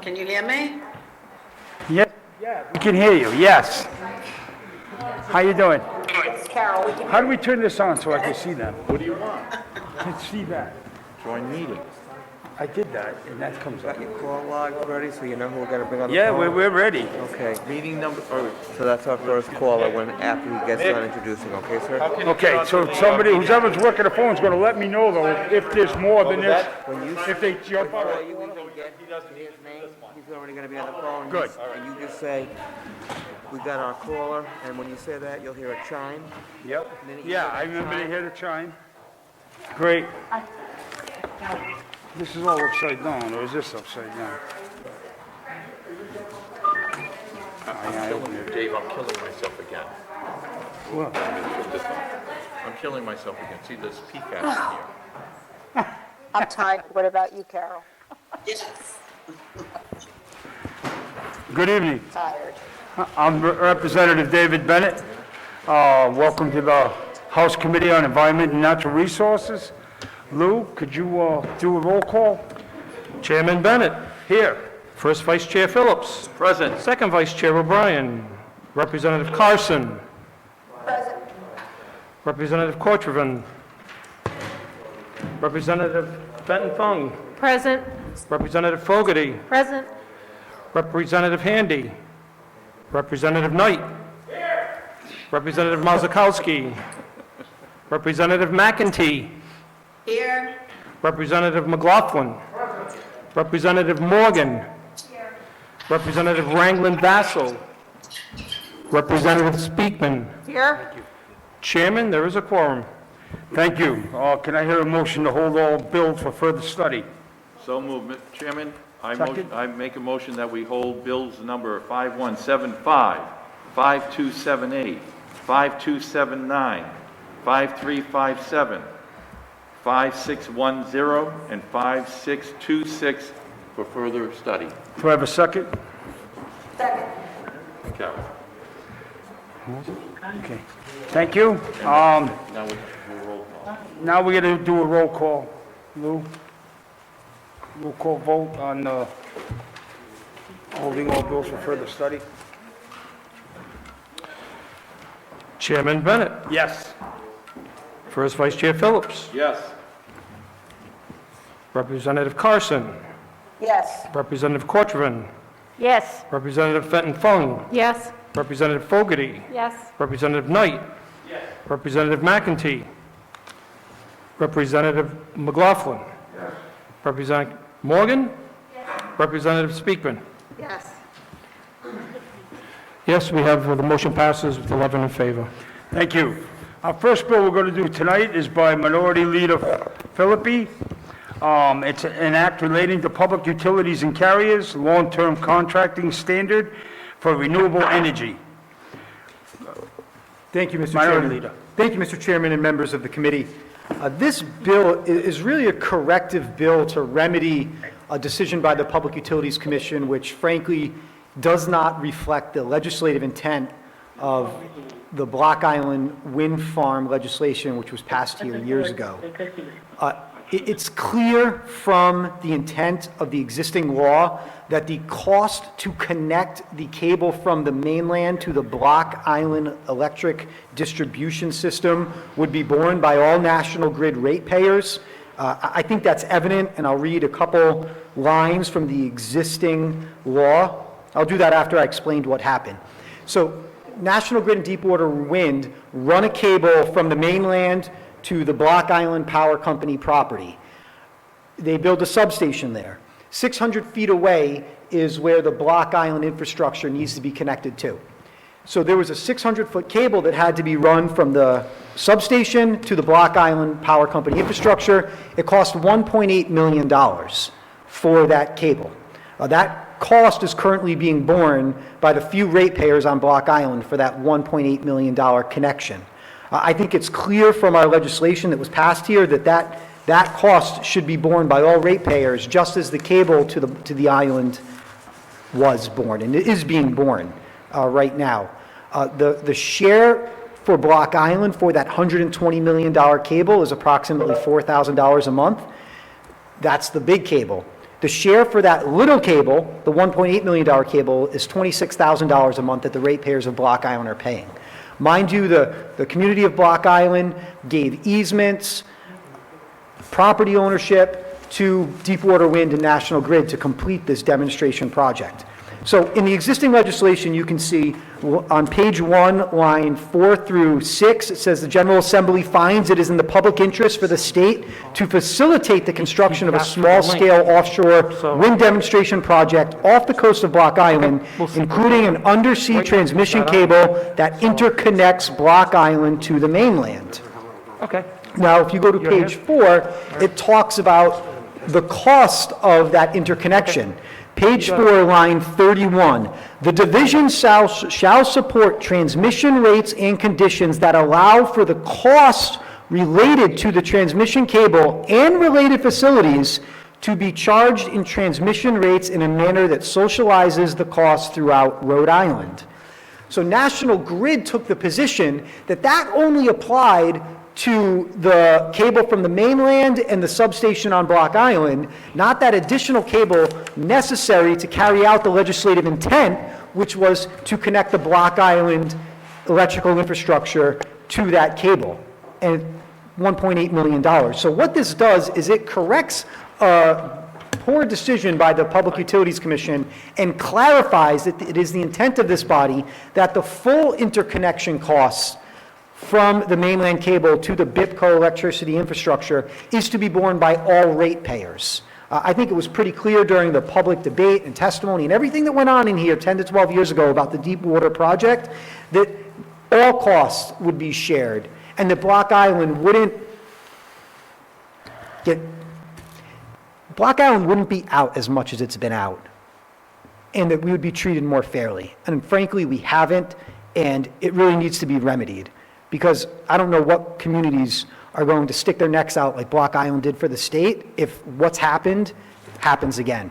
Can you hear me? Yeah, we can hear you, yes. How you doing? It's Carol. How do we turn this on so I can see them? What do you want? Let's see that. Join meeting. I did that, and that comes up. Got your call log ready, so you know who we're gonna bring on the Yeah, phone? we're ready. Okay, Meeting number, oh, so that's our first caller when, after he gets done introducing, okay, sir? Okay, so somebody, whoever's working the phone is gonna let me know, though, if there's more than this, When you, if they jump before out. you even get his name, he's already gonna be on the phone. Good. And you just say, we got our caller, and when you say that, you'll hear a chime. Yep. then you Yeah, hear I that remember to chime. hear the chime. Great. This is all upside down, or is this upside down? I open it. Dave, I'm killing myself again. What? This one. I'm killing myself again. See, there's PFAS in here. I'm tired. What about you, Carol? Yes. Good evening. Tired. I'm Representative David Bennett. Welcome to the House Committee on Environment and Natural Resources. Lou, could you do a roll call? Chairman Bennett. Here. First Vice Chair Phillips. Present. Second Vice Chair O'Brien. Representative Carson. Present. Representative Cortrivan. Representative Benton Fung. Present. Representative Fogarty. Present. Representative Handy. Representative Knight. Representative Mazakowski. Representative McEntee. Here. Representative McLaughlin. Representative Morgan. Representative Ranglin Vassal. Representative Speakman. Here. Chairman, there is a quorum. Thank you. Can I hear a motion to hold all bills for further study? So moved, Mr. Chairman. Second. I make a motion that we hold bills number 5175, 5278, 5279, 5357, 5610, and 5626 for further study. Do I have a second? Carol. Okay. Thank you. Now we do a roll call. Now we're going to do a roll call. Lou? Roll call vote on holding all bills for further study? Chairman Bennett. Yes. First Vice Chair Phillips. Yes. Representative Carson. Yes. Representative Cortrivan. Yes. Representative Fenton Fung. Yes. Representative Fogarty. Yes. Representative Knight. Yes. Representative McEntee. Representative McLaughlin. Yes. Representative Morgan. Yes. Representative Speakman. Yes. Yes, we have, the motion passes with 11 in favor. Thank you. Our first bill we're going to do tonight is by Minority Leader Filippi. It's an act relating to public utilities and carriers, long-term contracting standard for renewable energy. Thank you, Mr. Minority Chairman. Leader. Thank you, Mr. Chairman and members of the committee. This bill is really a corrective bill to remedy a decision by the Public Utilities Commission, which frankly does not reflect the legislative intent of the Block Island wind farm legislation, which was passed here years ago. It's clear from the intent of the existing law that the cost to connect the cable from the mainland to the Block Island electric distribution system would be borne by all National Grid ratepayers. I think that's evident, and I'll read a couple lines from the existing law. I'll do that after I explained what happened. So, National Grid and Deepwater Wind run a cable from the mainland to the Block Island Power Company property. They build a substation there. 600 feet away is where the Block Island infrastructure needs to be connected to. So there was a 600-foot cable that had to be run from the substation to the Block Island Power Company infrastructure. It cost $1.8 million for that cable. That cost is currently being borne by the few ratepayers on Block Island for that $1.8 million connection. I think it's clear from our legislation that was passed here that cost should be borne by all ratepayers, just as the cable to the island was borne, and it is being borne right now. The share for Block Island for that $120 million cable is approximately $4,000 a month. That's the big cable. The share for that little cable, the $1.8 million cable, is $26,000 a month that the ratepayers of Block Island are paying. Mind you, the community of Block Island gave easements, property ownership to Deepwater Wind and National Grid to complete this demonstration project. So in the existing legislation, you can see on page 1, line 4 through 6, it says the General Assembly finds it is in the public interest for the state to facilitate the construction of a small-scale offshore wind demonstration project off the coast of Block Island, including an undersea transmission cable that interconnects Block Island to the mainland. Okay. Now, if you go to page 4, it talks about the cost of that interconnection. Page 4, line 31, the division shall support transmission rates and conditions that allow for the cost related to the transmission cable and related facilities to be charged in transmission rates in a manner that socializes the cost throughout Rhode Island. So National Grid took the position that that only applied to the cable from the mainland and the substation on Block Island, not that additional cable necessary to carry out the legislative intent, which was to connect the Block Island electrical infrastructure to that cable, and $1.8 million. So what this does is it corrects a poor decision by the Public Utilities Commission and clarifies that it is the intent of this body that the full interconnection costs from the mainland cable to the BIPCO electricity infrastructure is to be borne by all ratepayers. I think it was pretty clear during the public debate and testimony and everything that went on in here 10 to 12 years ago about the Deepwater project that all costs would be shared and that Block Island wouldn't be out as much as it's been out, and that we would be treated more fairly. And frankly, we haven't, and it really needs to be remedied. Because I don't know what communities are going to stick their necks out like Block Island did for the state if what's happened happens again.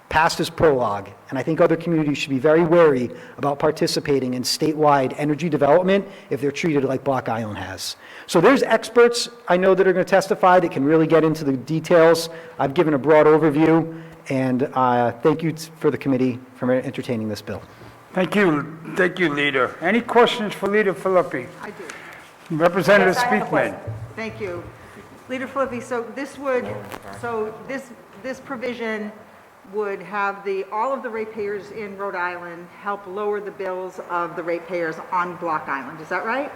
Past is prologue, and I think other communities should be very wary about participating in statewide energy development if they're treated like Block Island has. So there's experts I know that are going to testify that can really get into the details. I've given a broad overview, and thank you for the committee for entertaining this bill. Thank you, Leader. Any questions for Leader Filippi? I do. Representative Yes, I have a Speakman. Thank you. Leader Filippi, so this provision would have all of the ratepayers in Rhode Island help lower the bills of the ratepayers on Block Island, is that right?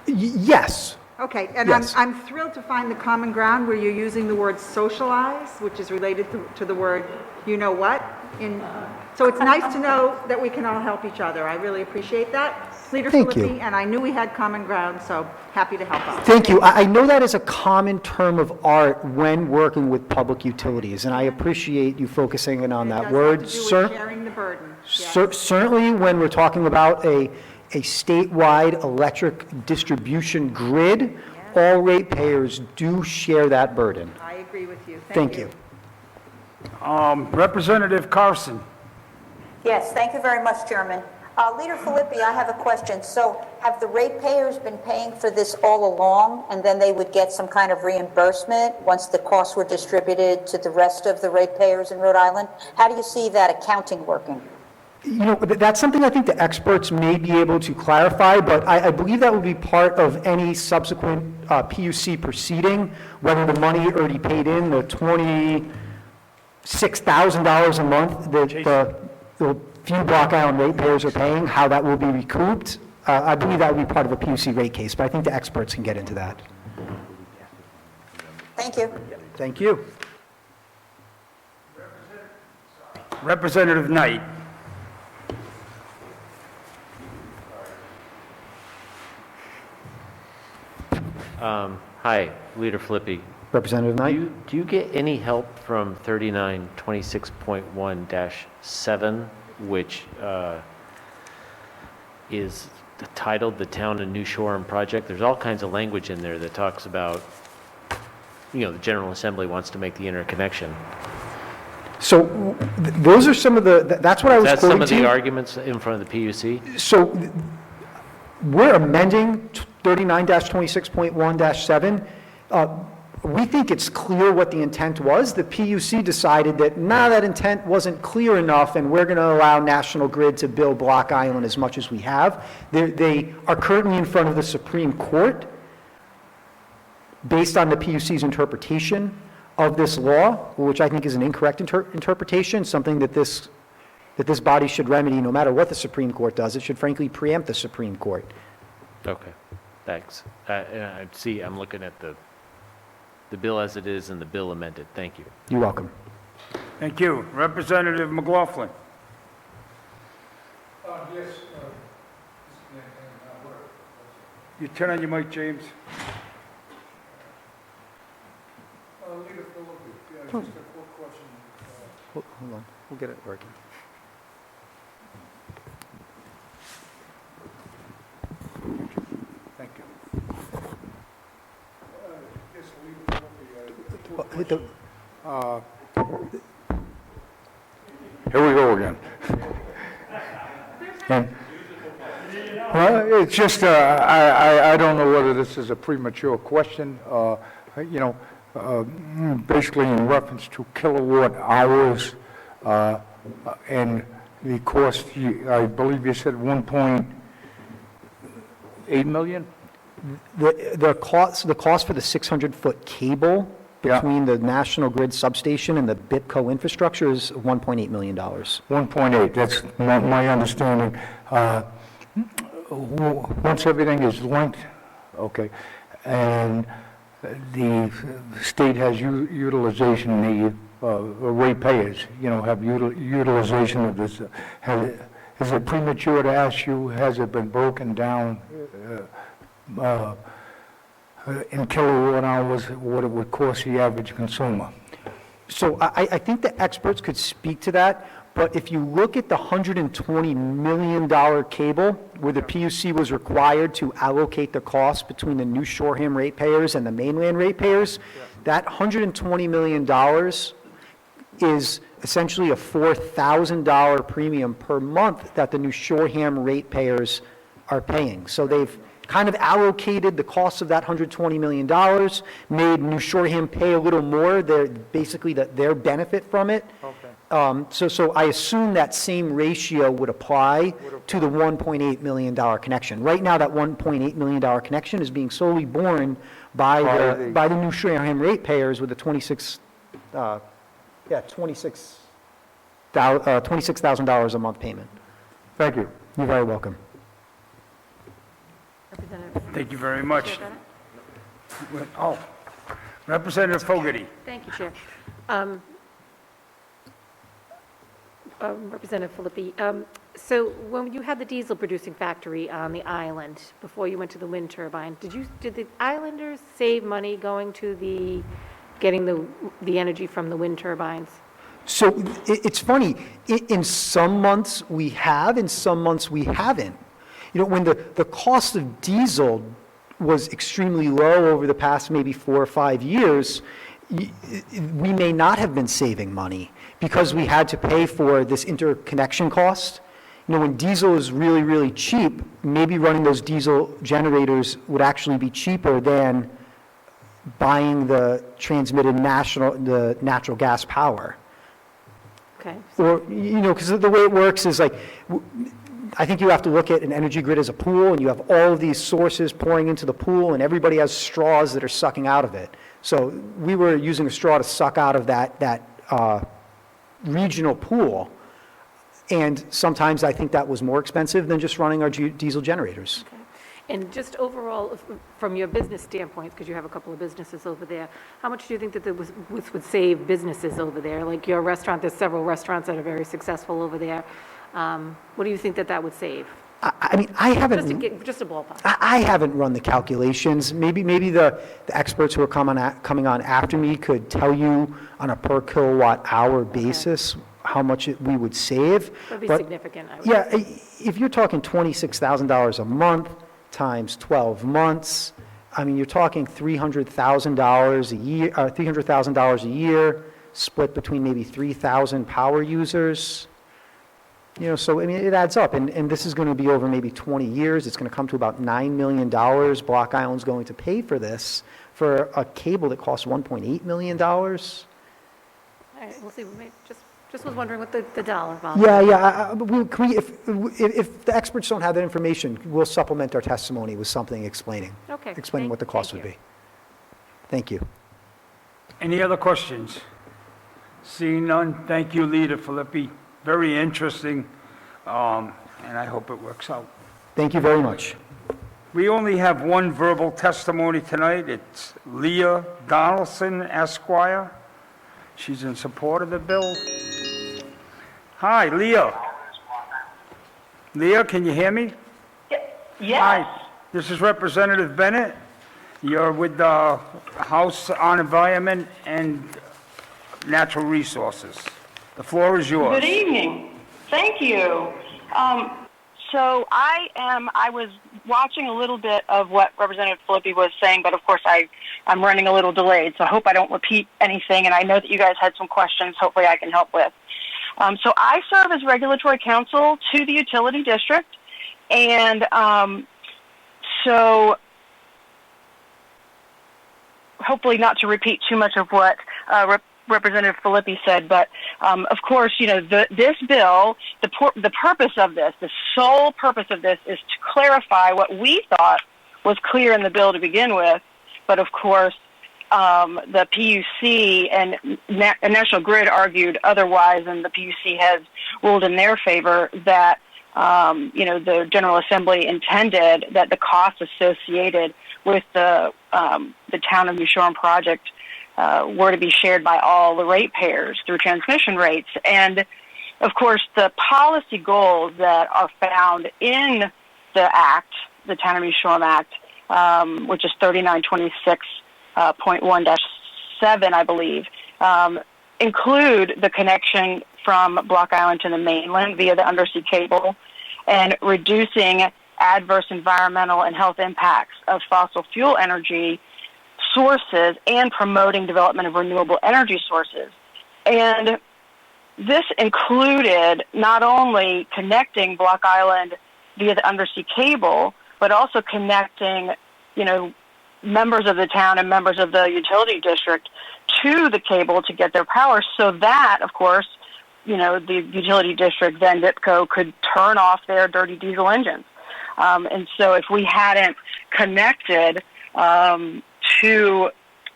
Yes. Okay, and Yes. I'm thrilled to find the common ground where you're using the word socialize, which is related to the word you know what. So it's nice to know that we can all help each other. I really appreciate that. Leader Thank you. Filippi, and I knew we had common ground, so happy to help out. Thank you. I know that is a common term of art when working with public utilities, and I appreciate you focusing in on that word. It does have to do with sharing the burden. Yes. Certainly, when we're talking about a statewide electric distribution grid, all ratepayers do share that burden. I agree with you. Thank you. Representative Carson. Yes, thank you very much, Chairman. Leader Filippi, I have a question. So have the ratepayers been paying for this all along, and then they would get some kind of reimbursement once the costs were distributed to the rest of the ratepayers in Rhode Island? How do you see that accounting working? You know, that's something I think the experts may be able to clarify, but I believe that would be part of any subsequent PUC proceeding, whether the money already paid in, the $26,000 a month that the few Block Island ratepayers are paying, how that will be recouped. I believe that would be part of a PUC rate case, but I think the experts can get into that. Thank you. Thank you. Representative Knight. Hi, Leader Filippi. Representative Knight? Do you get any help from 3926.1-7, which is titled the Town and New Shoreham Project? There's all kinds of language in there that talks about, the General Assembly wants to make the interconnection. So those are some of that's what I was That's quoting some of to the you. arguments in front of the PUC? So we're amending 39-26.1-7. we think it's clear what the intent was. The PUC decided that, that intent wasn't clear enough, and we're going to allow National Grid to build Block Island as much as we have. They are currently in front of the Supreme Court based on the PUC's interpretation of this law, which I think is an incorrect interpretation, something that this body should remedy no matter what the Supreme Court does. It should frankly preempt the Supreme Court. Okay, thanks. See, I'm looking at the bill as it is and the bill amended. Thank you. You're welcome. Thank you. Representative McLaughlin. Yes, You turn on your mic, James. Leader Filippi, just a quick question. Hold on, we'll get it working. Thank you. Yes, Leader Filippi, Here we go again. Well, it's just, I don't know whether this is a premature question, basically in reference to kilowatt hours, and the cost, I believe you said 1.8 million? The cost for the 600-foot cable between the National Grid substation and the BIPCO infrastructure is $1.8 million. 1.8, that's my understanding. Once everything is linked, okay, and the state has utilization, the ratepayers, have utilization of this. Is it premature to ask you, has it been broken down in kilowatt hours, what it would cost the average consumer? So I think the experts could speak to that, but if you look at the $120 million cable where the PUC was required to allocate the cost between the New Shoreham ratepayers and the mainland ratepayers, that $120 million is essentially a $4,000 premium per month that the New Shoreham ratepayers are paying. So they've kind of allocated the cost of that $120 million, made New Shoreham pay a little more, basically their benefit from it. Okay. So I assume that same ratio would apply to the $1.8 million connection. Right now, that $1.8 million connection is being solely borne by the New Shoreham ratepayers with the $26,000 a month payment. Thank you. You're very welcome. Thank you very much. Oh, Representative Fogarty. Thank you, Chair. Representative Filippi, so when you had the diesel producing factory on the island, before you went to the wind turbine, did the islanders save money going to getting the energy from the wind turbines? So it's funny, in some months we have, in some months we haven't. When the cost of diesel was extremely low over the past maybe 4 or 5 years, we may not have been saving money because we had to pay for this interconnection cost. When diesel is really, really cheap, maybe running those diesel generators would actually be cheaper than buying the transmitted the natural gas power. Okay. Or, because the way it works is like, I think you have to look at an energy grid as a pool, and you have all of these sources pouring into the pool, and everybody has straws that are sucking out of it. So we were using a straw to suck out of that regional pool, and sometimes I think that was more expensive than just running our diesel generators. Okay. And just overall, from your business standpoint, because you have a couple of businesses over there, how much do you think that this would save businesses over there? Like your restaurant, there's several restaurants that are very successful over there. What do you think that would save? I mean, I haven't. Just a ballpark. I haven't run the calculations. Maybe the experts who are coming on after me could tell you on a per kilowatt hour basis how much we would save. That'd be significant, I would Yeah, say. if you're talking $26,000 a month times 12 months, I mean, you're talking $300,000 a year, $300,000 a year, split between maybe 3,000 power users. So, I mean, it adds up, and this is going to be over maybe 20 years. It's going to come to about $9 million. Block Island's going to pay for this, for a cable that costs $1.8 million. All right, we'll see. Just was wondering what the dollar value. Yeah. If the experts don't have that information, we'll supplement our testimony with something explaining what the cost would be. Thank you. Any other questions? Seeing none, thank you, Leader Filippi. Very interesting, and I hope it works out. Thank you very much. We only have one verbal testimony tonight. It's Leah Donaldson, Esquire. She's in support of the bill. Hi, Leah. Leah, can you hear me? Yes. Hi, this is Representative Bennett. You're with the House on Environment and Natural Resources. The floor is yours. Good evening. Thank you. So I was watching a little bit of what Representative Filippi was saying, but of course I'm running a little delayed, so I hope I don't repeat anything, and I know that you guys had some questions hopefully I can help with. So I serve as regulatory counsel to the utility district, and so hopefully not to repeat too much of what Representative Filippi said, but of course, this bill, the purpose of this, the sole purpose of this is to clarify what we thought was clear in the bill to begin with, but of course, the PUC and National Grid argued otherwise, and the PUC has ruled in their favor that, the General Assembly intended that the costs associated with the Town of New Shoreham project were to be shared by all the ratepayers through transmission rates. And, of course, the policy goals that are found in the Act, the Town of New Shoreham Act, which is 3926.1-7, I believe, include the connection from Block Island to the mainland via the undersea cable and reducing adverse environmental and health impacts of fossil fuel energy sources and promoting development of renewable energy sources. And this included not only connecting Block Island via the undersea cable, but also connecting, members of the town and members of the utility district to the cable to get their power, so that, of course, the utility district, then DIPCO, could turn off their dirty diesel engines. And so if we hadn't connected to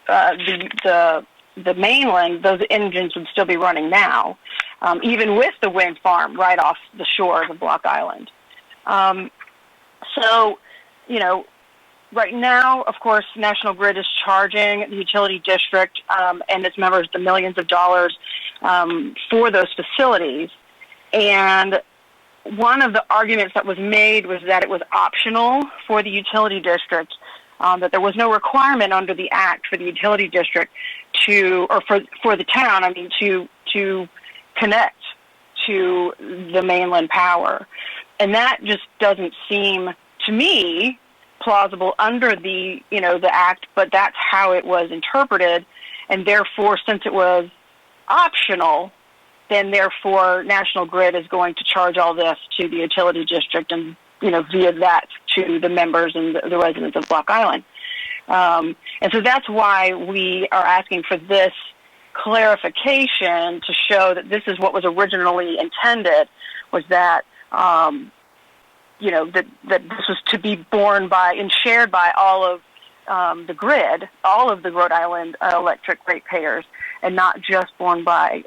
the mainland, those engines would still be running now, even with the wind farm right off the shores of Block Island. Right now, of course, National Grid is charging the utility district and its members the millions of dollars for those facilities. And one of the arguments that was made was that it was optional for the utility district, that there was no requirement under the Act for the utility district for the town, to connect to the mainland power. And that just doesn't seem, to me, plausible under the Act, but that's how it was interpreted. And therefore, since it was optional, then therefore National Grid is going to charge all this to the utility district and, via that to the members and the residents of Block Island. And so that's why we are asking for this clarification to show that this is what was originally intended, was that, that this was to be borne by and shared by all of the grid, all of the Rhode Island electric ratepayers, and not just borne by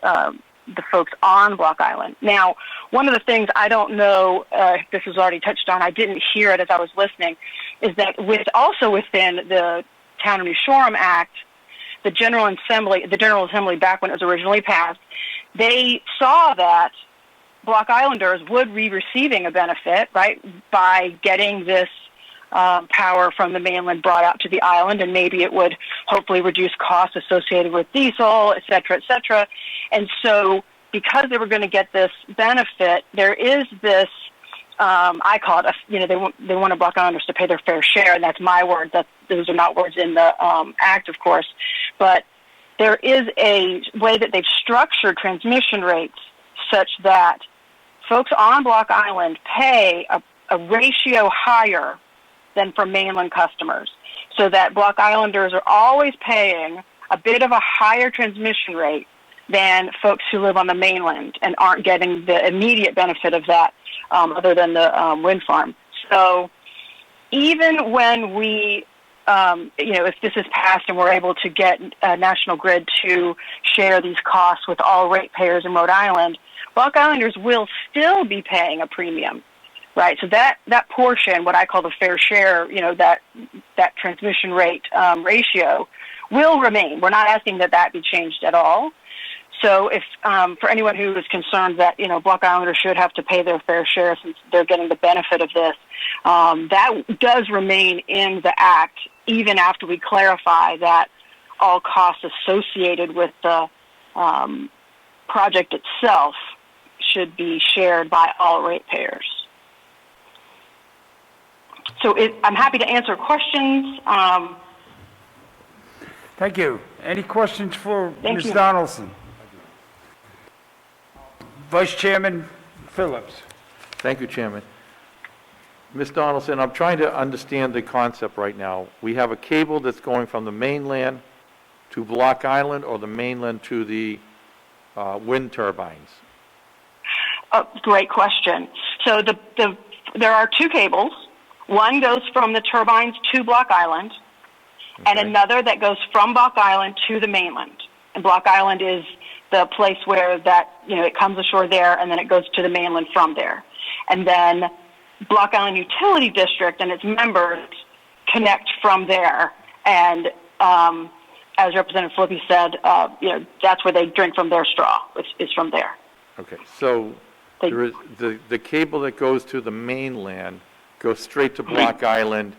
the folks on Block Island. Now, one of the things I don't know if this was already touched on, I didn't hear it as I was listening, is that also within the Town of New Shoreham Act, the General Assembly back when it was originally passed, they saw that Block Islanders would be receiving a benefit, right, by getting this power from the mainland brought out to the island, and maybe it would hopefully reduce costs associated with diesel, et cetera, et cetera. And so because they were going to get this benefit, there is this, I call it, they want Block Islanders to pay their fair share, and that's my words. Those are not words in the Act, of course. But there is a way that they've structured transmission rates such that folks on Block Island pay a ratio higher than for mainland customers, so that Block Islanders are always paying a bit of a higher transmission rate than folks who live on the mainland and aren't getting the immediate benefit of that other than the wind farm. So even when we, if this is passed and we're able to get National Grid to share these costs with all ratepayers in Rhode Island, Block Islanders will still be paying a premium, right? So that portion, what I call the fair share, that transmission rate ratio will remain. We're not asking that be changed at all. So if for anyone who is concerned that Block Islanders should have to pay their fair share since they're getting the benefit of this, that does remain in the act even after we clarify that all costs associated with the project itself should be shared by all ratepayers. So I'm happy to answer questions. Thank you. Any questions for Thank Ms. you. Donaldson? Vice Chairman Phillips. Thank you, Chairman. Ms. Donaldson, I'm trying to understand the concept right now. We have a cable that's going from the mainland to Block Island, or the mainland to the wind turbines? Great question. So there are two cables. One goes from the turbines to Block Island, and another that goes from Block Island to the mainland. And Block Island is the place where that, it comes ashore there, and then it goes to the mainland from there. And then Block Island Utility District and its members connect from there. And as Representative Filippi said, that's where they drink from their straw, which is from there. Okay, so there is the cable that goes to the mainland goes straight to Block Island,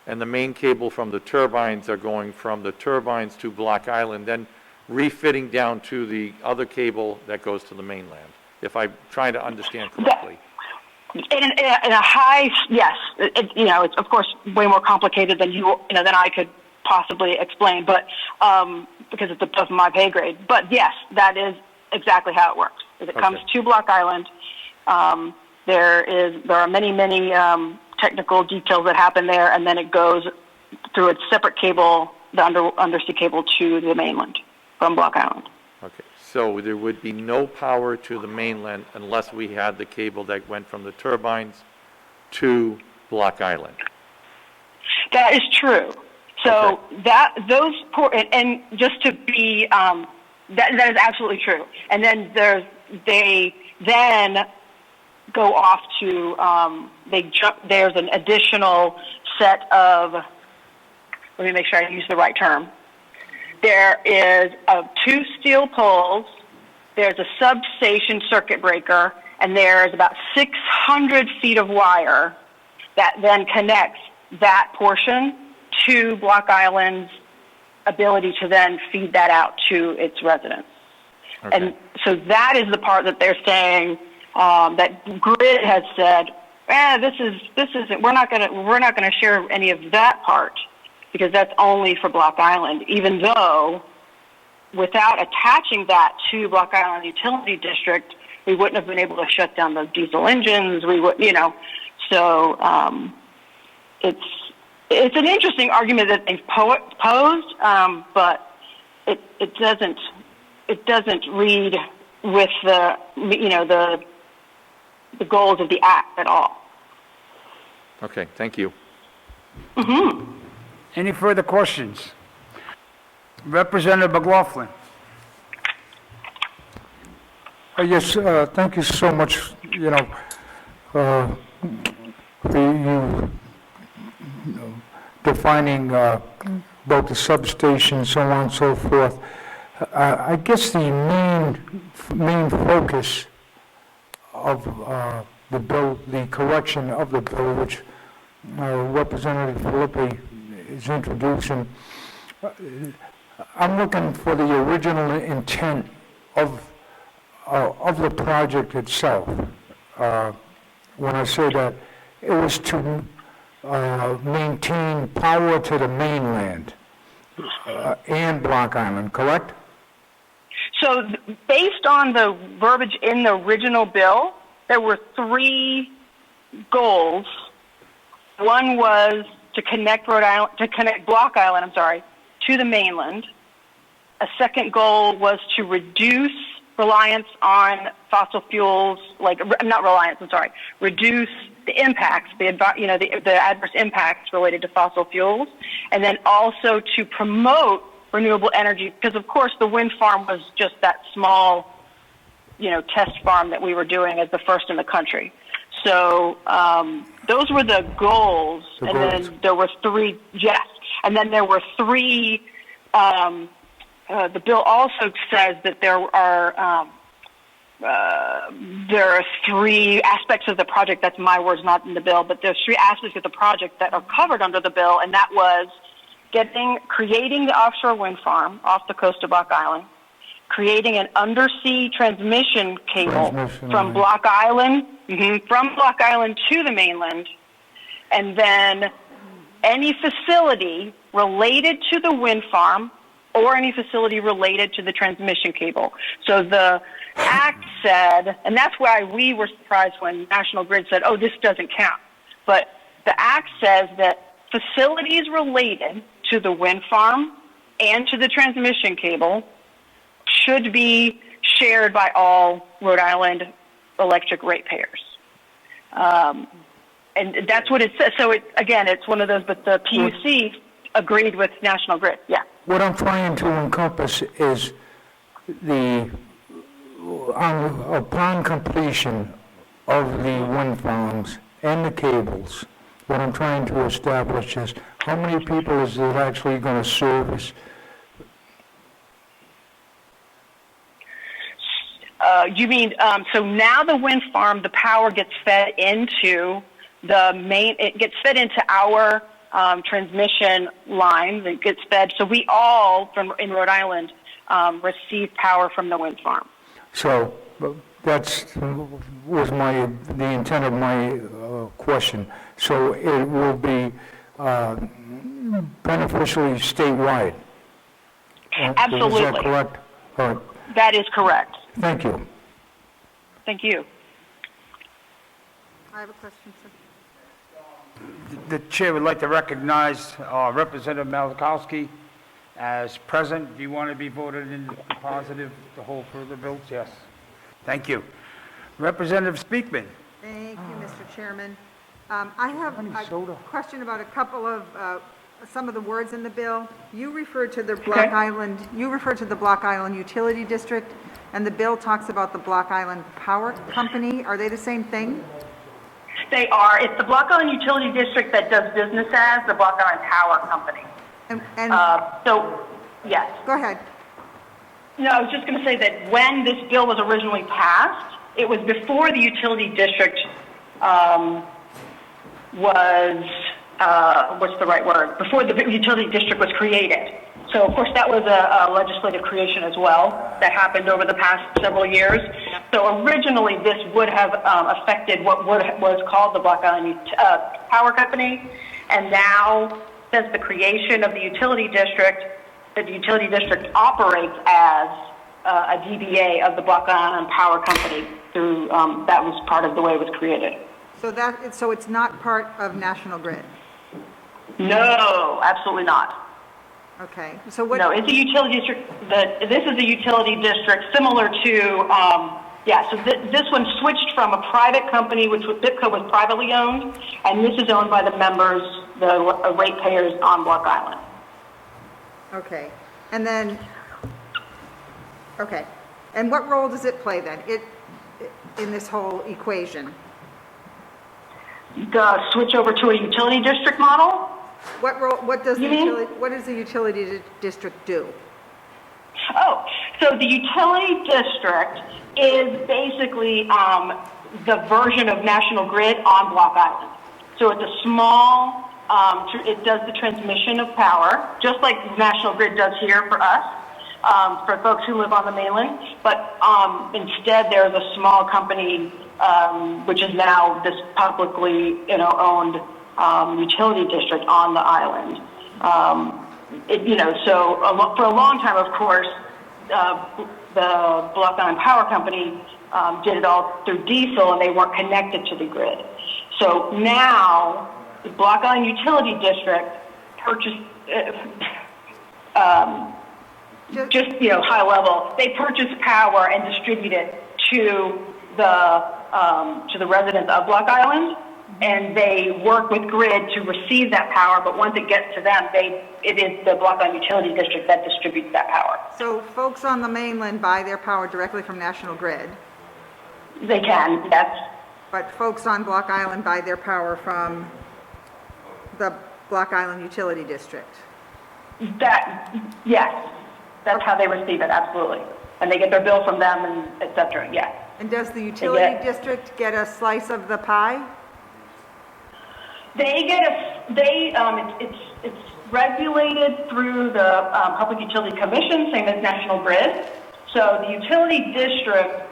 and the main cable from the turbines are going from the turbines to Block Island, then refitting down to the other cable that goes to the mainland, if I'm trying to understand correctly. In a high, yes. It's of course way more complicated than than I could possibly explain, but because it's above my pay grade. But yes, that is exactly how it works. As it comes to Block Island, there are many technical details that happen there, and then it goes through a separate cable, the undersea cable, to the mainland from Block Island. Okay, so there would be no power to the mainland unless we had the cable that went from the turbines to Block Island. That is true. So and just to be, that is absolutely true. And then they then go off to, there's an additional set of, let me make sure I use the right term. There is 2 steel poles, there's a substation circuit breaker, and there's about 600 feet of wire that then connects that portion to Block Island's ability to then feed that out to its residents. Okay. And so that is the part that they're saying that Grid has said, this isn't. We're not going to share any of that part because that's only for Block Island. Even though, without attaching that to Block Island Utility District, we wouldn't have been able to shut down the diesel engines. We would, So it's an interesting argument that they've posed, but it doesn't read with the goals of the act at all. Okay, thank you. Mm-hmm. Any further questions? Representative McLaughlin. Yes, thank you so much, for you defining both the substation, so on and so forth. I guess the main focus of the bill, the correction of the bill, which Representative Filippi is introducing, I'm looking for the original intent of the project itself. When I say that, it was to maintain power to the mainland and Block Island, correct? So based on the verbiage in the original bill, there were three goals. One was to connect Block Island, to the mainland. A second goal was to reduce reliance on fossil fuels, reduce the impacts, the adverse impacts related to fossil fuels, and then also to promote renewable energy, because of course the wind farm was just that small, test farm that we were doing as the first in the country. So those were the goals, then there were three. Yes, and then there were three. The bill also says that there are three aspects of the project. That's my words, not in the bill, but there's three aspects of the project that are covered under the bill, and that was creating the offshore wind farm off the coast of Block Island, creating an undersea transmission cable from Block Island, to the mainland, and then any facility related to the wind farm or any facility related to the transmission cable. So the Act said, and that's why we were surprised when National Grid said, oh, this doesn't count. But the Act says that facilities related to the wind farm and to the transmission cable should be shared by all Rhode Island electric ratepayers. And that's what it says. So it's one of those, but the PUC agreed with National Grid. Yeah. What I'm trying to encompass is upon completion of the wind farms and the cables, what I'm trying to establish is how many people is it actually going to service? You mean, so now the wind farm, the power gets fed into it gets fed into our transmission lines. It gets fed, so we all in Rhode Island receive power from the wind farm. So that's was the intent of my question. So it will be beneficially statewide. Absolutely. Is that correct? All right. That is correct. Thank you. Thank you. I have a question, sir. The chair would like to recognize Representative Malakowski as present. Do you want to be voted in the positive to hold further bills? Yes. Thank you. Representative Speakman. Thank you, Mr. Chairman. I have a question about a couple of some of the words in the bill. You referred to the Block Island. You referred to the Block Island Utility District, and the bill talks about the Block Island Power Company. Are they the same thing? They are. It's the Block Island Utility District that does business as the Block Island Power Company. Yes. Go ahead. No, I was just going to say that when this bill was originally passed, it was before the utility district before the utility district was created. So, of course, that was a legislative creation as well that happened over the past several years. So originally, this would have affected what was called the Block Island Power Company, and now, since the creation of the utility district, the utility district operates as a DBA of the Block Island Power Company. Through that was part of the way it was created. So it's not part of National Grid. No, absolutely not. Okay. So what? No, it's a utility district. This is a utility district similar to, So this one switched from a private company, which BIPCO was privately owned, and this is owned by the members, the ratepayers on Block Island. Okay. And then, and what role does it play then? In this whole equation? The switch over to a utility district model? What role? What does the utility district do? Oh, so the utility district is basically the version of National Grid on Block Island. So it's a small. It does the transmission of power, just like National Grid does here for us, for folks who live on the mainland. But instead, there's a small company, which is now this publicly, owned utility district on the island. So for a long time, of course, the Block Island Power Company did it all through diesel and they weren't connected to the grid. So now the Block Island Utility District purchased, just, you know, high level, they purchase power and distribute it to the residents of Block Island, and they work with grid to receive that power, but once it gets to them, it is the Block Island Utility District that distributes that power. So folks on the mainland buy their power directly from National Grid, They can, yes. but folks on Block Island buy their power from the Block Island Utility District. Yes, that's how they receive it, absolutely. And they get their bill from them and et cetera, yes. And does the utility district get a slice of the pie? They get it's regulated through the Public Utility Commission, same as National Grid. So the utility district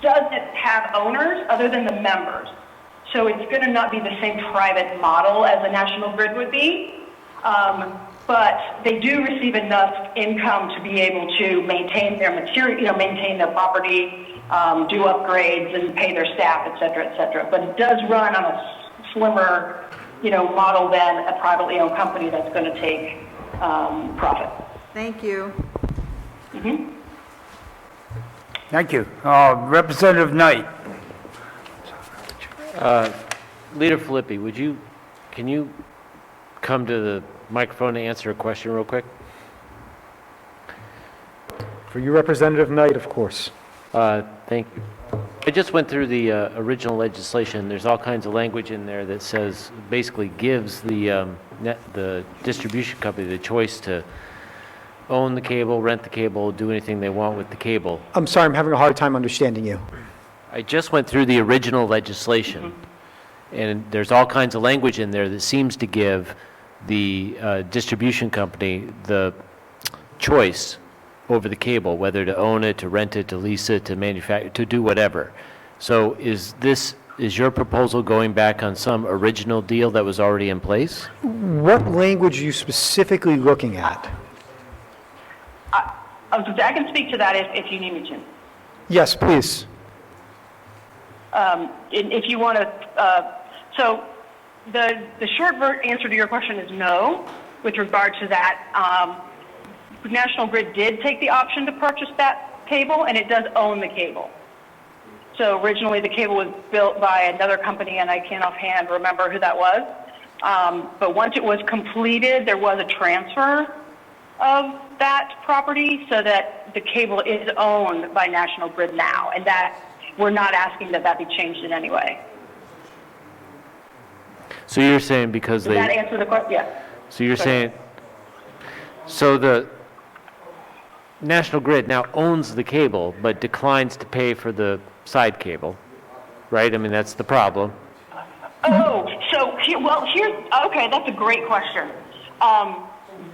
doesn't have owners other than the members. So it's going to not be the same private model as a National Grid would be. But they do receive enough income to be able to maintain their material, you know, maintain their property, do upgrades and pay their staff, et cetera, et cetera. But it does run on a slimmer, you know, model than a privately owned company that's going to take profit. Thank you. Mm-hmm. Thank you. Representative Knight. Leader Filippi, can you come to the microphone to answer a question real quick? For you, Representative Knight, of course. Thank you. I just went through the original legislation. There's all kinds of language in there that says, basically gives the distribution company the choice to own the cable, rent the cable, do anything they want with the cable. I'm sorry, I'm having a hard time understanding you. I just went through the original legislation, and there's all kinds of language in there that seems to give the distribution company the choice over the cable, whether to own it, to rent it, to lease it, to manufacture, to do whatever. So is your proposal going back on some original deal that was already in place? What language are you specifically looking at? I can speak to that if you need me to. Yes, please. If you want to, so the short answer to your question is no, with regard to that. National Grid did take the option to purchase that cable, and it does own the cable. So originally the cable was built by another company, and I can't offhand remember who that was. But once it was completed, there was a transfer of that property so that the cable is owned by National Grid now, and that we're not asking that be changed in any way. So you're saying because Does that answer the question? Yeah. So you're saying, so the National Grid now owns the cable, but declines to pay for the side cable, right? I mean, that's the problem. Oh, so, okay, that's a great question.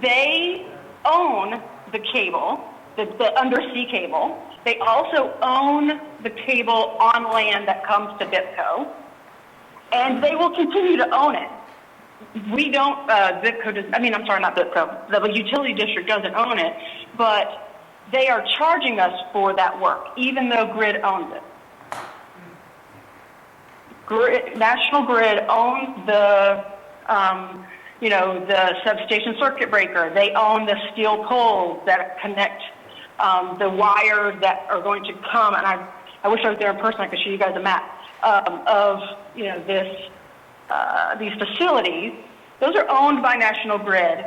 They own the cable, the undersea cable. They also own the cable on land that comes to BIPCO, and they will continue to own it. We don't, BIPCO does, I'm sorry, not BIPCO, the utility district doesn't own it, but they are charging us for that work, even though Grid owns it. National Grid owns the, the substation circuit breaker. They own the steel poles that connect the wires that are going to come. And I wish I was there in person. I could show you guys a map of these facilities. Those are owned by National Grid.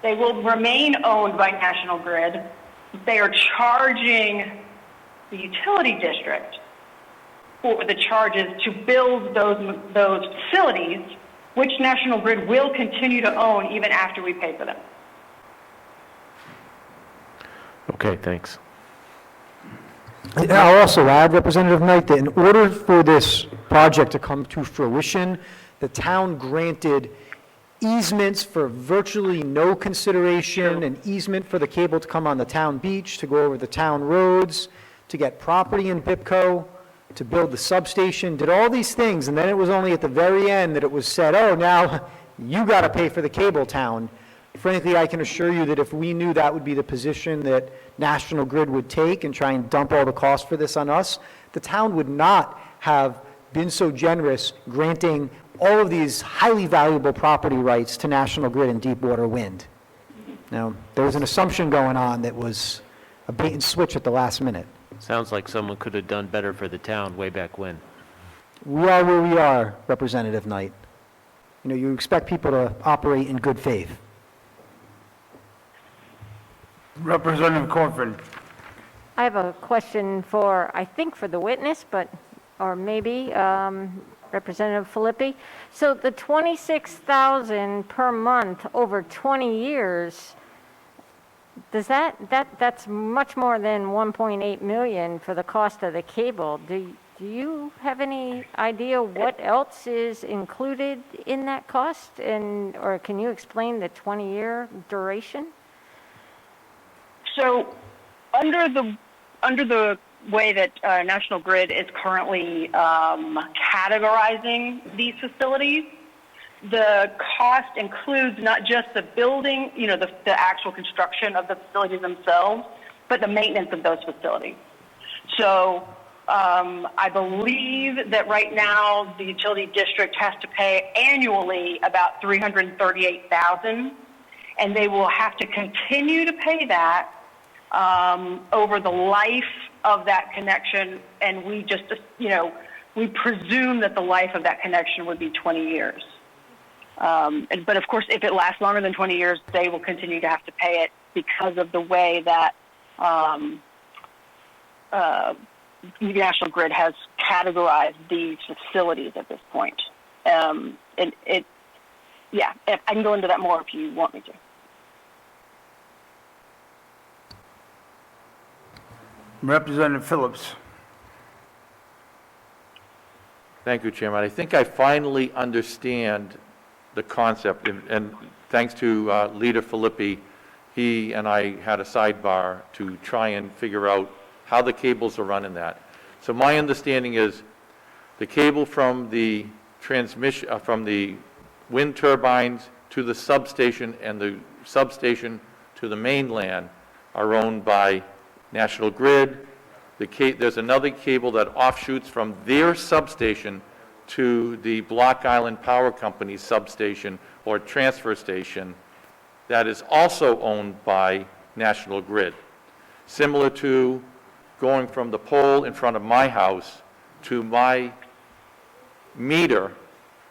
They will remain owned by National Grid. They are charging the utility district for the charges to build those facilities, which National Grid will continue to own even after we pay for them. Okay, thanks. I'll also add, Representative Knight, that in order for this project to come to fruition, the town granted easements for virtually no consideration, an easement for the cable to come on the town beach, to go over the town roads, to get property in BIPCO, to build the substation, did all these things, and then it was only at the very end that it was said, oh, now you got to pay for the cable, town. frankly, I can assure you that if we knew that would be the position that National Grid would take and try and dump all the cost for this on us, the town would not have been so generous granting all of these highly valuable property rights to National Grid and Deepwater Wind. Now, there was an assumption going on that was a bait and switch at the last minute. Sounds like someone could have done better for the town way back when. We are where we are, Representative Knight. You know, you expect people to operate in good faith. Representative Corcoran. I have a question for, I think for the witness, or maybe Representative Filippi. So the $26,000 per month over 20 years, does that's much more than 1.8 million for the cost of the cable. Do you have any idea what else is included in that cost? Or can you explain the 20-year duration? So under the way that National Grid is currently categorizing these facilities, the cost includes not just the building, the actual construction of the facilities themselves, but the maintenance of those facilities. So I believe that right now the utility district has to pay annually about $338,000, and they will have to continue to pay that over the life of that connection, and we just, we presume that the life of that connection would be 20 years. But of course, if it lasts longer than 20 years, they will continue to have to pay it because of the way that National Grid has categorized these facilities at this point. I can go into that more if you want me to. Representative Phillips. Thank you, Chairman. I think I finally understand the concept, and thanks to Leader Filippi, he and I had a sidebar to try and figure out how the cables are run in that. So my understanding is the cable from the transmission, from the wind turbines to the substation and the substation to the mainland are owned by National Grid. There's another cable that offshoots from their substation to the Block Island Power Company substation or transfer station that is also owned by National Grid. Similar to going from the pole in front of my house to my meter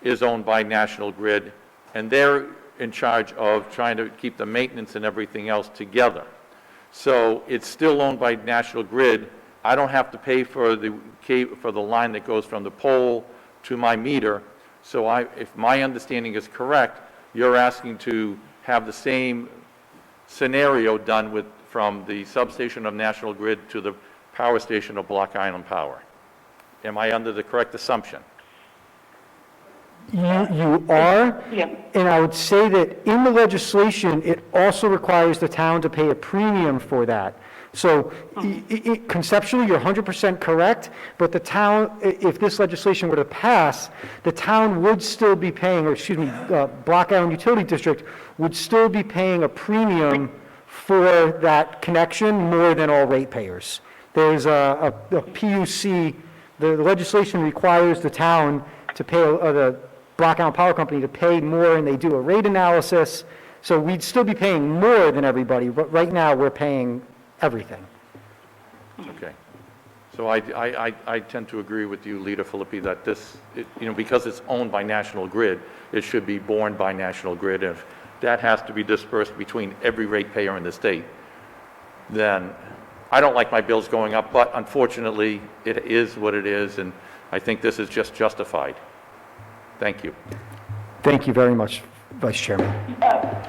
is owned by National Grid, and they're in charge of trying to keep the maintenance and everything else together. So it's still owned by National Grid. I don't have to pay for the line that goes from the pole to my meter. So if my understanding is correct, you're asking to have the same scenario done from the substation of National Grid to the power station of Block Island Power. Am I under the correct assumption? You are, and I would say that in the legislation, it also requires the town to pay a premium for that. So conceptually, you're 100% correct, but the town, if this legislation were to pass, the town would still be paying, Block Island Utility District would still be paying a premium for that connection more than all ratepayers. There's a PUC, the legislation requires the town to pay, the Block Island Power Company to pay more, and they do a rate analysis. So we'd still be paying more than everybody, but right now we're paying everything. Okay. So I tend to agree with you, Leader Filippi, that this, because it's owned by National Grid, it should be borne by National Grid. If that has to be dispersed between every ratepayer in the state, then I don't like my bills going up, but unfortunately, it is what it is, and I think this is just justified. Thank you. Thank you very much, Vice Chairman.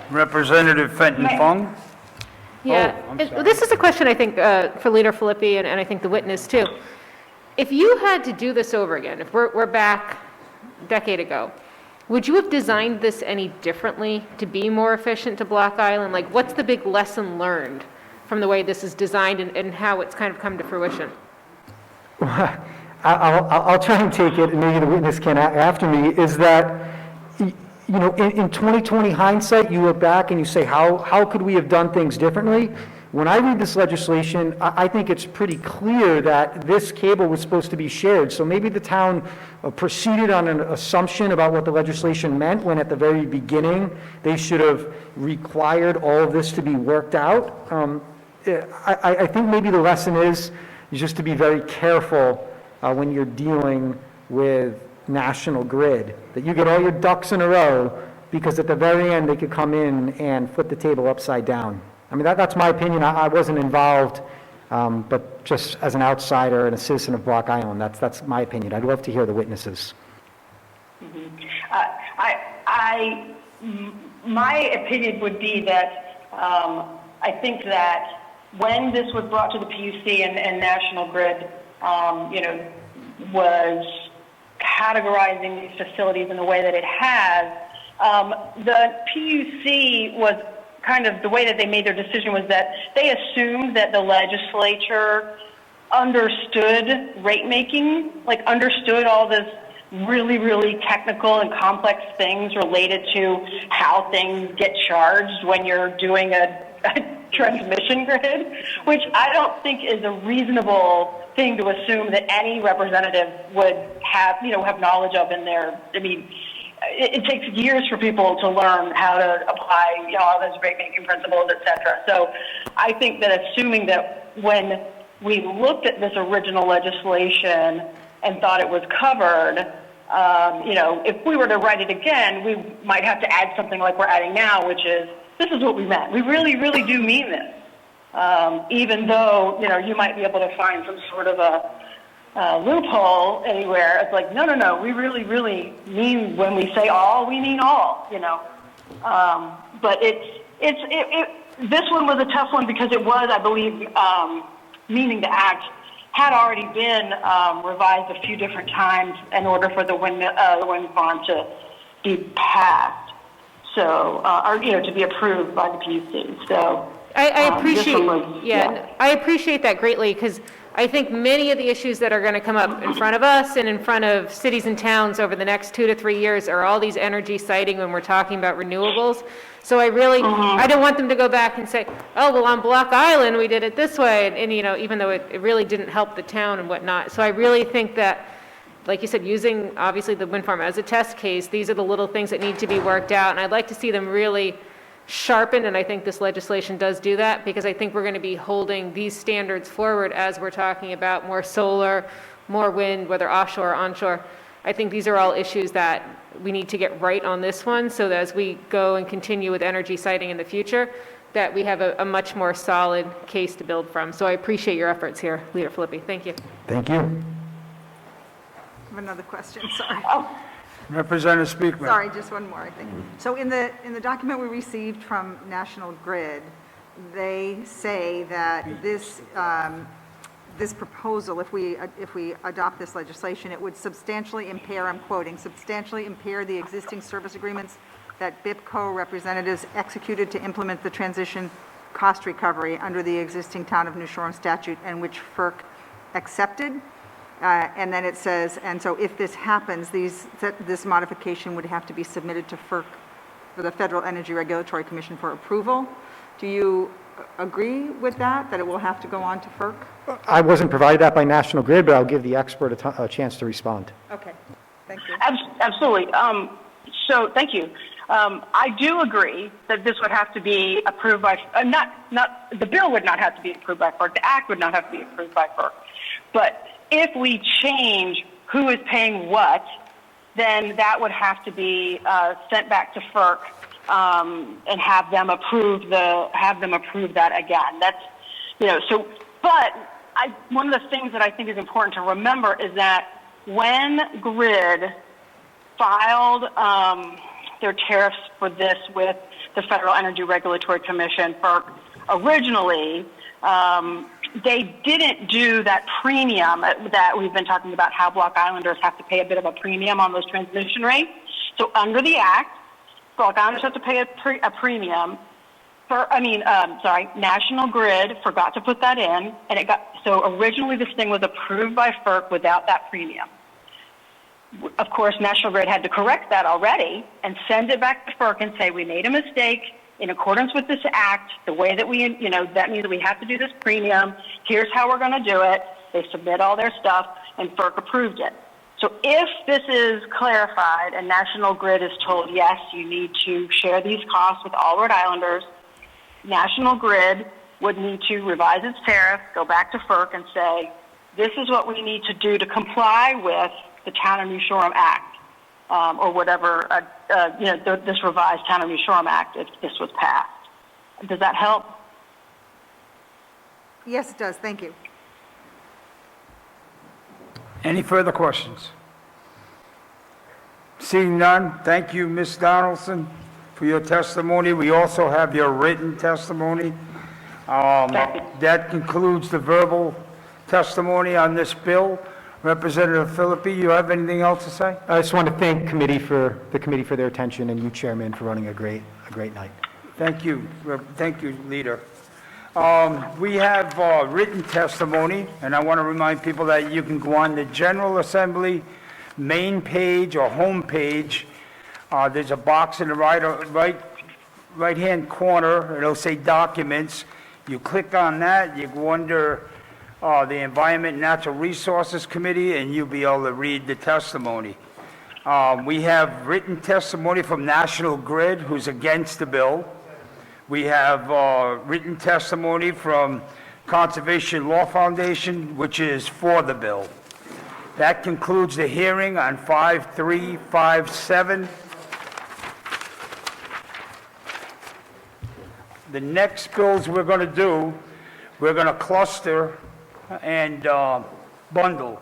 Representative Fenton Fung. Yeah, this is a question, I think, for Leader Filippi and I think the witness, too. If you had to do this over again, if we're back a decade ago, would you have designed this any differently to be more efficient to Block Island? Like, what's the big lesson learned from the way this is designed and how it's kind of come to fruition? I'll try and take it, and maybe the witness can after me, is that you know, in 2020 hindsight, you look back and you say, how could we have done things differently? When I read this legislation, I think it's pretty clear that this cable was supposed to be shared. So maybe the town proceeded on an assumption about what the legislation meant, when at the very beginning, they should have required all of this to be worked out. I think maybe the lesson is just to be very careful when you're dealing with National Grid, that you get all your ducks in a row, because at the very end, they could come in and flip the table upside down. I mean, that's my opinion. I wasn't involved, but just as an outsider and a citizen of Block Island, that's my opinion. I'd love to hear the witnesses. My opinion would be that I think that when this was brought to the PUC and National Grid, was categorizing these facilities in the way that it has, the PUC was kind of, the way that they made their decision was that they assumed that the legislature understood rate making, like understood all this really, really technical and complex things related to how things get charged when you're doing a transmission grid, which I don't think is a reasonable thing to assume that any representative would have, have knowledge of in their, it takes years for people to learn how to apply, all those rate-making principles, et cetera. So I think that assuming that when we looked at this original legislation and thought it was covered, if we were to write it again, we might have to add something like we're adding now, which is, this is what we meant. We really, really do mean this. Even though, you might be able to find some sort of a loophole anywhere. It's like, no, we really, really mean, when we say all, we mean all, But this one was a tough one because it was, I believe, meaning the act had already been revised a few different times in order for the wind farm to be passed. So, to be approved by the PUC. So I appreciate, I appreciate that greatly, because I think many of the issues that are going to come up in front of us and in front of cities and towns over the next 2 to 3 years are all these energy siting when we're talking about renewables. So I really, I don't want them to go back and say, oh, well, on Block Island, we did it this way. And even though it really didn't help the town and whatnot. So I really think that, like you said, using obviously the wind farm as a test case, these are the little things that need to be worked out. And I'd like to see them really sharpened, and I think this legislation does do that, because I think we're going to be holding these standards forward as we're talking about more solar, more wind, whether offshore or onshore. I think these are all issues that we need to get right on this one, so that as we go and continue with energy siting in the future, that we have a much more solid case to build from. So I appreciate your efforts here, Leader Filippi. Thank you. Thank you. I have another question, sorry. Representative Speakman. Sorry, just one more, I think. So in the document we received from National Grid, they say that this proposal, if we adopt this legislation, it would substantially impair, I'm quoting, substantially impair the existing service agreements that BIPCO representatives executed to implement the transition cost recovery under the existing Town of New Shoreham statute, and which FERC accepted. And then it says, and so if this happens, this modification would have to be submitted to FERC, for the Federal Energy Regulatory Commission, for approval. Do you agree with that it will have to go on to FERC? I wasn't provided that by National Grid, but I'll give the expert a chance to respond. Okay, thank you. Absolutely. So thank you. I do agree that this would have to be approved by, the bill would not have to be approved by FERC. The act would not have to be approved by FERC. But if we change who is paying what, then that would have to be sent back to FERC and have them approve that again. That's, so, but one of the things that I think is important to remember is that when Grid filed their tariffs for this with the Federal Energy Regulatory Commission, FERC, originally, they didn't do that premium that we've been talking about, how Block Islanders have to pay a bit of a premium on those transmission rates. So under the Act, Block Islanders have to pay a premium. National Grid forgot to put that in, and so originally this thing was approved by FERC without that premium. Of course, National Grid had to correct that already and send it back to FERC and say, we made a mistake in accordance with this act, the way that we, that means that we have to do this premium. Here's how we're going to do it. They submit all their stuff, and FERC approved it. So if this is clarified and National Grid is told, yes, you need to share these costs with all Rhode Islanders, National Grid would need to revise its tariff, go back to FERC and say, this is what we need to do to comply with the Town of New Shoreham Act, or whatever, this revised Town of New Shoreham Act, if this was passed. Does that help? Yes, it does. Thank you. Any further questions? Seeing none, thank you, Ms. Donaldson, for your testimony. We also have your written testimony. That concludes the verbal testimony on this bill. Representative Filippi, you have anything else to say? I just want to thank the committee for their attention, and you, Chairman, for running a great night. Thank you. Thank you, Leader. We have written testimony, and I want to remind people that you can go on the General Assembly main page or home page. There's a box in the right-hand corner. It'll say Documents. You click on that, you go under the Environment and Natural Resources Committee, and you'll be able to read the testimony. We have written testimony from National Grid, who's against the bill. We have written testimony from Conservation Law Foundation, which is for the bill. That concludes the hearing on 5357. The next bills we're going to do, we're going to cluster and bundle.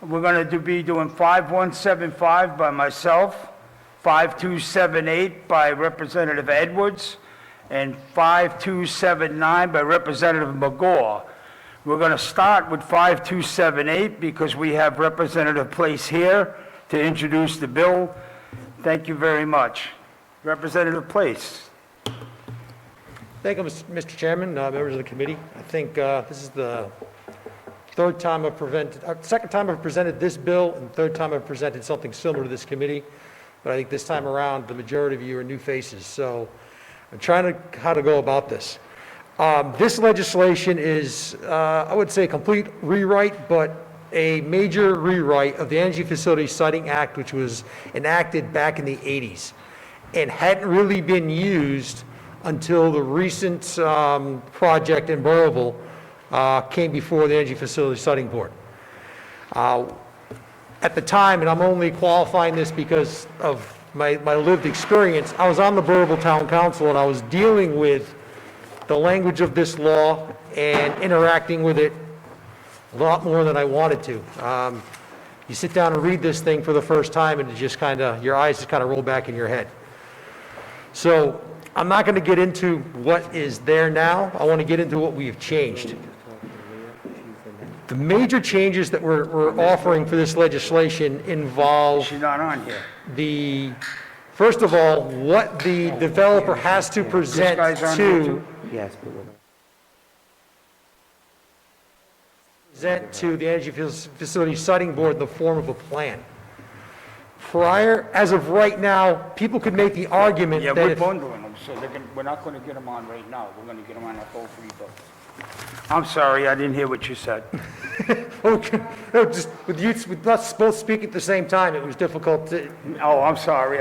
We're going to be doing 5175 by myself, 5278 by Representative Edwards, and 5279 by Representative McGaw. We're going to start with 5278 because we have Representative Place here to introduce the bill. Thank you very much. Representative Place. Thank you, Mr. Chairman, members of the committee. I think this is the second time I've presented this bill, and third time I've presented something similar to this committee. But I think this time around, the majority of you are new faces. So I'm trying how to go about this. This legislation is, I would say, a complete rewrite, but a major rewrite of the Energy Facility Siting Act, which was enacted back in the 80s and hadn't really been used until the recent project in Burrillville came before the Energy Facility Siting Board. At the time, and I'm only qualifying this because of my lived experience, I was on the Burrillville Town Council and I was dealing with the language of this law and interacting with it a lot more than I wanted to. You sit down and read this thing for the first time and it just your eyes just kind of roll back in your head. So I'm not going to get into what is there now. I want to get into what we have changed. The major changes that we're offering for this legislation involve She's not on here. first of all, what the developer has to present This guy's on here to too? the Energy Facility Siting Board in the form of a plan. As of right now, people could make the argument Yeah, that we're if bundling them, so we're not going to get them on right now. We're going to get them on the whole three bills. I'm sorry, I didn't hear what you said. Okay, no, just with us both speaking at the same time, it was difficult to. Oh, I'm sorry.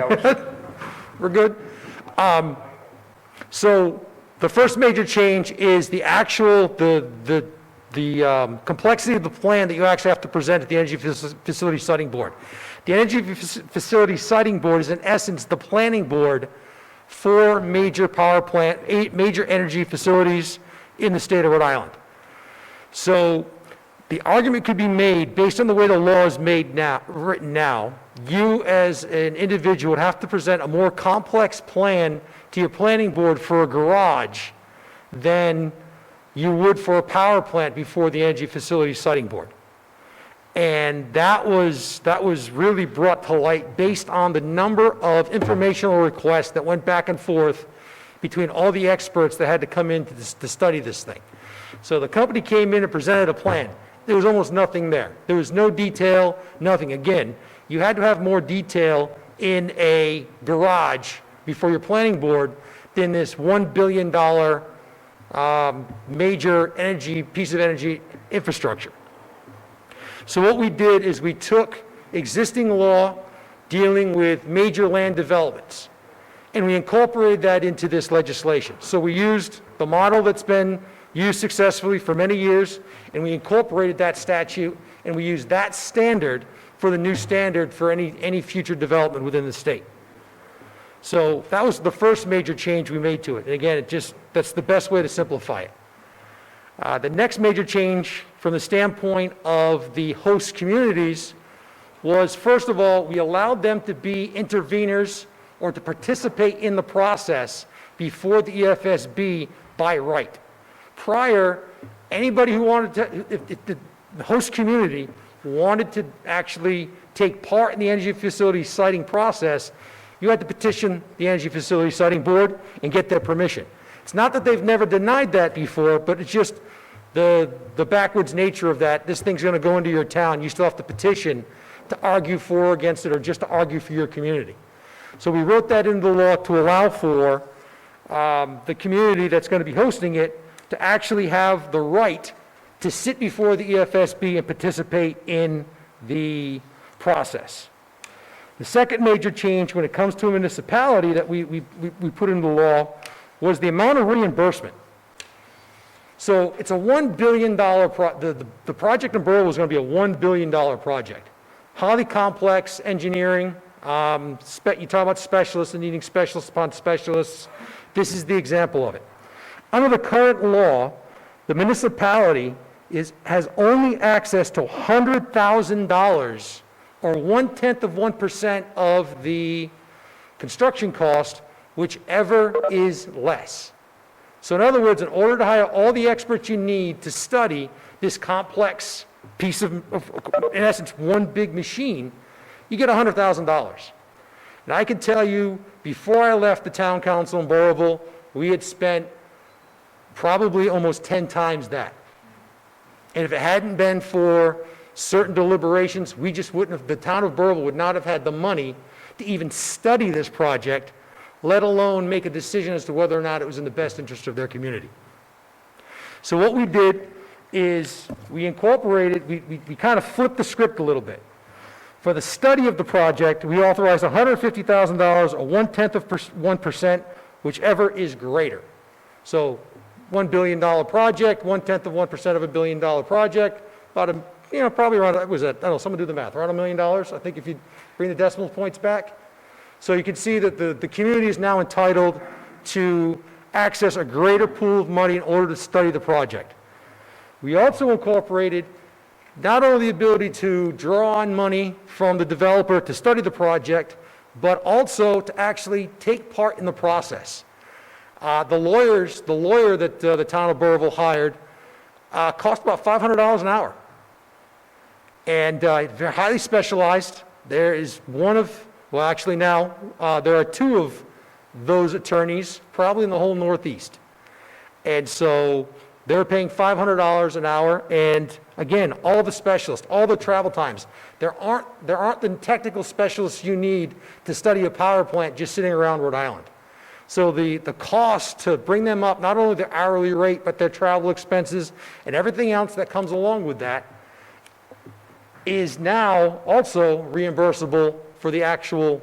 We're good. So the first major change is the complexity of the plan that you actually have to present at the Energy Facility Siting Board. The Energy Facility Siting Board is in essence the planning board for major major energy facilities in the state of Rhode Island. So the argument could be made, based on the way the law is written now, you as an individual would have to present a more complex plan to your planning board for a garage than you would for a power plant before the Energy Facility Siting Board. And that was really brought to light based on the number of informational requests that went back and forth between all the experts that had to come in to study this thing. So the company came in and presented a plan. There was almost nothing there. There was no detail, nothing. Again, you had to have more detail in a garage before your planning board than this $1 billion major piece of energy infrastructure. So what we did is we took existing law dealing with major land developments, and we incorporated that into this legislation. So we used the model that's been used successfully for many years, and we incorporated that statute, and we used that standard for the new standard for any future development within the state. So that was the first major change we made to it. And again, that's the best way to simplify it. The next major change from the standpoint of the host communities was, first of all, we allowed them to be interveners or to participate in the process before the EFSB by right. Prior, anybody who wanted to, if the host community wanted to actually take part in the energy facility siting process, you had to petition the Energy Facility Siting Board and get their permission. It's not that they've never denied that before, but it's just the backwards nature of that. This thing's going to go into your town. You still have to petition to argue for or against it, or just to argue for your community. So we wrote that into the law to allow for the community that's going to be hosting it to actually have the right to sit before the EFSB and participate in the process. The second major change when it comes to a municipality that we put into law was the amount of reimbursement. So it's a $1 billion, the project in Borough was going to be a $1 billion project. Highly complex engineering. You talk about specialists and needing specialists upon specialists. This is the example of it. Under the current law, the municipality has only access to $100,000 or 1/10% of the construction cost, whichever is less. So in other words, in order to hire all the experts you need to study this complex piece of in essence, one big machine, you get $100,000. And I can tell you, before I left the town council in Burrillville, we had spent probably almost 10 times that. And if it hadn't been for certain deliberations, we just wouldn't have, the town of Burrillville would not have had the money to even study this project, let alone make a decision as to whether or not it was in the best interest of their community. So what we did is we incorporated, we kind of flipped the script a little bit. For the study of the project, we authorized $150,000 or 1/10%, whichever is greater. So $1 billion project, 1/10% of $1 billion project, about probably around, what was that? I don't know, someone do the math, around $1 million, I think, if you bring the decimal points back. So you can see that the community is now entitled to access a greater pool of money in order to study the project. We also incorporated not only the ability to draw on money from the developer to study the project, but also to actually take part in the process. The lawyer that the town of Burrillville hired cost about $500 an hour. And they're highly specialized. There is one of, well, actually now, there are two of those attorneys, probably in the whole Northeast. And so they're paying $500 an hour, and again, all the specialists, all the travel times. There aren't the technical specialists you need to study a power plant just sitting around Rhode Island. So the cost to bring them up, not only their hourly rate, but their travel expenses and everything else that comes along with that, is now also reimbursable for the actual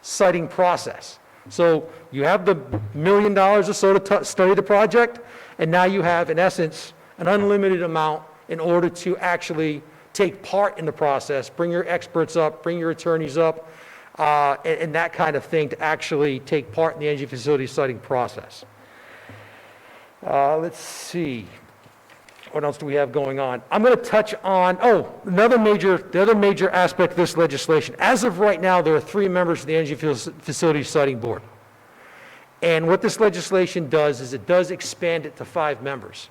siting process. So you have the $1 million or so to study the project, and now you have, in essence, an unlimited amount in order to actually take part in the process, bring your experts up, bring your attorneys up, and that kind of thing to actually take part in the energy facility siting process. Let's see. What else do we have going on? I'm going to touch on, the other major aspect of this legislation. As of right now, there are 3 members of the Energy Facility Siting Board. And what this legislation does is it does expand it to 5 members.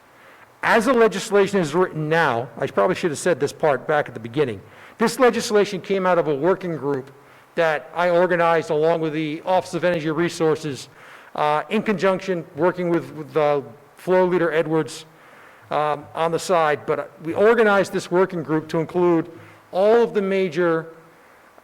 As the legislation is written now, I probably should have said this part back at the beginning. This legislation came out of a working group that I organized along with the Office of Energy Resources in conjunction, working with Floor Leader Edwards on the side. But we organized this working group to include all of the major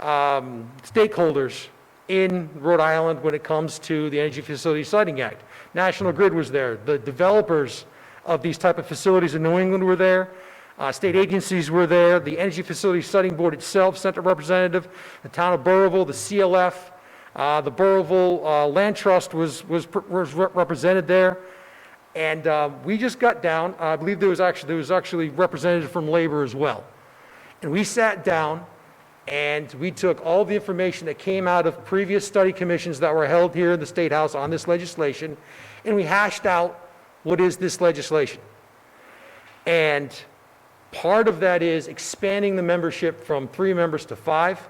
stakeholders in Rhode Island when it comes to the Energy Facility Siting Act. National Grid was there. The developers of these type of facilities in New England were there. State agencies were there. The Energy Facility Siting Board itself sent a representative. The town of Burrillville, the CLF, the Burrillville Land Trust was represented there. And we just got down. I believe there was actually representative from labor as well. And we sat down and we took all the information that came out of previous study commissions that were held here in the State House on this legislation, and we hashed out what is this legislation. And part of that is expanding the membership from 3 members to 5.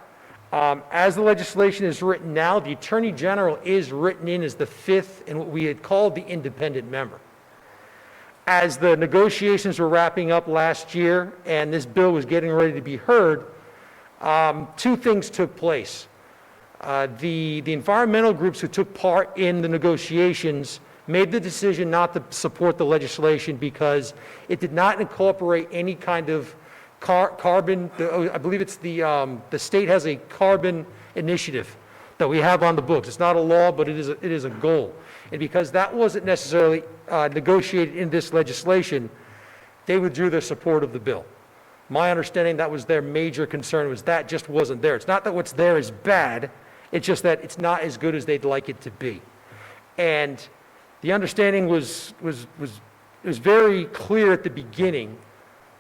As the legislation is written now, the Attorney General is written in as the 5th and what we had called the independent member. As the negotiations were wrapping up last year and this bill was getting ready to be heard, 2 things took place. The environmental groups who took part in the negotiations made the decision not to support the legislation because it did not incorporate any kind of carbon. I believe it's the state has a carbon initiative that we have on the books. It's not a law, but it is a goal. And because that wasn't necessarily negotiated in this legislation, they withdrew their support of the bill. My understanding, that was their major concern, was that just wasn't there. It's not that what's there is bad, it's just that it's not as good as they'd like it to be. And the understanding was very clear at the beginning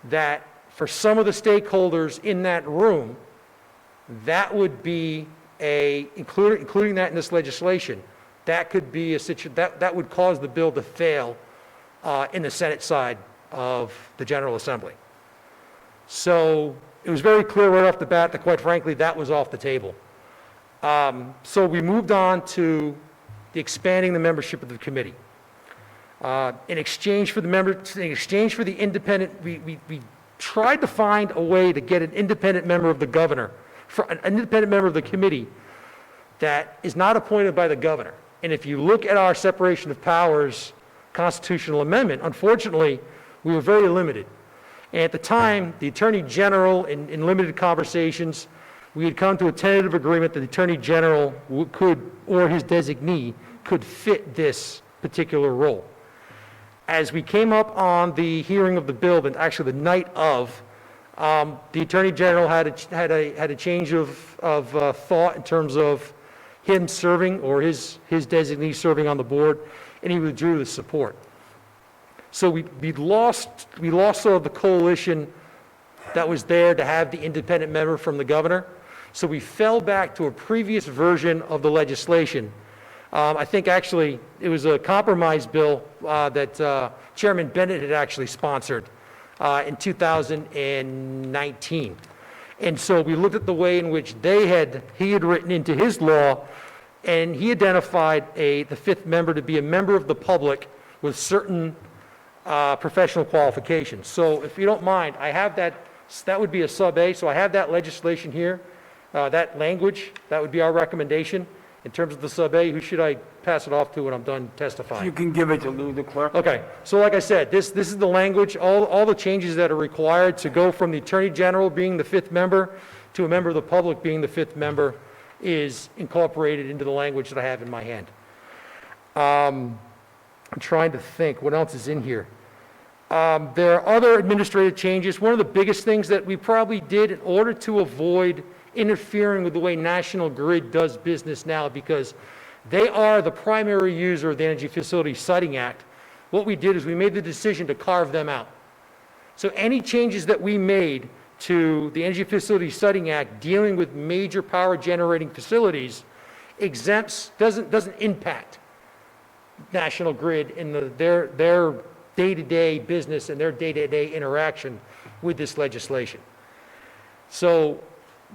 that for some of the stakeholders in that room, that would be including that in this legislation, that could be that would cause the bill to fail in the Senate side of the General Assembly. So it was very clear right off the bat that, quite frankly, that was off the table. So we moved on to expanding the membership of the committee. In exchange for the independent, we tried to find a way to get an independent member of the governor, an independent member of the committee that is not appointed by the governor. And if you look at our separation of powers constitutional amendment, unfortunately, we were very limited. And at the time, the Attorney General, in limited conversations, we had come to a tentative agreement that the Attorney General could, or his designee, could fit this particular role. As we came up on the hearing of the bill, and actually the night of, the Attorney General had a change of thought in terms of him serving, or his designee serving on the board, and he withdrew the support. So we lost sort of the coalition that was there to have the independent member from the governor. So we fell back to a previous version of the legislation. I think actually it was a compromise bill that Chairman Bennett had actually sponsored in 2019. And so we looked at the way in which he had written into his law, and he identified the 5th member to be a member of the public with certain professional qualifications. So if you don't mind, I have that would be a sub A, so I have that legislation here, that language, that would be our recommendation. In terms of the sub A, who should I pass it off to when I'm done testifying? You can give it to Lou, the clerk. Okay, so like I said, this is the language, all the changes that are required to go from the Attorney General being the 5th member to a member of the public being the 5th member is incorporated into the language that I have in my hand. I'm trying to think, what else is in here? There are other administrative changes. One of the biggest things that we probably did in order to avoid interfering with the way National Grid does business now, because they are the primary user of the Energy Facility Siting Act, what we did is we made the decision to carve them out. So any changes that we made to the Energy Facility Siting Act dealing with major power generating facilities doesn't impact National Grid in their day-to-day business and their day-to-day interaction with this legislation. So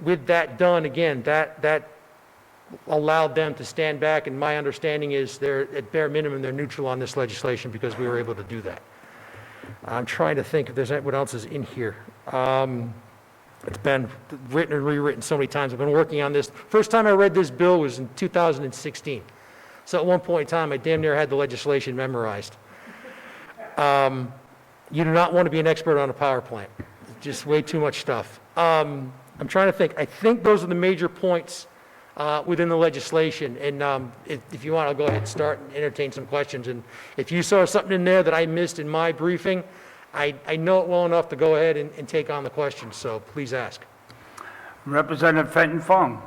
with that done, again, that allowed them to stand back, and my understanding is at bare minimum, they're neutral on this legislation because we were able to do that. I'm trying to think if there's what else is in here. It's been written and rewritten so many times. I've been working on this. First time I read this bill was in 2016. So at one point in time, I damn near had the legislation memorized. You do not want to be an expert on a power plant. Just way too much stuff. I'm trying to think. I think those are the major points within the legislation. And if you want, I'll go ahead and start and entertain some questions. And if you saw something in there that I missed in my briefing, I know it well enough to go ahead and take on the questions, so please ask. Representative Fenton Fong.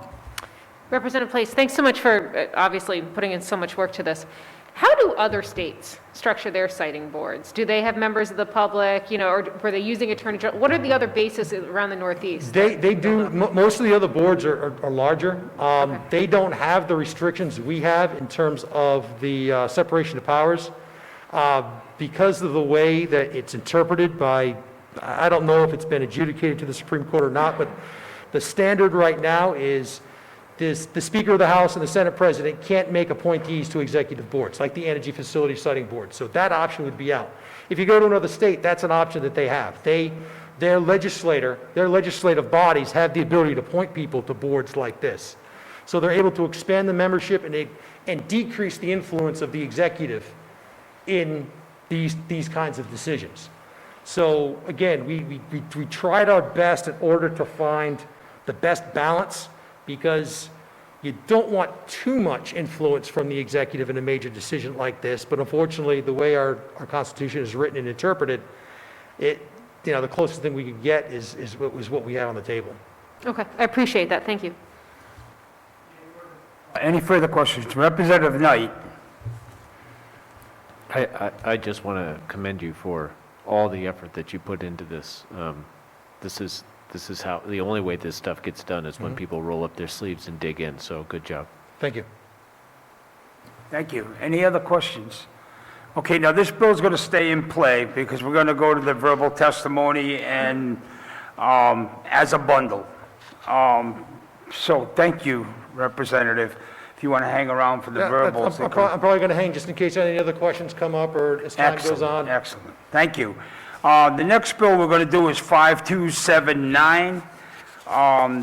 Representative Place, thanks so much for obviously putting in so much work to this. How do other states structure their siting boards? Do they have members of the public, or were they using attorney general? What are the other bases around the Northeast? They do, most of the other boards are larger. They don't have the restrictions we have in terms of the separation of powers. Because of the way that it's interpreted by, I don't know if it's been adjudicated to the Supreme Court or not, but the standard right now is the Speaker of the House and the Senate President can't make appointees to executive boards, like the Energy Facility Siting Board. So that option would be out. If you go to another state, that's an option that they have. Their legislative bodies have the ability to appoint people to boards like this. So they're able to expand the membership and decrease the influence of the executive in these kinds of decisions. So again, we tried our best in order to find the best balance, because you don't want too much influence from the executive in a major decision like this. But unfortunately, the way our Constitution is written and interpreted, the closest thing we could get is what we had on the table. Okay, I appreciate that. Thank you. Any further questions? Representative Knight. I just want to commend you for all the effort that you put into this. This is how, the only way this stuff gets done is when people roll up their sleeves and dig in, so good job. Thank you. Thank you. Any other questions? Okay, now this bill's going to stay in play because we're going to go to the verbal testimony and as a bundle. So thank you, Representative. If you want to hang around for the verbals. I'm probably going to hang just in case any other questions come up or as time goes on. Excellent. Thank you. The next bill we're going to do is 5279.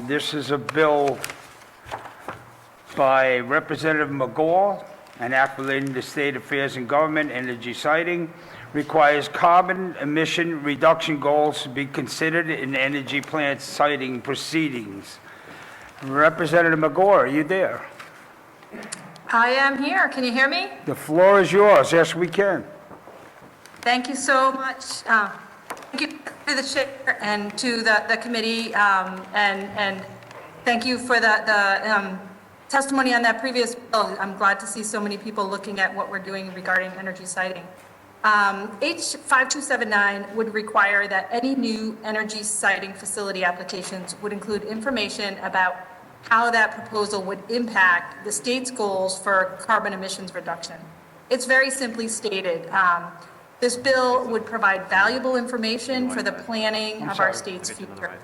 This is a bill by Representative McGaul, an act relating to state affairs and government, energy siting, requires carbon emission reduction goals to be considered in energy plant siting proceedings. Representative McGaul, are you there? I am here. Can you hear me? The floor is yours. Yes, we can. Thank you so much. Thank you to the chair and to the committee, and thank you for the testimony on that previous bill. I'm glad to see so many people looking at what we're doing regarding energy siting. H5279 would require that any new energy siting facility applications would include information about how that proposal would impact the state's goals for carbon emissions reduction. It's very simply stated. This bill would provide valuable information for the planning of our state's future.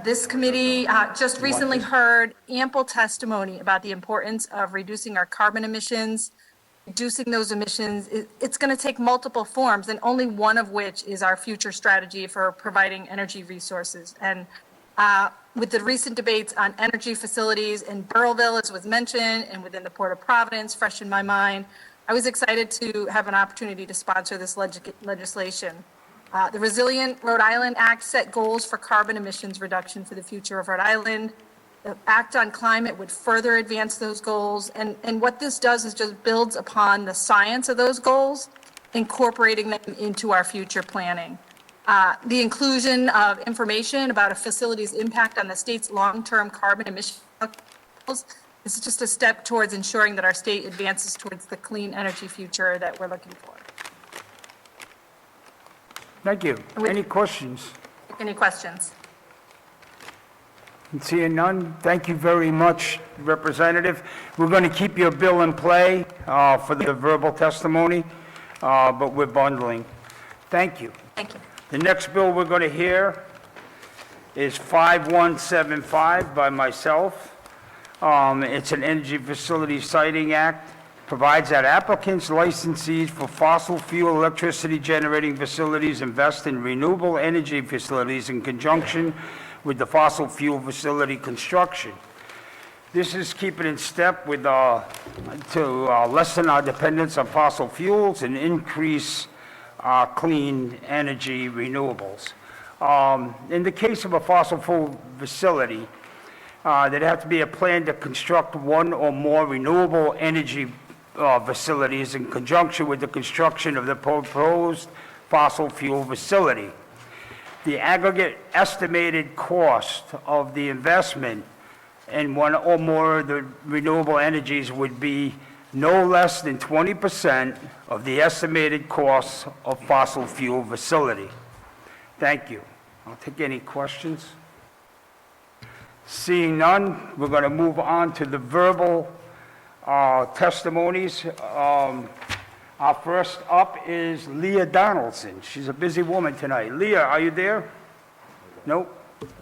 This committee just recently heard ample testimony about the importance of reducing our carbon emissions. Reducing those emissions, it's going to take multiple forms, and only one of which is our future strategy for providing energy resources. And with the recent debates on energy facilities in Burrillville, as was mentioned, and within the Port of Providence, fresh in my mind, I was excited to have an opportunity to sponsor this legislation. The Resilient Rhode Island Act set goals for carbon emissions reduction for the future of Rhode Island. The Act on Climate would further advance those goals. And what this does is just builds upon the science of those goals, incorporating them into our future planning. The inclusion of information about a facility's impact on the state's long-term carbon emission goals is just a step towards ensuring that our state advances towards the clean energy future that we're looking for. Thank you. Any questions? Any questions? Seeing none, thank you very much, Representative. We're going to keep your bill in play for the verbal testimony, but we're bundling. Thank you. Thank you. The next bill we're going to hear is 5175 by myself. It's an Energy Facility Siting Act, provides that applicants, licensees for fossil fuel electricity generating facilities invest in renewable energy facilities in conjunction with the fossil fuel facility construction. This is keeping in step with to lessen our dependence on fossil fuels and increase clean energy renewables. In the case of a fossil fuel facility, there'd have to be a plan to construct one or more renewable energy facilities in conjunction with the construction of the proposed fossil fuel facility. The aggregate estimated cost of the investment in one or more of the renewable energies would be no less than 20% of the estimated costs of fossil fuel facility. Thank you. I'll take any questions. Seeing none, we're going to move on to the verbal testimonies. Our first up is Leah Donaldson. She's a busy woman tonight. Leah, are you there? Nope.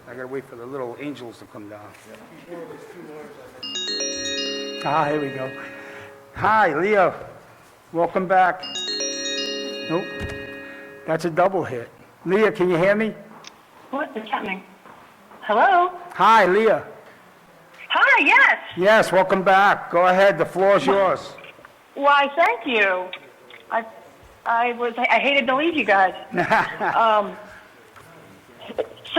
I got to wait for the little angels to come down. Here we go. Hi, Leah. Welcome back. Nope. That's a double hit. Leah, can you hear me? What is happening? Hello? Hi, Leah. Hi, yes. Yes, welcome back. Go ahead, the floor is yours. Why, thank you. I hated to leave you guys.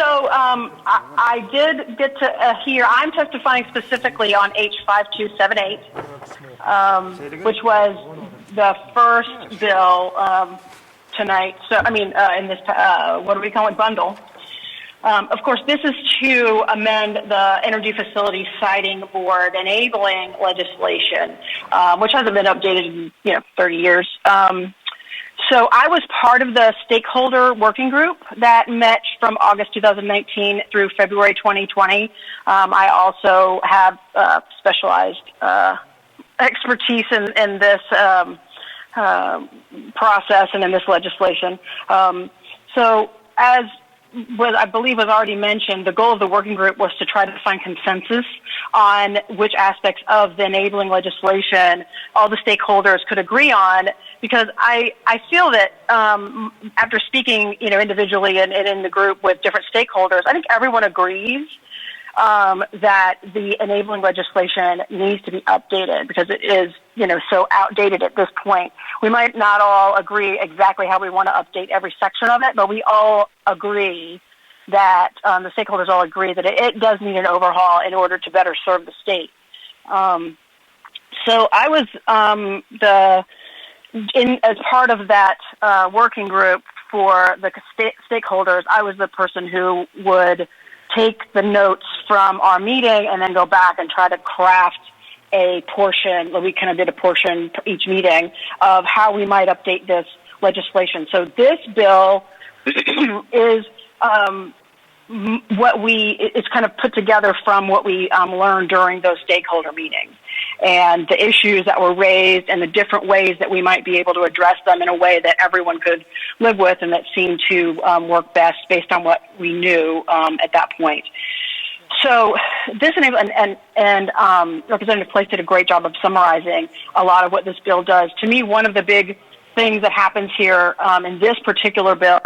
I did get to hear, I'm testifying specifically on H5278, which was the first bill tonight. So, in this, what do we call it, bundle. Of course, this is to amend the Energy Facility Siting Board enabling legislation, which hasn't been updated in 30 years. So I was part of the stakeholder working group that met from August 2019 through February 2020. I also have specialized expertise in this process and in this legislation. So as I believe was already mentioned, the goal of the working group was to try to find consensus on which aspects of the enabling legislation all the stakeholders could agree on, because I feel that after speaking individually and in the group with different stakeholders, I think everyone agrees that the enabling legislation needs to be updated because it is so outdated at this point. We might not all agree exactly how we want to update every section of it, but we all agree that the stakeholders all agree that it does need an overhaul in order to better serve the state. So I was as part of that working group for the stakeholders. I was the person who would take the notes from our meeting and then go back and try to craft a portion. We kind of did a portion for each meeting of how we might update this legislation. So this bill is it's kind of put together from what we learned during those stakeholder meetings and the issues that were raised and the different ways that we might be able to address them in a way that everyone could live with and that seemed to work best based on what we knew at that point. So this and Representative Place did a great job of summarizing a lot of what this bill does. To me, one of the big things that happens here in this particular bill,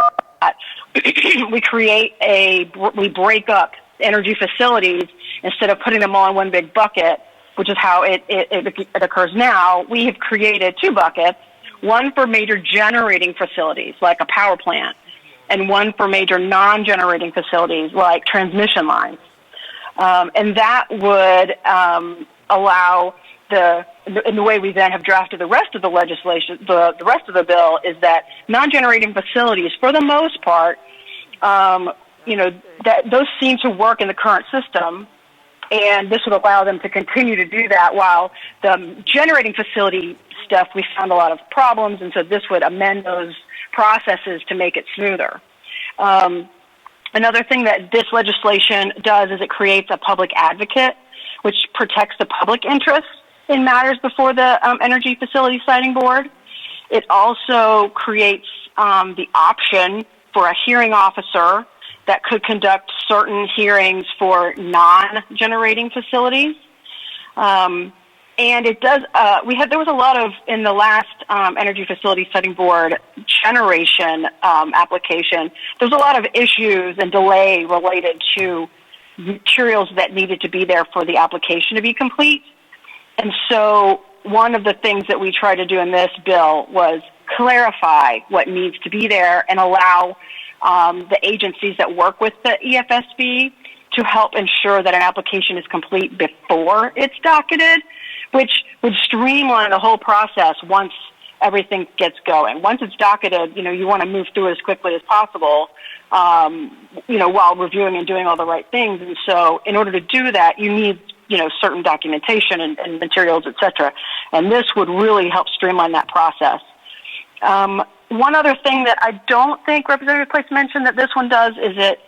we break up energy facilities instead of putting them all in one big bucket, which is how it occurs now. We have created two buckets, one for major generating facilities like a power plant, and one for major non-generating facilities like transmission lines. And that would allow in the way we then have drafted the rest of the legislation, the rest of the bill is that non-generating facilities, for the most part, that those seem to work in the current system, and this would allow them to continue to do that, while the generating facility stuff, we found a lot of problems, and so this would amend those processes to make it smoother. Another thing that this legislation does is it creates a public advocate, which protects the public interest in matters before the Energy Facility Siting Board. It also creates the option for a hearing officer that could conduct certain hearings for non-generating facilities. And it does, there was a lot of, in the last Energy Facility Siting Board generation application, there was a lot of issues and delay related to materials that needed to be there for the application to be complete. And so one of the things that we tried to do in this bill was clarify what needs to be there and allow the agencies that work with the EFSB to help ensure that an application is complete before it's docketed, which would streamline the whole process once everything gets going. Once it's docketed, you want to move through it as quickly as possible, while reviewing and doing all the right things. And so in order to do that, you need, certain documentation and materials, et cetera. And this would really help streamline that process. One other thing that I don't think Representative Place mentioned that this one does is that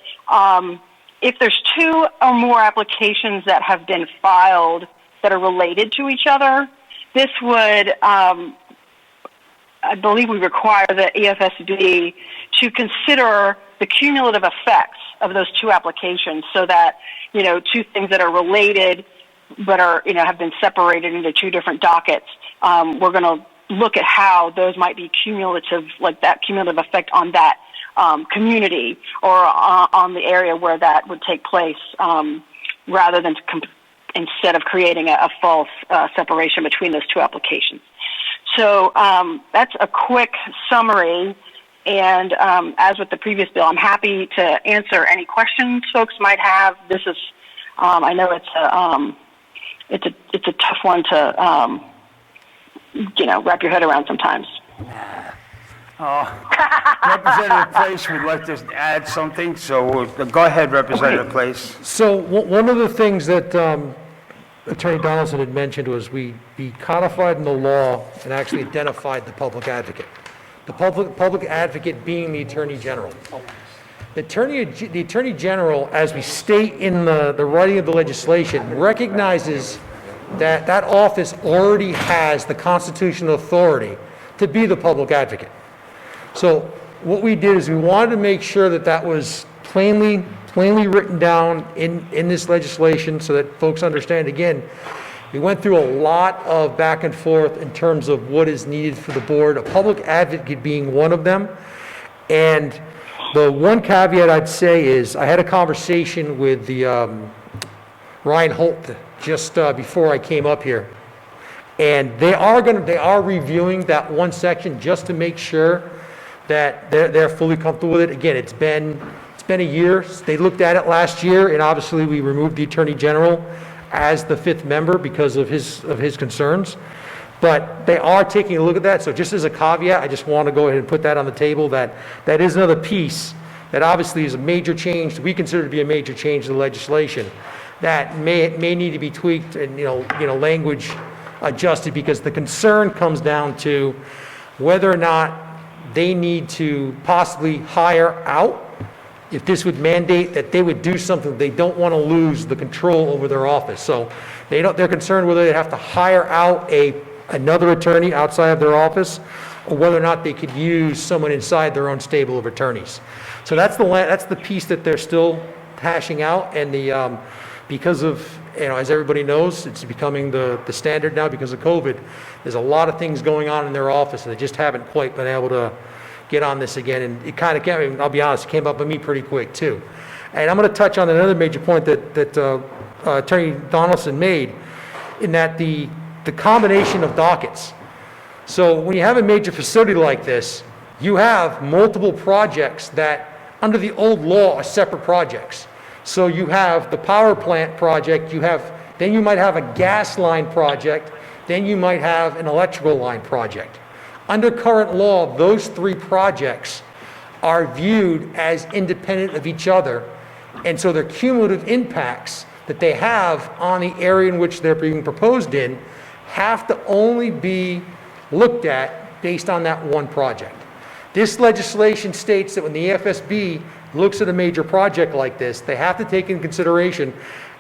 if there's 2 or more applications that have been filed that are related to each other, this would, I believe we require the EFSB to consider the cumulative effects of those 2 applications so that, 2 things that are related but are, have been separated into 2 different dockets, we're going to look at how those might be cumulative, like that cumulative effect on that community or on the area where that would take place, rather than instead of creating a false separation between those 2 applications. So that's a quick summary. And as with the previous bill, I'm happy to answer any questions folks might have. This is, I know it's a tough one to, wrap your head around sometimes. Representative Place would like to add something, so go ahead, Representative Place. So one of the things that Attorney Donaldson had mentioned was we codified in the law and actually identified the public advocate. The public advocate being the Attorney General. The Attorney General, as we state in the writing of the legislation, recognizes that that office already has the constitutional authority to be the public advocate. So what we did is we wanted to make sure that that was plainly written down in this legislation so that folks understand. Again, we went through a lot of back and forth in terms of what is needed for the board, a public advocate being one of them. And the one caveat I'd say is I had a conversation with the Ryan Holt just before I came up here. And they are reviewing that one section just to make sure that they're fully comfortable with it. Again, it's been a year. They looked at it last year, and obviously we removed the Attorney General as the 5th member because of his concerns. But they are taking a look at that. So just as a caveat, I just want to go ahead and put that on the table, that is another piece that obviously is a major change, we consider to be a major change to the legislation, that may need to be tweaked and language adjusted, because the concern comes down to whether or not they need to possibly hire out, if this would mandate that they would do something, they don't want to lose the control over their office. So they're concerned whether they have to hire out another attorney outside of their office, or whether or not they could use someone inside their own stable of attorneys. So that's the piece that they're still hashing out, and because of, as everybody knows, it's becoming the standard now because of COVID. There's a lot of things going on in their office, and they just haven't quite been able to get on this again. And it kind of, I'll be honest, it came up with me pretty quick too. And I'm going to touch on another major point that Attorney Donaldson made, in that the combination of dockets. So when you have a major facility like this, you have multiple projects that, under the old law, are separate projects. So you have the power plant project, then you might have a gas line project, then you might have an electrical line project. Under current law, those 3 projects are viewed as independent of each other, and so their cumulative impacts that they have on the area in which they're being proposed in have to only be looked at based on that one project. This legislation states that when the EFSB looks at a major project like this, they have to take into consideration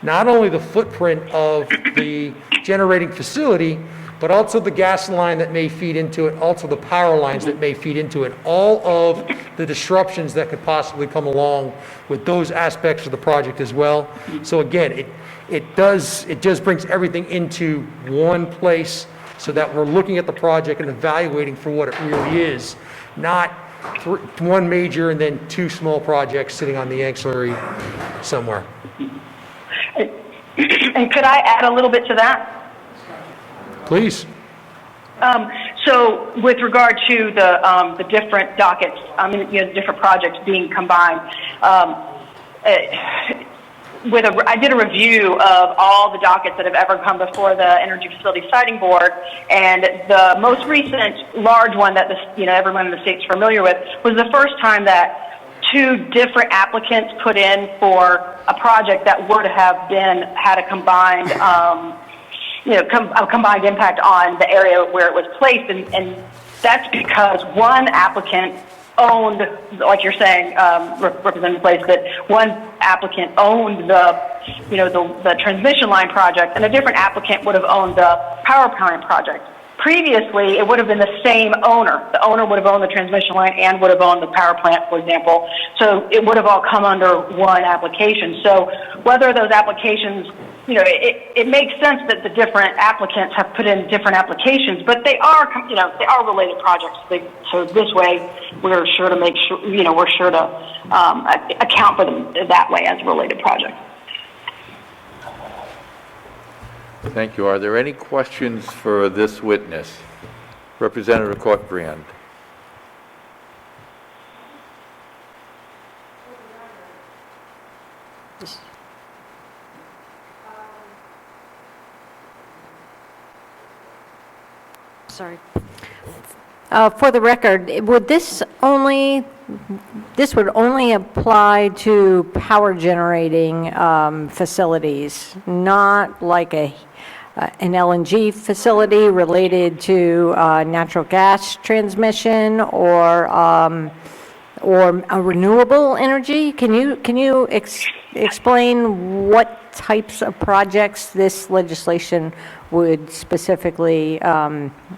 not only the footprint of the generating facility, but also the gas line that may feed into it, also the power lines that may feed into it, all of the disruptions that could possibly come along with those aspects of the project as well. So again, it just brings everything into one place so that we're looking at the project and evaluating for what it really is, not one major and then 2 small projects sitting on the ancillary somewhere. And could I add a little bit to that? Please. So with regard to the different dockets, different projects being combined, I did a review of all the dockets that have ever come before the Energy Facility Siting Board, and the most recent large one that everyone in the state's familiar with was the first time that 2 different applicants put in for a project that would have had a combined, a combined impact on the area where it was placed, and that's because one applicant owned, like you're saying, Representative Place, that one applicant owned the transmission line project, and a different applicant would have owned the power plant project. Previously, it would have been the same owner. The owner would have owned the transmission line and would have owned the power plant, for example. So it would have all come under one application. So whether those applications, it makes sense that the different applicants have put in different applications, but they are, they are related projects. So this way, we're sure to make sure, we're sure to account for them that way as related projects. Thank you. Are there any questions for this witness? Representative Courtbrand. Sorry. For the record, would this would only apply to power generating facilities, not like an LNG facility related to natural gas transmission or a renewable energy? Can you explain what types of projects this legislation would specifically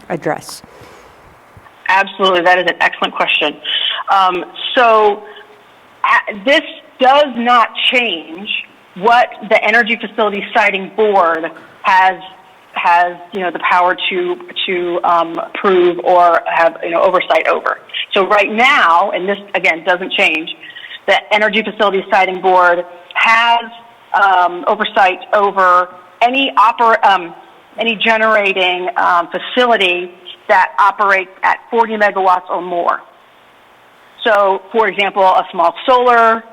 address? Absolutely, that is an excellent question. This does not change what the Energy Facility Siting Board has the power to approve or have oversight over. So right now, and this again doesn't change, the Energy Facility Siting Board has oversight over any generating facility that operates at 40 megawatts or more. So, for example, a small solar,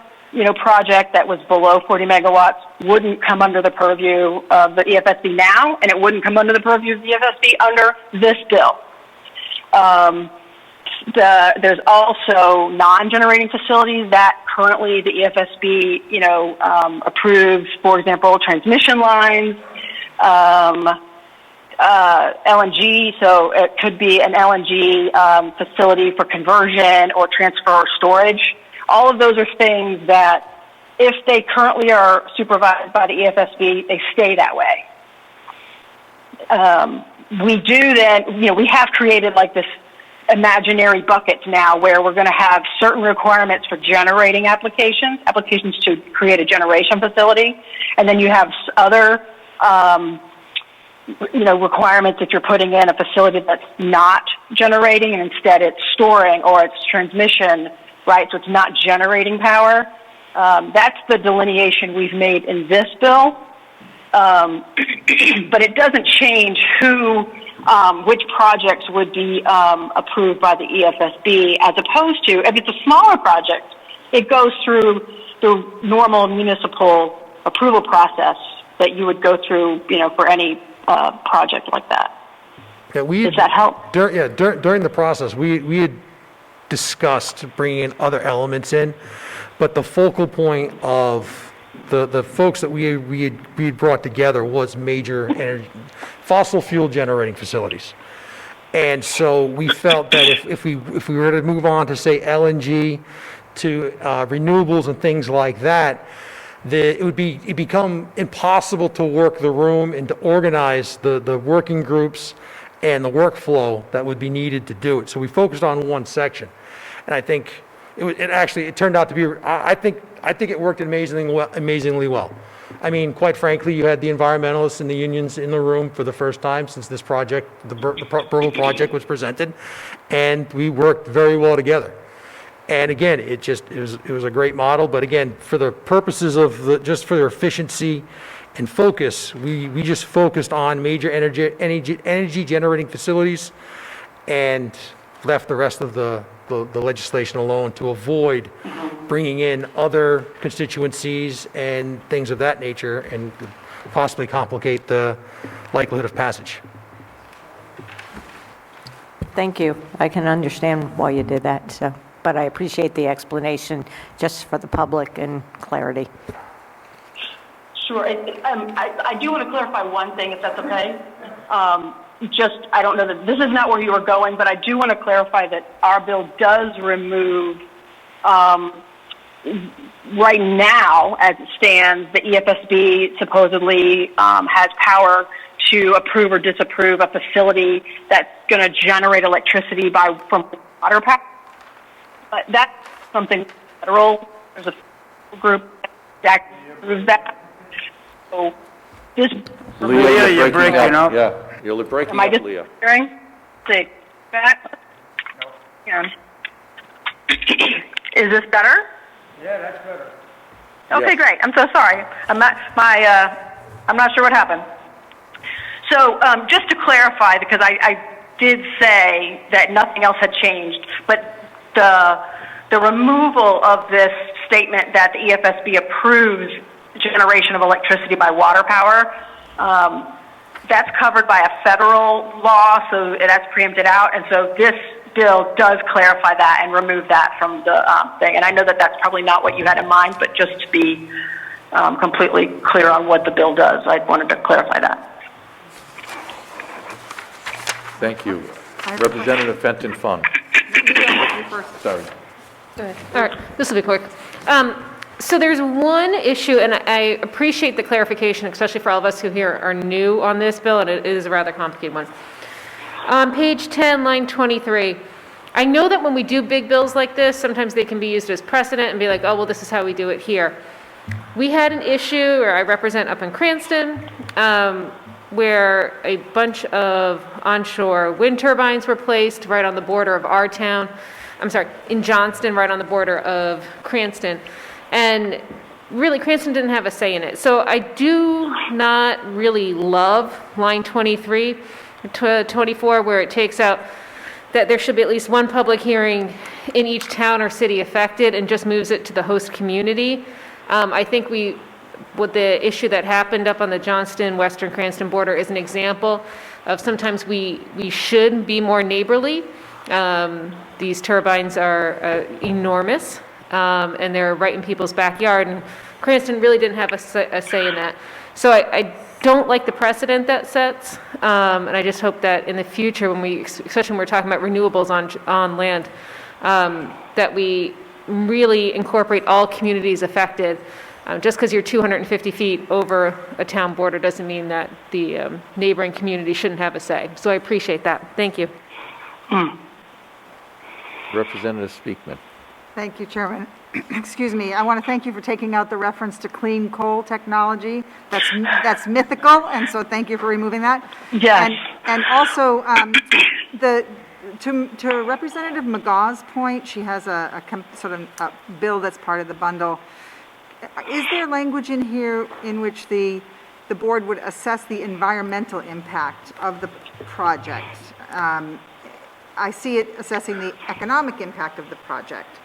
project that was below 40 megawatts wouldn't come under the purview of the EFSB now, and it wouldn't come under the purview of the EFSB under this bill. There's also non-generating facilities that currently the EFSB, approves, for example, transmission lines, LNG, so it could be an LNG facility for conversion or transfer or storage. All of those are things that, if they currently are supervised by the EFSB, they stay that way. We do then, we have created like this imaginary buckets now where we're going to have certain requirements for generating applications to create a generation facility, and then you have other requirements if you're putting in a facility that's not generating and instead it's storing or it's transmission, right? So it's not generating power. That's the delineation we've made in this bill. But it doesn't change which projects would be approved by the EFSB, as opposed to, if it's a smaller project, it goes through the normal municipal approval process that you would go through, for any project like that. Yeah, does that help? During the process, we had discussed bringing in other elements in, but the focal point of the folks that we had brought together was major energy, fossil fuel generating facilities. And so we felt that if we were to move on to, say, LNG, to renewables and things like that, it'd become impossible to work the room and to organize the working groups and the workflow that would be needed to do it. So we focused on one section, and I think it turned out to be. I think it worked amazingly well. I mean, quite frankly, you had the environmentalists and the unions in the room for the first time since this project, the Burwell project, was presented, and we worked very well together. And again, it was a great model, but again, for the purposes of just for their efficiency and focus, we just focused on major energy generating facilities and left the rest of the legislation alone to avoid bringing in other constituencies and things of that nature and possibly complicate the likelihood of passage. Thank you. I can understand why you did that, so, but I appreciate the explanation just for the public and clarity. Sure. I do want to clarify one thing, if that's okay. I don't know that this is not where you were going, but I do want to clarify that our bill does remove, right now, as it stands, the EFSB supposedly has power to approve or disapprove a facility that's going to generate electricity from water power. But that's something federal. There's a federal group that approves that. So this. Leah, you're breaking up. Yeah, you're breaking Am I up, just Leah. hearing? See, that? Yeah. Is this better? Yeah, that's better. Okay, Yes. great. I'm so sorry. I'm not sure what happened. So just to clarify, because I did say that nothing else had changed, but the removal of this statement that the EFSB approves generation of electricity by water power, that's covered by a federal law, so that's preempted out, and so this bill does clarify that and remove that from the thing. And I know that that's probably not what you had in mind, but just to be completely clear on what the bill does, I wanted to clarify that. Thank you. Representative Fenton Fun. Sorry. All right, this will be quick. So there's one issue, and I appreciate the clarification, especially for all of us who here are new on this bill, and it is a rather complicated one. On page 10, line 23, I know that when we do big bills like this, sometimes they can be used as precedent and be like, oh, well, this is how we do it here. We had an issue, or I represent up in Cranston, where a bunch of onshore wind turbines were placed right on the border of our town. I'm sorry, in Johnston, right on the border of Cranston. And really, Cranston didn't have a say in it. So I do not really love line 23 to 24, where it takes out that there should be at least one public hearing in each town or city affected and just moves it to the host community. I think with the issue that happened up on the Johnston, Western Cranston border is an example of sometimes we should be more neighborly. These turbines are enormous, and they're right in people's backyard, and Cranston really didn't have a say in that. So I don't like the precedent that sets, and I just hope that in the future, especially when we're talking about renewables on land, that we really incorporate all communities affected. Just because you're 250 feet over a town border doesn't mean that the neighboring community shouldn't have a say. So I appreciate that. Thank you. Representative Speakman. Thank you, Chairman. Excuse me, I want to thank you for taking out the reference to clean coal technology. That's mythical, and so thank you for removing that. Yes. And also, to Representative McGaw's point, she has a sort of a bill that's part of the bundle. Is there language in here in which the board would assess the environmental impact of the project? I see it assessing the economic impact of the project.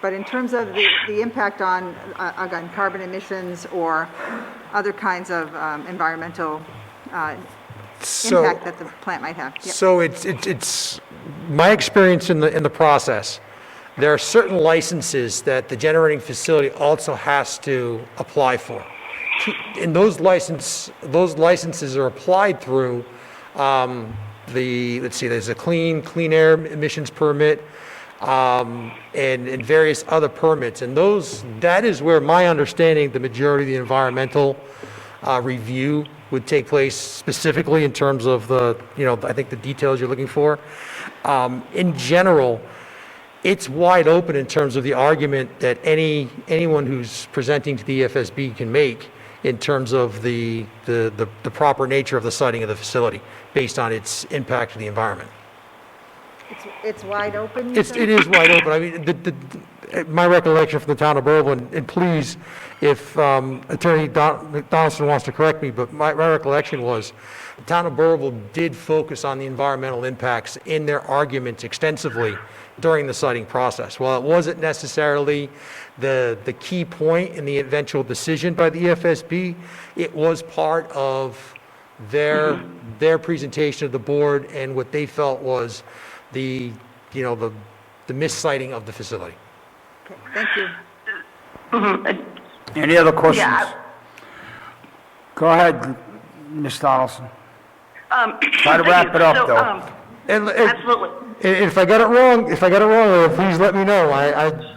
But in terms of the impact on, again, carbon emissions or other kinds of environmental impact that the plant might have. Yep. So it's my experience in the process. There are certain licenses that the generating facility also has to apply for. And those licenses are applied through there's a clean air emissions permit, and various other permits. And that is where my understanding, the majority of the environmental review would take place, specifically in terms of I think the details you're looking for. In general, it's wide open in terms of the argument that anyone who's presenting to the EFSB can make in terms of the proper nature of the siting of the facility based on its impact to the environment. It's wide open, you It said? is wide open. I mean, my recollection from the town of Berlin, and please, if Attorney Donaldson wants to correct me, but my recollection was, the town of Berlin did focus on the environmental impacts in their arguments extensively during the citing process. While it wasn't necessarily the key point in the eventual decision by the EFSB, it was part of their presentation of the board and what they felt was the misciting of the facility. Okay, thank you. Any other questions? Yeah. Go ahead, Ms. Donaldson. Try to Thank wrap you. it up, So, though. Absolutely. And if I got it wrong, please let me know.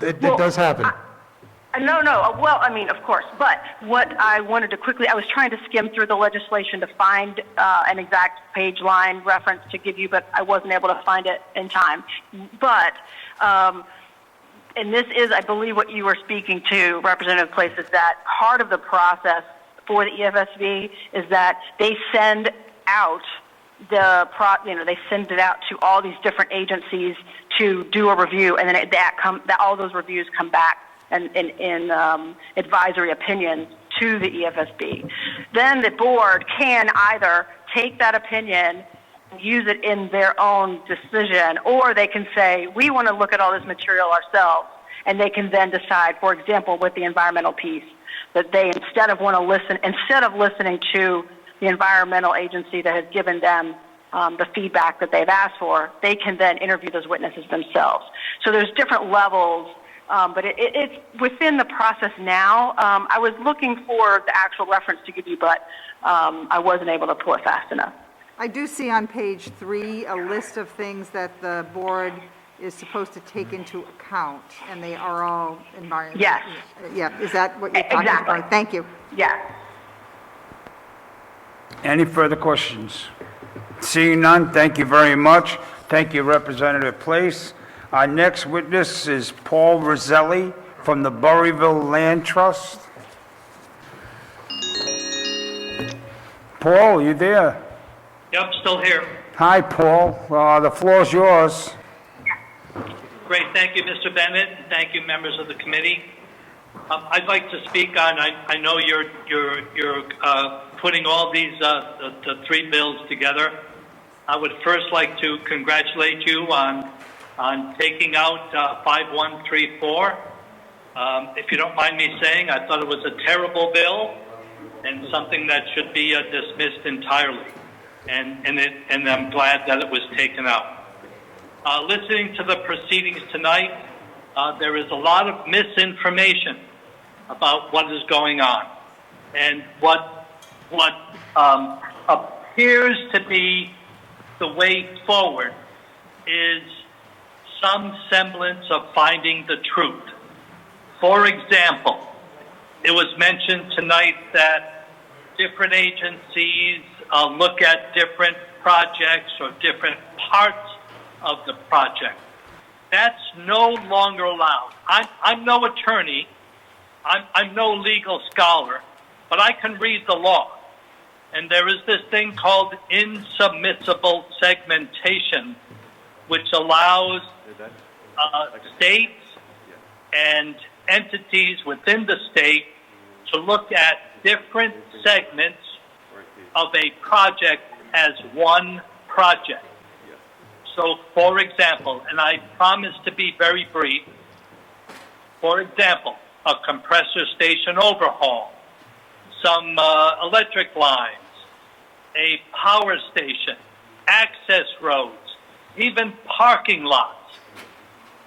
It does happen. No. Well, I mean, of course. But what I wanted to quickly, I was trying to skim through the legislation to find an exact page line reference to give you, but I wasn't able to find it in time. But, and this is, I believe, what you were speaking to, Representative Place, is that part of the process for the EFSB is that they send out they send it out to all these different agencies to do a review, and then all those reviews come back in advisory opinions to the EFSB. Then the board can either take that opinion and use it in their own decision, or they can say, we want to look at all this material ourselves, and they can then decide, for example, with the environmental piece, that they, instead of listening to the environmental agency that has given them the feedback that they've asked for, they can then interview those witnesses themselves. So there's different levels, but it's within the process now. I was looking for the actual reference to give you, but I wasn't able to pull it fast enough. I do see on page 3 a list of things that the board is supposed to take into account, and they are all environmental. Yes. Yeah, is that what you're talking Exactly. about? Thank you. Yeah. Any further questions? Seeing none, thank you very much. Thank you, Representative Place. Our next witness is Paul Roselli from the Burryville Land Trust. Paul, you there? Yep, still here. Hi, Paul. The floor's yours. Great, thank you, Mr. Bennett. Thank you, members of the committee. I'd like to speak on. I know you're putting all these the 3 bills together. I would first like to congratulate you on taking out 5134. If you don't mind me saying, I thought it was a terrible bill and something that should be dismissed entirely. And I'm glad that it was taken out. Listening to the proceedings tonight, there is a lot of misinformation about what is going on, and what appears to be the way forward is some semblance of finding the truth. For example, it was mentioned tonight that different agencies look at different projects or different parts of the project. That's no longer allowed. I'm no attorney, I'm no legal scholar, but I can read the law. And there is this thing called insubmitable segmentation, which allows states and entities within the state to look at different segments of a project as one project. So, for example, and I promise to be very brief, for example, a compressor station overhaul, some electric lines, a power station, access roads, even parking lots,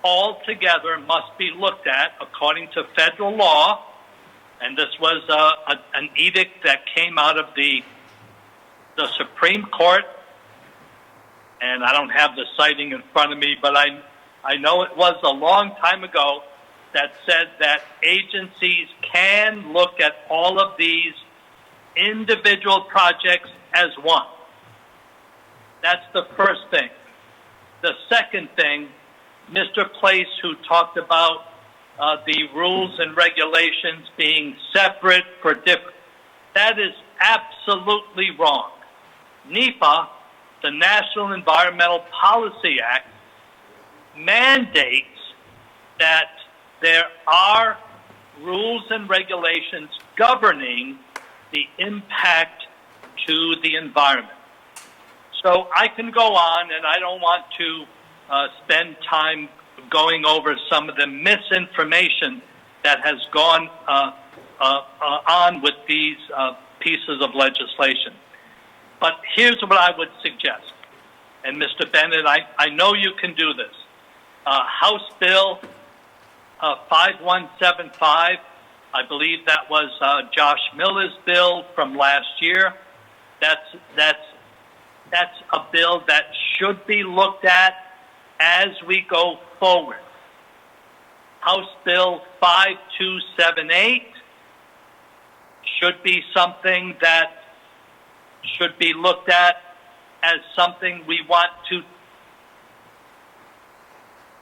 all together must be looked at according to federal law. And this was an edict that came out of the Supreme Court. And I don't have the citing in front of me, but I know it was a long time ago that said that agencies can look at all of these individual projects as one. That's the first thing. The second thing, Mr. Place, who talked about the rules and regulations being separate for different, that is absolutely wrong. NEPA, the National Environmental Policy Act, mandates that there are rules and regulations governing the impact to the environment. So I can go on, and I don't want to spend time going over some of the misinformation that has gone on with these pieces of legislation. But here's what I would suggest. And Mr. Bennett, I know you can do this. House Bill 5175, I believe that was Josh Miller's bill from last year. That's a bill that should be looked at as we go forward. House Bill 5278 should be something that should be looked at as something we want to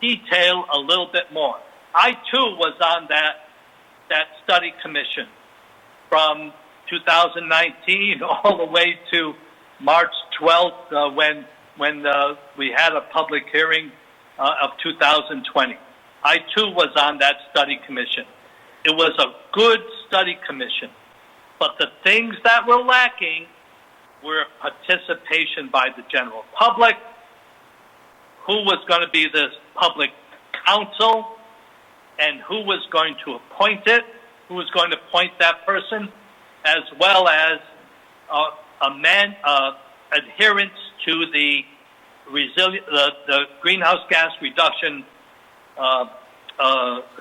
detail a little bit more. I too was on that study commission from 2019 all the way to March 12th when we had a public hearing of 2020. I too was on that study commission. It was a good study commission, but the things that were lacking were participation by the general public, who was going to be this public counsel, and who was going to appoint it, who was going to appoint that person, as well as adherence to the greenhouse gas reduction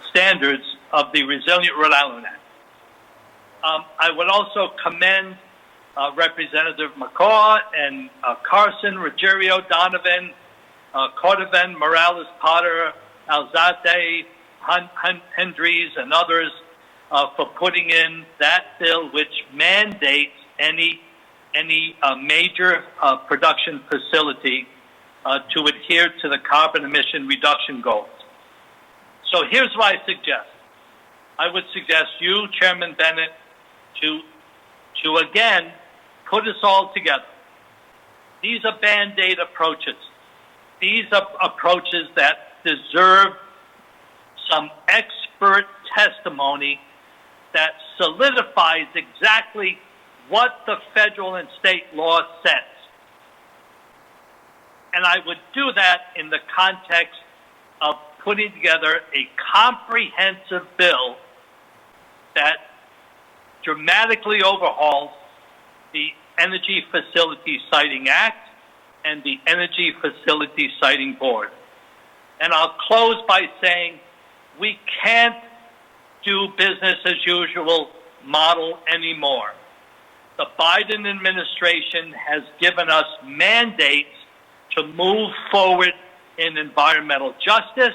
standards of the Resilient Rhode Island Act. I would also commend Representative McCaw and Carson, Ruggiero, Donovan, Cordovan, Morales, Potter, Alzate, Hendries, and others for putting in that bill which mandates any major production facility to adhere to the carbon emission reduction goals. So here's what I suggest. I would suggest you, Chairman Bennett, to again put us all together. These are Band-Aid approaches. These are approaches that deserve some expert testimony that solidifies exactly what the federal and state law says. And I would do that in the context of putting together a comprehensive bill that dramatically overhauls the Energy Facility Siting Act and the Energy Facility Siting Board. And I'll close by saying we can't do business as usual model anymore. The Biden administration has given us mandates to move forward in environmental justice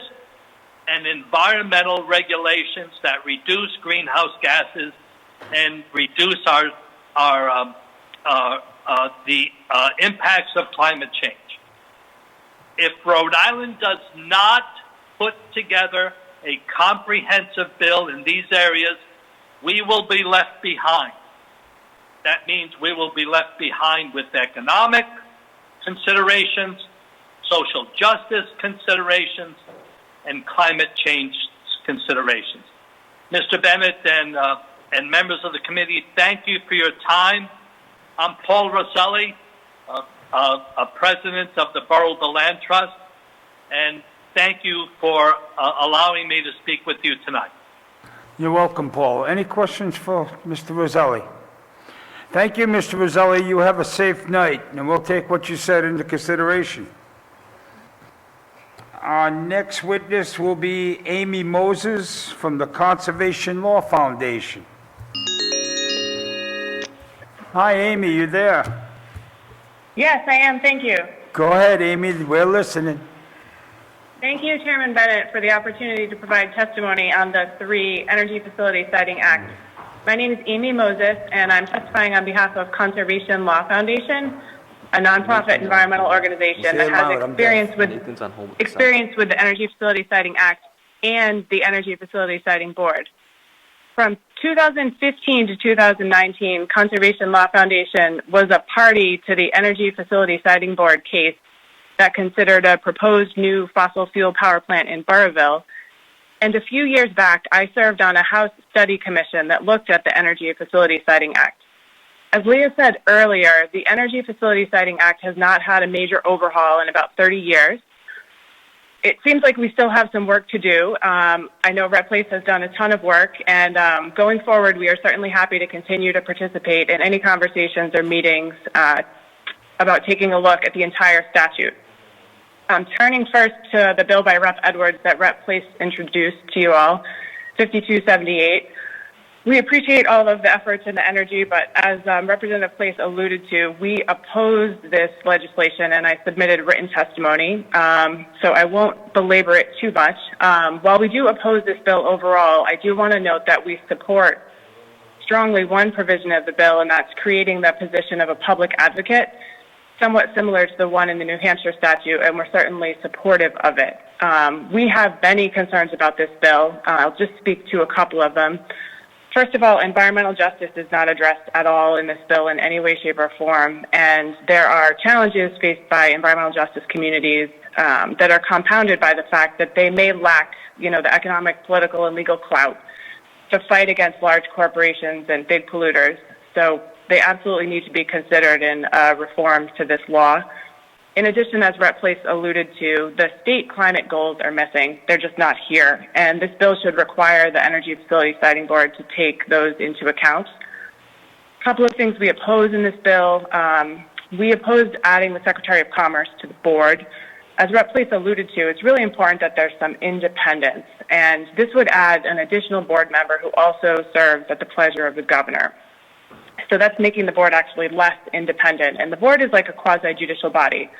and environmental regulations that reduce greenhouse gases and reduce the impacts of climate change. If Rhode Island does not put together a comprehensive bill in these areas, we will be left behind. That means we will be left behind with economic considerations, social justice considerations, and climate change considerations. Mr. Bennett and members of the committee, thank you for your time. I'm Paul Rosselli, a president of the Borough of the Land Trust, and thank you for allowing me to speak with you tonight. You're welcome, Paul. Any questions for Mr. Roselli? Thank you, Mr. Roselli. You have a safe night, and we'll take what you said into consideration. Our next witness will be Amy Moses from the Conservation Law Foundation. Hi, Amy, you there? Yes, I am. Thank you. Go ahead, Amy. We're listening. Thank you, Chairman Bennett, for the opportunity to provide testimony on the 3 Energy Facility Siting Act. My name is Amy Moses, and I'm testifying on behalf of Conservation Law Foundation, a nonprofit environmental organization that has experience with the Energy Facility Siting Act and the Energy Facility Siting Board. From 2015 to 2019, Conservation Law Foundation was a party to the Energy Facility Siting Board case that considered a proposed new fossil fuel power plant in Burrillville. And a few years back, I served on a House study commission that looked at the Energy Facility Siting Act. As Leah said earlier, the Energy Facility Siting Act has not had a major overhaul in about 30 years. It seems like we still have some work to do. I know Rep Place has done a ton of work, and going forward, we are certainly happy to continue to participate in any conversations or meetings about taking a look at the entire statute. Turning first to the bill by Rep Edwards that Rep Place introduced to you all, 5278. We appreciate all of the efforts in the energy, but as Representative Place alluded to, we opposed this legislation, and I submitted written testimony, so I won't belabor it too much. While we do oppose this bill overall, I do want to note that we support strongly one provision of the bill, and that's creating the position of a public advocate, somewhat similar to the one in the New Hampshire statute, and we're certainly supportive of it. We have many concerns about this bill. I'll just speak to a couple of them. First of all, environmental justice is not addressed at all in this bill in any way, shape, or form, and there are challenges faced by environmental justice communities that are compounded by the fact that they may lack, the economic, political, and legal clout to fight against large corporations and big polluters. So they absolutely need to be considered in reforms to this law. In addition, as Rep Place alluded to, the state climate goals are missing. They're just not here. And this bill should require the Energy Facility Siting Board to take those into account. A couple of things we oppose in this bill. We opposed adding the Secretary of Commerce to the board. As Rep Place alluded to, it's really important that there's some independence. And this would add an additional board member who also serves at the pleasure of the governor. So that's making the board actually less independent. And the board is like a quasi-judicial body.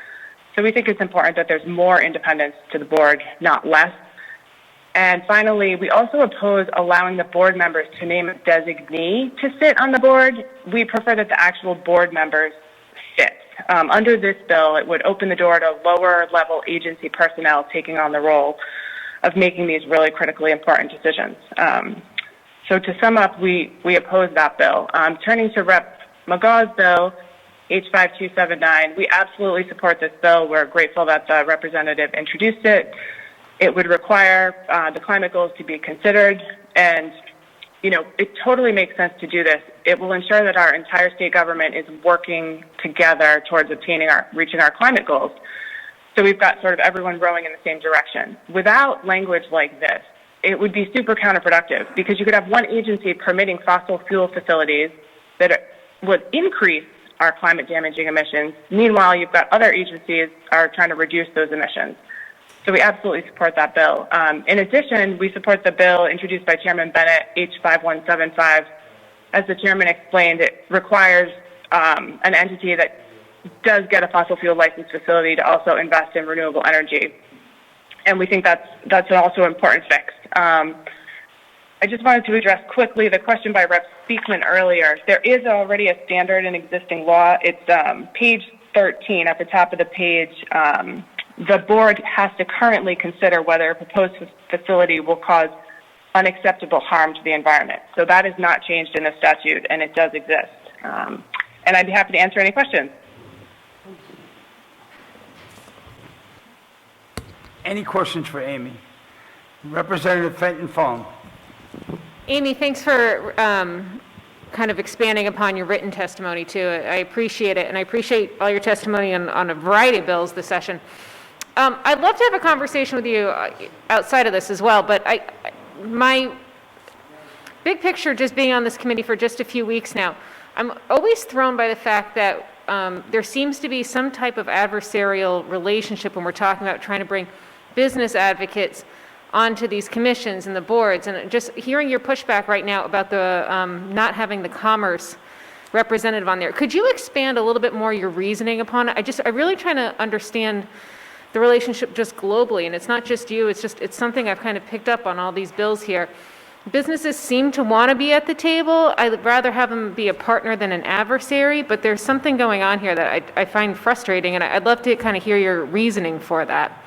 So we think it's important that there's more independence to the board, not less. And finally, we also oppose allowing the board members to name a designee to sit on the board. We prefer that the actual board members sit. Under this bill, it would open the door to lower-level agency personnel taking on the role of making these really critically important decisions. So to sum up, we oppose that bill. Turning to Rep McGaw's bill, H5279, we absolutely support this bill. We're grateful that the representative introduced it. It would require the climate goals to be considered, and it totally makes sense to do this. It will ensure that our entire state government is working together towards reaching our climate goals. So we've got sort of everyone rowing in the same direction. Without language like this, it would be super counterproductive because you could have one agency permitting fossil fuel facilities that would increase our climate damaging emissions. Meanwhile, you've got other agencies are trying to reduce those emissions. So we absolutely support that bill. In addition, we support the bill introduced by Chairman Bennett, H5175. As the chairman explained, it requires an entity that does get a fossil fuel licensed facility to also invest in renewable energy. And we think that's also an important fix. I just wanted to address quickly the question by Rep. Speakman earlier. There is already a standard in existing law. It's page 13 at the top of the page. The board has to currently consider whether a proposed facility will cause unacceptable harm to the environment. So that is not changed in the statute, and it does exist. And I'd be happy to answer any questions. Any questions for Amy? Representative Fenton Fong. Amy, thanks for kind of expanding upon your written testimony, too. I appreciate it, and I appreciate all your testimony on a variety of bills this session. I'd love to have a conversation with you outside of this as well, but my big picture, just being on this committee for just a few weeks now, I'm always thrown by the fact that there seems to be some type of adversarial relationship when we're talking about trying to bring business advocates onto these commissions and the boards. And just hearing your pushback right now about the not having the commerce representative on there, could you expand a little bit more your reasoning upon it? I'm really trying to understand the relationship just globally, and it's not just you, it's something I've kind of picked up on all these bills here. Businesses seem to want to be at the table. I'd rather have them be a partner than an adversary, but there's something going on here that I find frustrating, and I'd love to kind of hear your reasoning for that.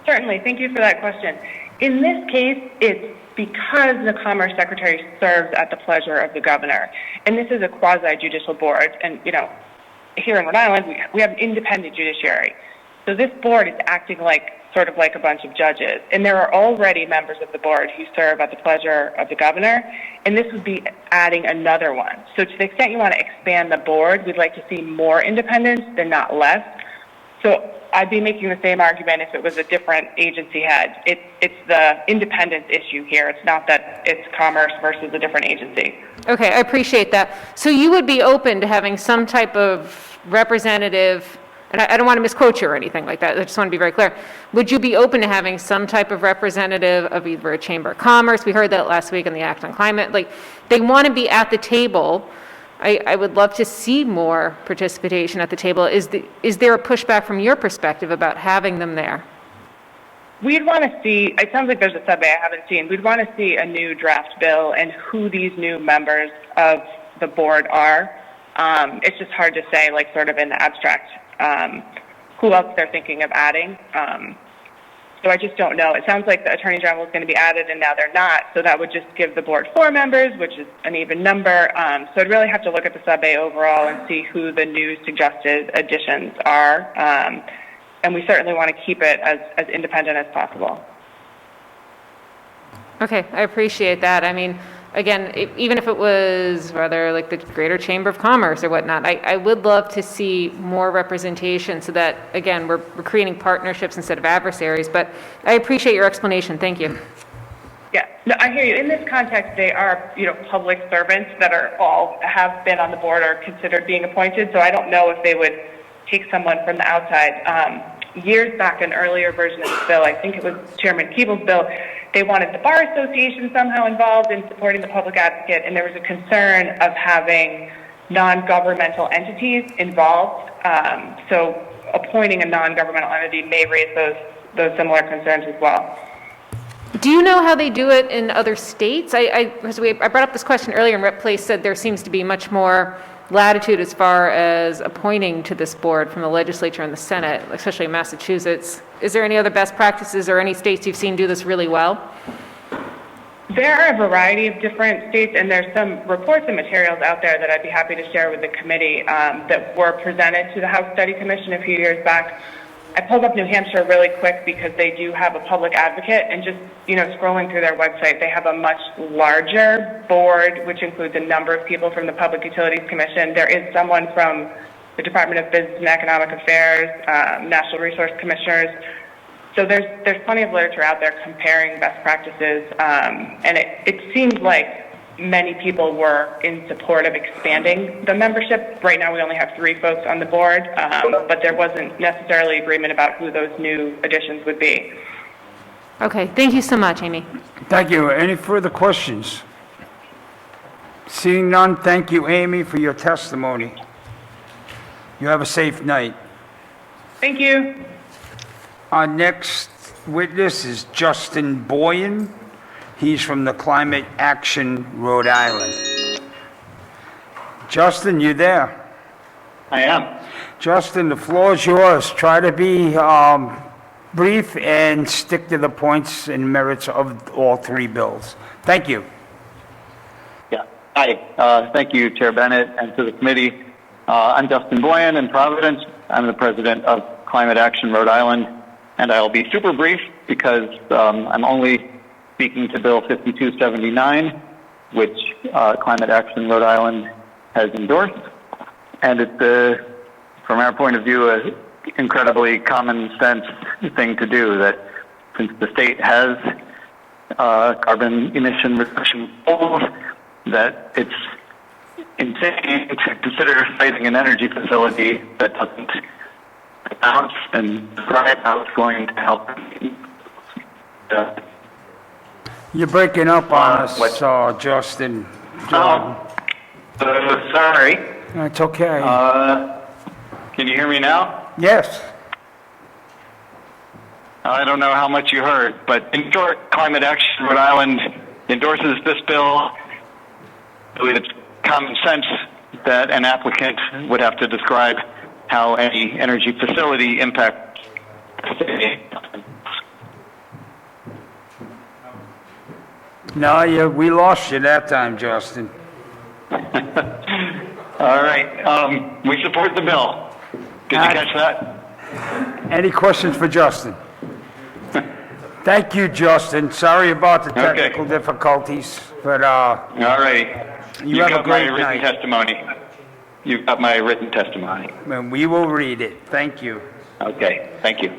Certainly. Thank you for that question. In this case, it's because the Commerce Secretary serves at the pleasure of the governor. And this is a quasi-judicial board. And, here in Rhode Island, we have an independent judiciary. So this board is acting sort of like a bunch of judges. And there are already members of the board who serve at the pleasure of the governor, and this would be adding another one. So to the extent you want to expand the board, we'd like to see more independence than not less. So I'd be making the same argument if it was a different agency head. It's the independence issue here. It's not that it's commerce versus a different agency. Okay, I appreciate that. So you would be open to having some type of representative, and I don't want to misquote you or anything like that, I just want to be very clear. Would you be open to having some type of representative of either a Chamber of Commerce? We heard that last week in the Act on Climate. Like, they want to be at the table. I would love to see more participation at the table. Is there a pushback from your perspective about having them there? We'd want to see, it sounds like there's a sub-A I haven't seen, we'd want to see a new draft bill and who these new members of the board are. It's just hard to say, sort of in the abstract, who else they're thinking of adding. So I just don't know. It sounds like the Attorney General is going to be added, and now they're not. So that would just give the board 4 members, which is an even number. So I'd really have to look at the sub-A overall and see who the new suggested additions are. And we certainly want to keep it as independent as possible. Okay, I appreciate that. I mean, again, even if it was rather like the Greater Chamber of Commerce or whatnot, I would love to see more representation so that, again, we're creating partnerships instead of adversaries. But I appreciate your explanation. Thank you. Yeah, no, I hear you. In this context, they are, public servants that have been on the board or considered being appointed. So I don't know if they would take someone from the outside. Years back, an earlier version of this bill, I think it was Chairman Keeble's bill, they wanted the Bar Association somehow involved in supporting the public advocate, and there was a concern of having non-governmental entities involved. So appointing a non-governmental entity may raise those similar concerns as well. Do you know how they do it in other states? I brought up this question earlier, and Rep. Place said there seems to be much more latitude as far as appointing to this board from the legislature and the Senate, especially in Massachusetts. Is there any other best practices or any states you've seen do this really well? There are a variety of different states, and there's some reports and materials out there that I'd be happy to share with the committee that were presented to the House Study Commission a few years back. I pulled up New Hampshire really quick because they do have a public advocate, and just, scrolling through their website, they have a much larger board, which includes a number of people from the Public Utilities Commission. There is someone from the Department of Business and Economic Affairs, National Resource Commissioners. So there's plenty of literature out there comparing best practices, and it seems like many people were in support of expanding the membership. Right now we only have 3 folks on the board, but there wasn't necessarily agreement about who those new additions would be. Okay, thank you so much, Amy. Thank you. Any further questions? Seeing none, thank you, Amy, for your testimony. You have a safe night. Thank you. Our next witness is Justin Boyan. He's from the Climate Action Rhode Island. Justin, you there? I am. Justin, the floor is yours. Try to be brief and stick to the points and merits of all 3 bills. Thank you. Yeah. Hi. Thank you, Chair Bennett, and to the committee. I'm Justin Boyan in Providence. I'm the president of Climate Action Rhode Island, and I'll be super brief because I'm only speaking to Bill 5279, which Climate Action Rhode Island has endorsed. And it's, from our point of view, an incredibly common sense thing to do, that since the state has carbon emission reduction goals, that it's insane to consider siting an energy facility that doesn't balance and drive how it's going to help. You're breaking up on us, Justin. Sorry. It's okay. Can you hear me now? Yes. I don't know how much you heard, but in short, Climate Action Rhode Island endorses this bill. I believe it's common sense that an applicant would have to describe how any energy facility impacts the city. No, we lost you that time, Justin. All right. We support the bill. Did you catch that? Any questions for Justin? Thank you, Justin. Sorry about the technical difficulties, but all right. You have a great my written testimony. You've got my written testimony. And we will read it. Thank you. Okay. Thank you.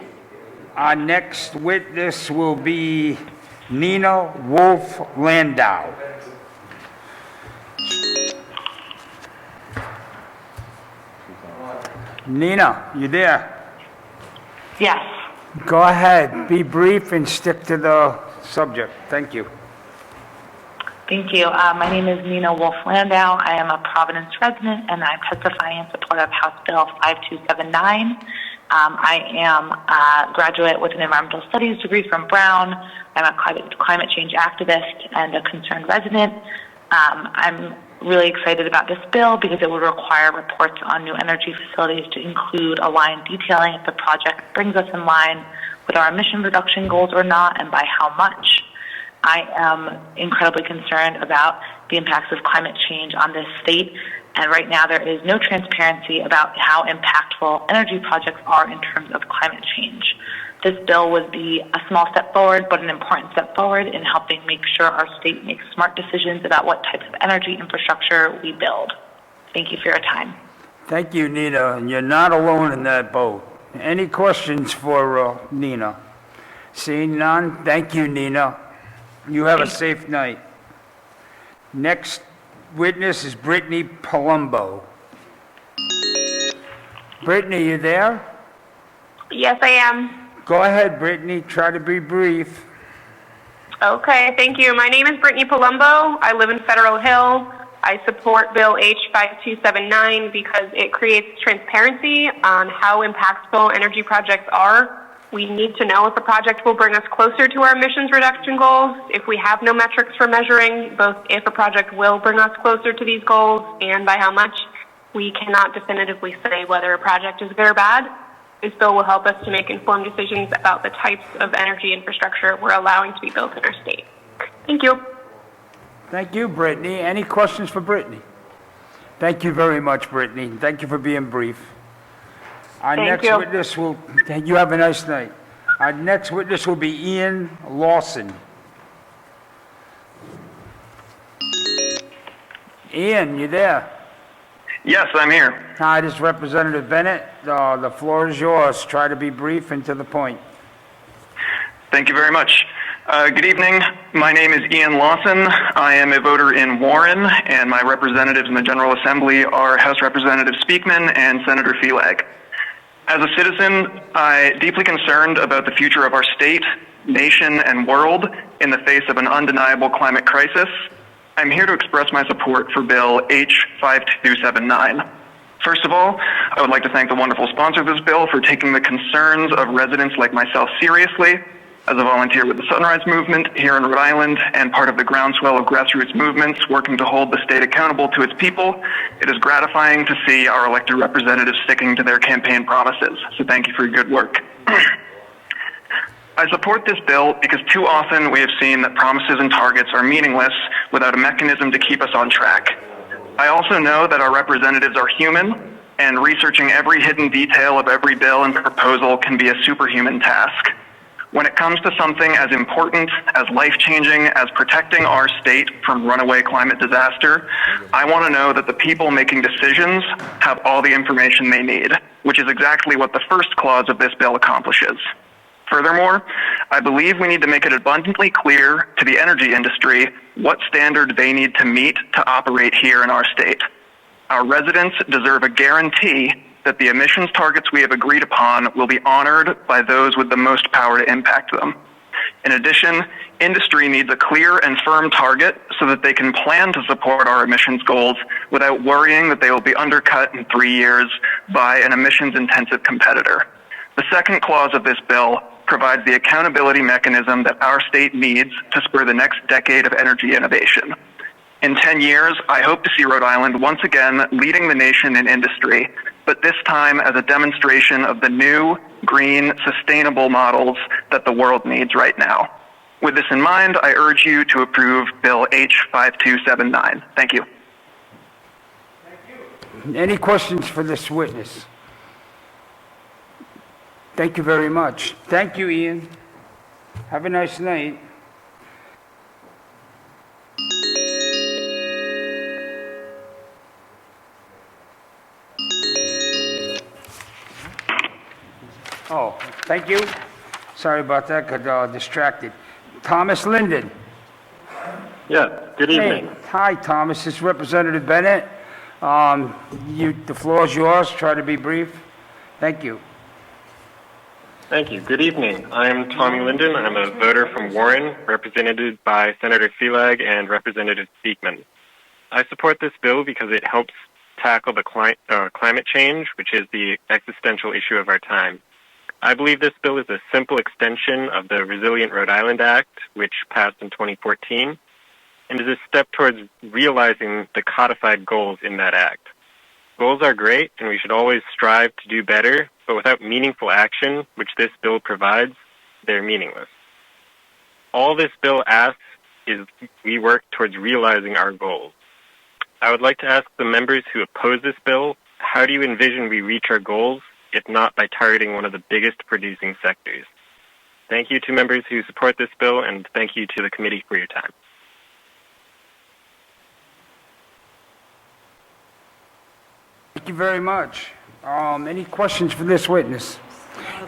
Our next witness will be Nina Wolf Landau. Nina, you there? Yes. Go ahead, be brief and stick to the subject. Thank you. Thank you. My name is Nina Wolf Landau. I am a Providence resident, and I'm testifying in support of House Bill 5279. I am a graduate with an environmental studies degree from Brown. I'm a climate change activist and a concerned resident. I'm really excited about this bill because it would require reports on new energy facilities to include a line detailing if the project brings us in line with our emission reduction goals or not, and by how much. I am incredibly concerned about the impacts of climate change on this state, and right now there is no transparency about how impactful energy projects are in terms of climate change. This bill would be a small step forward, but an important step forward in helping make sure our state makes smart decisions about what types of energy infrastructure we build. Thank you for your time. Thank you, Nina, and you're not alone in that boat. Any questions for Nina? Seeing none, thank you, Nina. You have a safe night. Next witness is Brittany Palumbo. Brittany, you there? Yes, I am. Go ahead, Brittany. Try to be brief. Okay, thank you. My name is Brittany Palumbo. I live in Federal Hill. I support Bill H5279 because it creates transparency on how impactful energy projects are. We need to know if a project will bring us closer to our emissions reduction goals. If we have no metrics for measuring both if a project will bring us closer to these goals and by how much, we cannot definitively say whether a project is good or bad. This bill will help us to make informed decisions about the types of energy infrastructure we're allowing to be built in our state. Thank you. Thank you, Brittany. Any questions for Brittany? Thank you very much, Brittany. Thank you for being brief. Our next witness will, you have a nice night. Our next witness will be Ian Lawson. Ian, you there? Yes, I'm here. Hi, this is Representative Bennett. The floor is yours. Try to be brief and to the point. Thank you very much. Good evening. My name is Ian Lawson. I am a voter in Warren, and my representatives in the General Assembly are House Representative Speakman and Senator Felag. As a citizen, I'm deeply concerned about the future of our state, nation, and world in the face of an undeniable climate crisis. I'm here to express my support for Bill H5279. First of all, I would like to thank the wonderful sponsor of this bill for taking the concerns of residents like myself seriously. As a volunteer with the Sunrise Movement here in Rhode Island and part of the groundswell of grassroots movements working to hold the state accountable to its people, it is gratifying to see our elected representatives sticking to their campaign promises. So thank you for your good work. I support this bill because too often we have seen that promises and targets are meaningless without a mechanism to keep us on track. I also know that our representatives are human, and researching every hidden detail of every bill and proposal can be a superhuman task. When it comes to something as important, as life-changing as protecting our state from runaway climate disaster, I want to know that the people making decisions have all the information they need, which is exactly what the first clause of this bill accomplishes. Furthermore, I believe we need to make it abundantly clear to the energy industry what standard they need to meet to operate here in our state. Our residents deserve a guarantee that the emissions targets we have agreed upon will be honored by those with the most power to impact them. In addition, industry needs a clear and firm target so that they can plan to support our emissions goals without worrying that they will be undercut in 3 years by an emissions-intensive competitor. The second clause of this bill provides the accountability mechanism that our state needs to spur the next decade of energy innovation. In 10 years, I hope to see Rhode Island once again leading the nation in industry, but this time as a demonstration of the new, green, sustainable models that the world needs right now. With this in mind, I urge you to approve Bill H5279. Thank you. Any questions for this witness? Thank you very much. Thank you, Ian. Have a nice night. Oh, thank you. Sorry about that, got distracted. Thomas Linden. Yes, good evening. Hey, hi, Thomas. This is Representative Bennett. The floor is yours. Try to be brief. Thank you. Thank you. Good evening. I'm Tommy Linden. I'm a voter from Warren, represented by Senator Seelag and Representative Speakman. I support this bill because it helps tackle the climate change, which is the existential issue of our time. I believe this bill is a simple extension of the Resilient Rhode Island Act, which passed in 2014, and is a step towards realizing the codified goals in that act. Goals are great, and we should always strive to do better, but without meaningful action, which this bill provides, they're meaningless. All this bill asks is we work towards realizing our goals. I would like to ask the members who oppose this bill, how do you envision we reach our goals, if not by targeting one of the biggest producing sectors? Thank you to members who support this bill, and thank you to the committee for your time. Thank you very much. Any questions for this witness?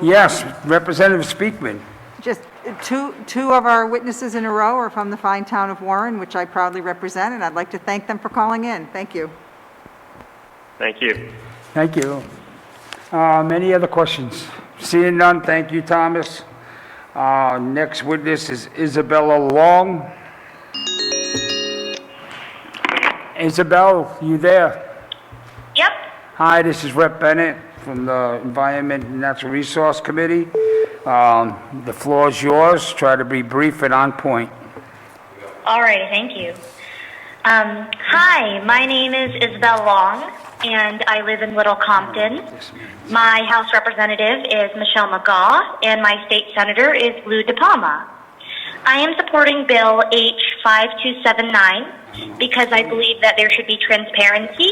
Yes, Representative Speakman. Just two of our witnesses in a row are from the fine town of Warren, which I proudly represent, and I'd like to thank them for calling in. Thank you. Thank you. Thank you. Any other questions? Seeing none, thank you, Thomas. Next witness is Isabella Long. Isabel, you there? Yep. Hi, this is Rep. Bennett from the Environment and Natural Resource Committee. The floor is yours. Try to be brief and on point. All right, thank you. Hi, my name is Isabel Long, and I live in Little Compton. My House Representative is Michelle McGaugh, and my state senator is Lou DePalma. I am supporting Bill H5279 because I believe that there should be transparency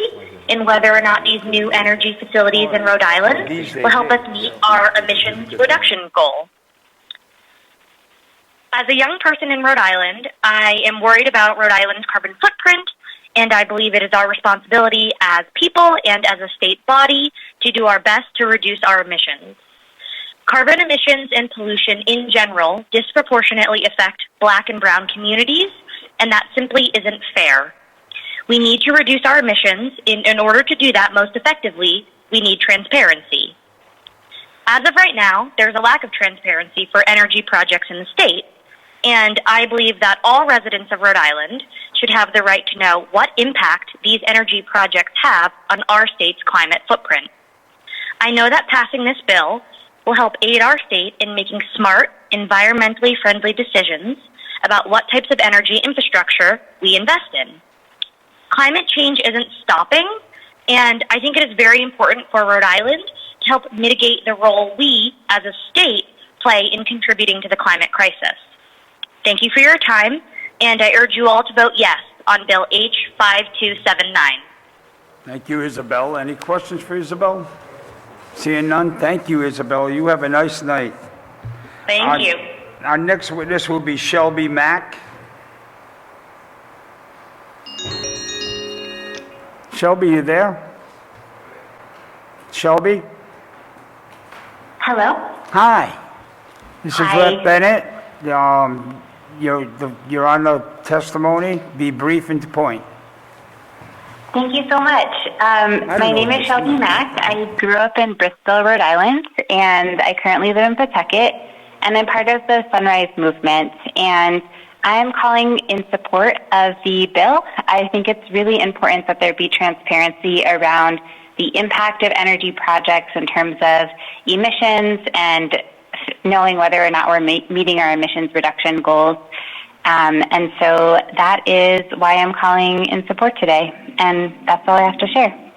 in whether or not these new energy facilities in Rhode Island will help us meet our emissions reduction goal. As a young person in Rhode Island, I am worried about Rhode Island's carbon footprint, and I believe it is our responsibility as people and as a state body to do our best to reduce our emissions. Carbon emissions and pollution in general disproportionately affect Black and brown communities, and that simply isn't fair. We need to reduce our emissions. In order to do that most effectively, we need transparency. As of right now, there's a lack of transparency for energy projects in the state, and I believe that all residents of Rhode Island should have the right to know what impact these energy projects have on our state's climate footprint. I know that passing this bill will help aid our state in making smart, environmentally friendly decisions about what types of energy infrastructure we invest in. Climate change isn't stopping, and I think it is very important for Rhode Island to help mitigate the role we, as a state, play in contributing to the climate crisis. Thank you for your time, and I urge you all to vote yes on Bill H5279. Thank you, Isabel. Any questions for Isabel? Seeing none, thank you, Isabel. You have a nice night. Thank you. Our next witness will be Shelby Mack. Shelby, you there? Shelby? Hello? Hi. This is Hi. Rep. Bennett. You're on the testimony. Be brief and to point. Thank you so much. My name is Shelby Mack. I grew up in Bristol, Rhode Island, and I currently live in Pawtucket, and I'm part of the Sunrise Movement, and I'm calling in support of the bill. I think it's really important that there be transparency around the impact of energy projects in terms of emissions and knowing whether or not we're meeting our emissions reduction goals. And so that is why I'm calling in support today. And that's all I have to share.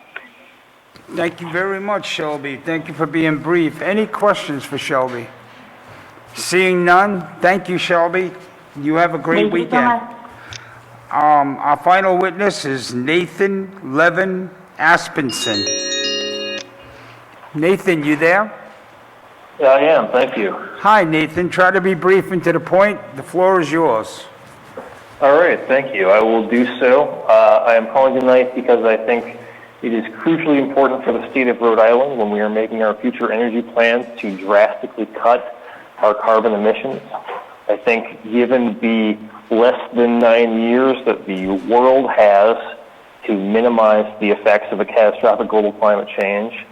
Thank you very much, Shelby. Thank you for being brief. Any questions for Shelby? Seeing none, thank you, Shelby. You have a great weekend. Our final witness is Nathan Levin Aspenson. Nathan, you there? Yeah, I am. Thank you. Hi, Nathan. Try to be brief and to the point. The floor is yours. All right. Thank you. I will do so. I am calling tonight because I think it is crucially important for the state of Rhode Island when we are making our future energy plans to drastically cut our carbon emissions. I think given the less than 9 years that the world has to minimize the effects of a catastrophic global climate change,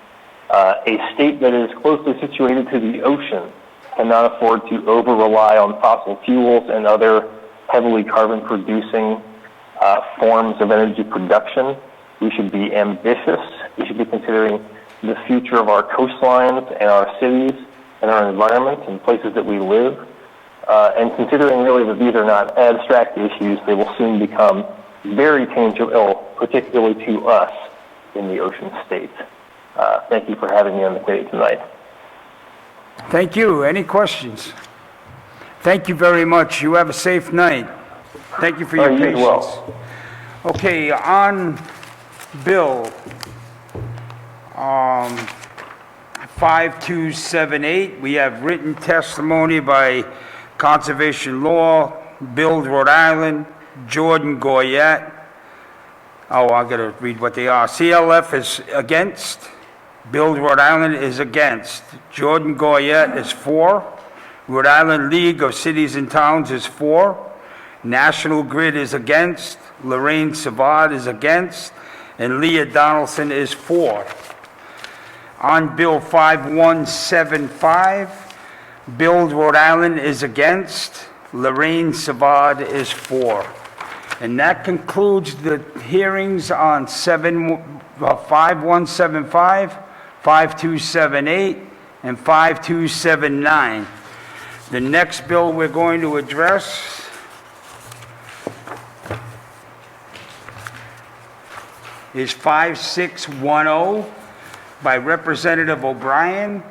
a state that is closely situated to the ocean cannot afford to over-rely on fossil fuels and other heavily carbon-producing forms of energy production. We should be ambitious. We should be considering the future of our coastlines and our cities and our environment and places that we live. And considering really that these are not abstract issues, they will soon become very tangible, particularly to us in the ocean state. Thank you for having me on the committee tonight. Thank you. Any questions? Thank you very much. You have a safe night. Thank you for your You as patience. well. Okay, on Bill 5278, we have written testimony by Conservation Law, Build Rhode Island, Jordan Goyette. Oh, I gotta read what they are. CLF is against. Build Rhode Island is against. Jordan Goyette is for. Rhode Island League of Cities and Towns is for. National Grid is against. Lorraine Savard is against. And Leah Donaldson is for. On Bill 5175, Build Rhode Island is against. Lorraine Savard is for. And that concludes the hearings on 5175, 5278, and 5279. The next bill we're going to address is 5610 by Representative O'Brien.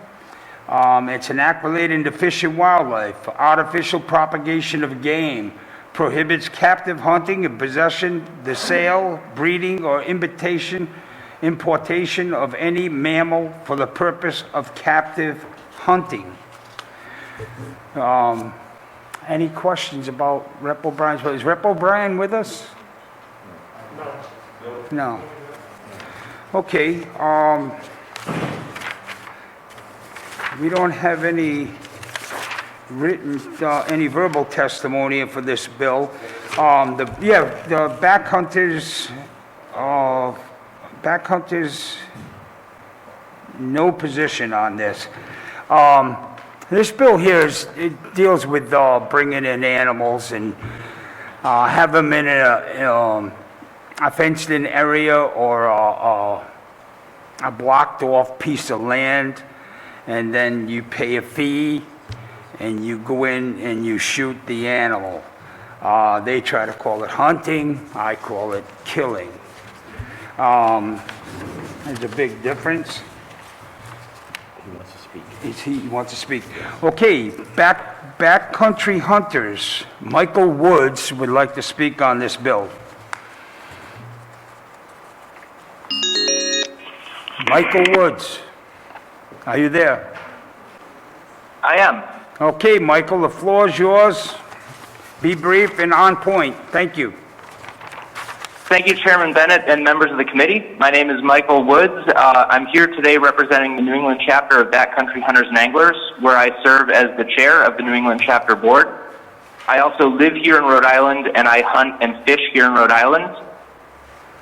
It's an act relating to fish and wildlife, artificial propagation of game, prohibits captive hunting and possession, the sale, breeding, or importation of any mammal for the purpose of captive hunting. Any questions about Rep. O'Brien's bill? Is Rep. O'Brien with us? No. Okay, we don't have any written, any verbal testimony for this bill. The back hunters, no position on this. This bill here it deals with bringing in animals and have them in a fenced-in area or a blocked-off piece of land, and then you pay a fee, and you go in and you shoot the animal. They try to call it hunting. I call it killing. There's a big difference. He wants to speak. He wants to speak. Okay, backcountry hunters. Michael Woods would like to speak on this bill. Michael Woods, are you there? I am. Okay, Michael, the floor is yours. Be brief and on point. Thank you. Thank you, Chairman Bennett and members of the committee. My name is Michael Woods. I'm here today representing the New England chapter of Backcountry Hunters and Anglers, where I serve as the chair of the New England chapter board. I also live here in Rhode Island, and I hunt and fish here in Rhode Island.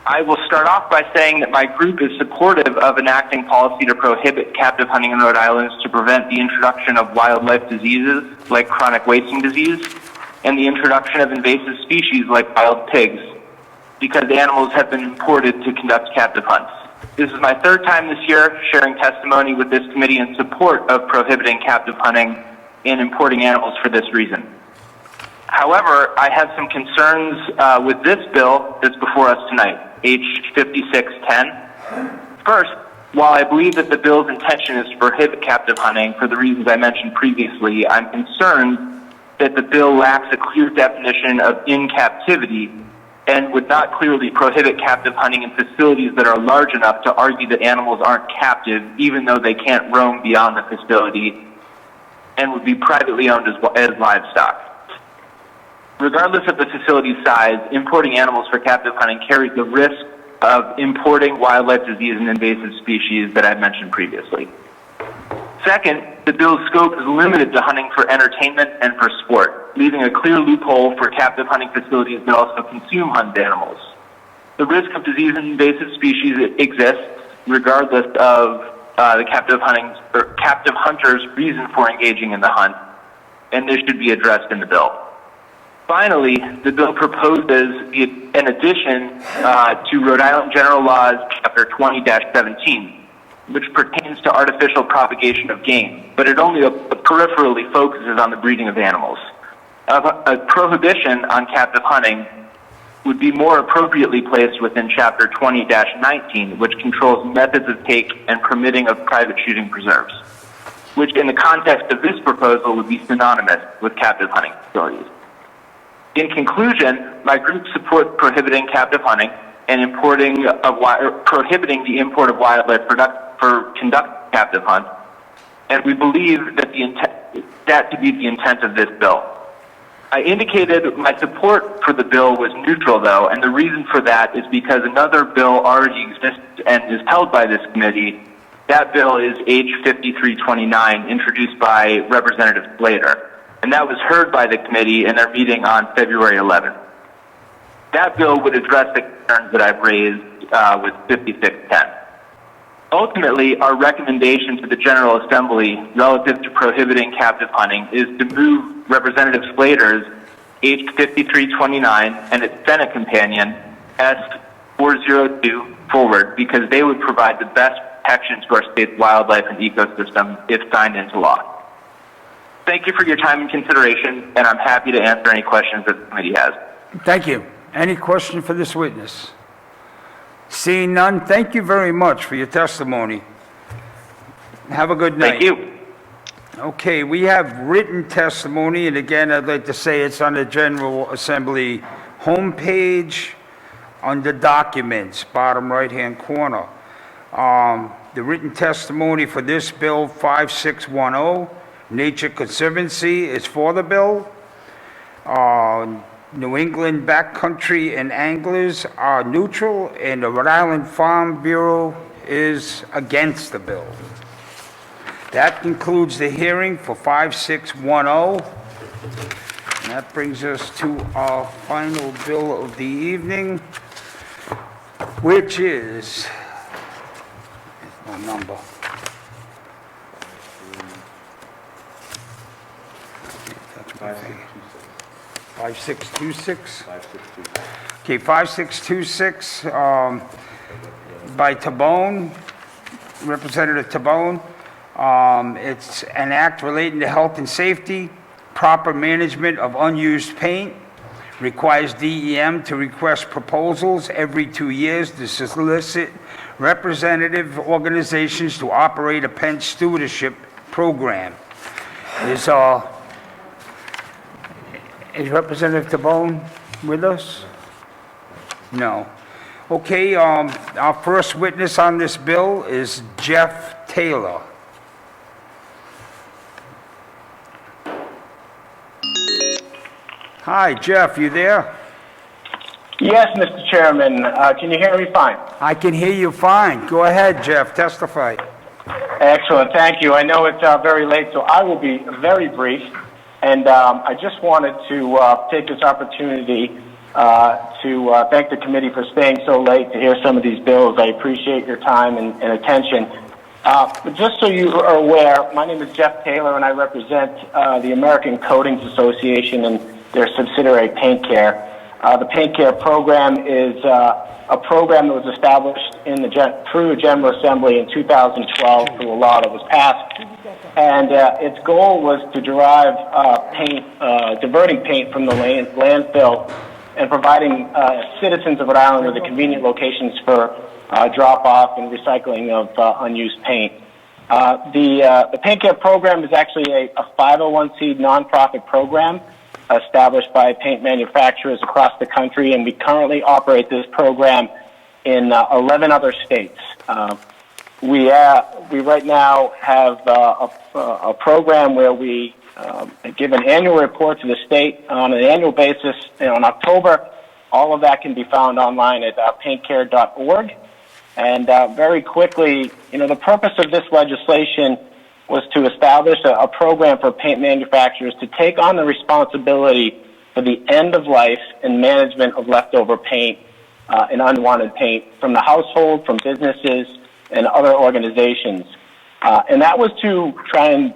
I will start off by saying that my group is supportive of enacting policy to prohibit captive hunting in Rhode Island to prevent the introduction of wildlife diseases like chronic wasting disease and the introduction of invasive species like wild pigs, because animals have been imported to conduct captive hunts. This is my third time this year sharing testimony with this committee in support of prohibiting captive hunting and importing animals for this reason. However, I have some concerns with this bill that's before us tonight, H 5610. First, while I believe that the bill's intention is to prohibit captive hunting for the reasons I mentioned previously, I'm concerned that the bill lacks a clear definition of in captivity and would not clearly prohibit captive hunting in facilities that are large enough to argue that animals aren't captive even though they can't roam beyond the facility, and would be privately owned as livestock. Regardless of the facility's size, importing animals for captive hunting carries the risk of importing wildlife disease and invasive species that I've mentioned previously. Second, the bill's scope is limited to hunting for entertainment and for sport, leaving a clear loophole for captive hunting facilities that also consume hunted animals. The risk of disease and invasive species exists regardless of the captive hunter's reason for engaging in the hunt, and this should be addressed in the bill. Finally, the bill proposes an addition to Rhode Island General Laws, Chapter 20-17, which pertains to artificial propagation of game, but it only peripherally focuses on the breeding of animals. A prohibition on captive hunting would be more appropriately placed within Chapter 20-19, which controls methods of take and permitting of private shooting preserves, which in the context of this proposal would be synonymous with captive hunting facilities. In conclusion, my group supports prohibiting captive hunting and prohibiting the import of wildlife for conducting captive hunts, and we believe that to be the intent of this bill. I indicated my support for the bill was neutral, though, and the reason for that is because another bill already exists and is held by this committee. That bill is H 5329, introduced by Representative Slater, and that was heard by the committee in their meeting on February 11th. That bill would address the concerns that I've raised with 5610. Ultimately, our recommendation to the General Assembly relative to prohibiting captive hunting is to move Representative Slater's H 5329 and its Senate companion S 402 forward, because they would provide the best protection to our state's wildlife and ecosystem if signed into law. Thank you for your time and consideration, and I'm happy to answer any questions that the committee has. Thank you. Any question for this witness? Seeing none, thank you very much for your testimony. Have a good night. Thank you. Okay, we have written testimony, and again, I'd like to say it's on the General Assembly homepage under Documents, bottom right-hand corner. The written testimony for this bill, 5610, Nature Conservancy, is for the bill. New England Backcountry and Anglers are neutral, and the Rhode Island Farm Bureau is against the bill. That concludes the hearing for 5610. And that brings us to our final bill of the evening, which is, no number. That's my thing. 5626? Okay, 5626, by Tabone, Representative Tabone. It's an act relating to health and safety, proper management of unused paint, requires DEM to request proposals every 2 years to solicit representative organizations to operate a pen stewardship program. Is Representative Tabone with us? No. Okay, our first witness on this bill is Jeff Taylor. Hi, Jeff, you there? Yes, Mr. Chairman. Can you hear me fine? I can hear you fine. Go ahead, Jeff, testify. Excellent, thank you. I know it's very late, so I will be very brief. And I just wanted to take this opportunity to thank the committee for staying so late to hear some of these bills. I appreciate your time and attention. But just so you are aware, my name is Jeff Taylor, and I represent the American Coatings Association and their subsidiary Paint Care. The Paint Care program is a program that was established through the General Assembly in 2012 through a law that was passed. And its goal was to derive diverting paint from the landfill and providing citizens of Rhode Island with convenient locations for drop-off and recycling of unused paint. The Paint Care program is actually a 501c nonprofit program, established by paint manufacturers across the country, and we currently operate this program in 11 other states. We right now have a program where we give an annual report to the state on an annual basis. And in October, all of that can be found online at paintcare.org. And very quickly, the purpose of this legislation was to establish a program for paint manufacturers to take on the responsibility for the end of life and management of leftover paint and unwanted paint from the household, from businesses, and other organizations. And that was to try and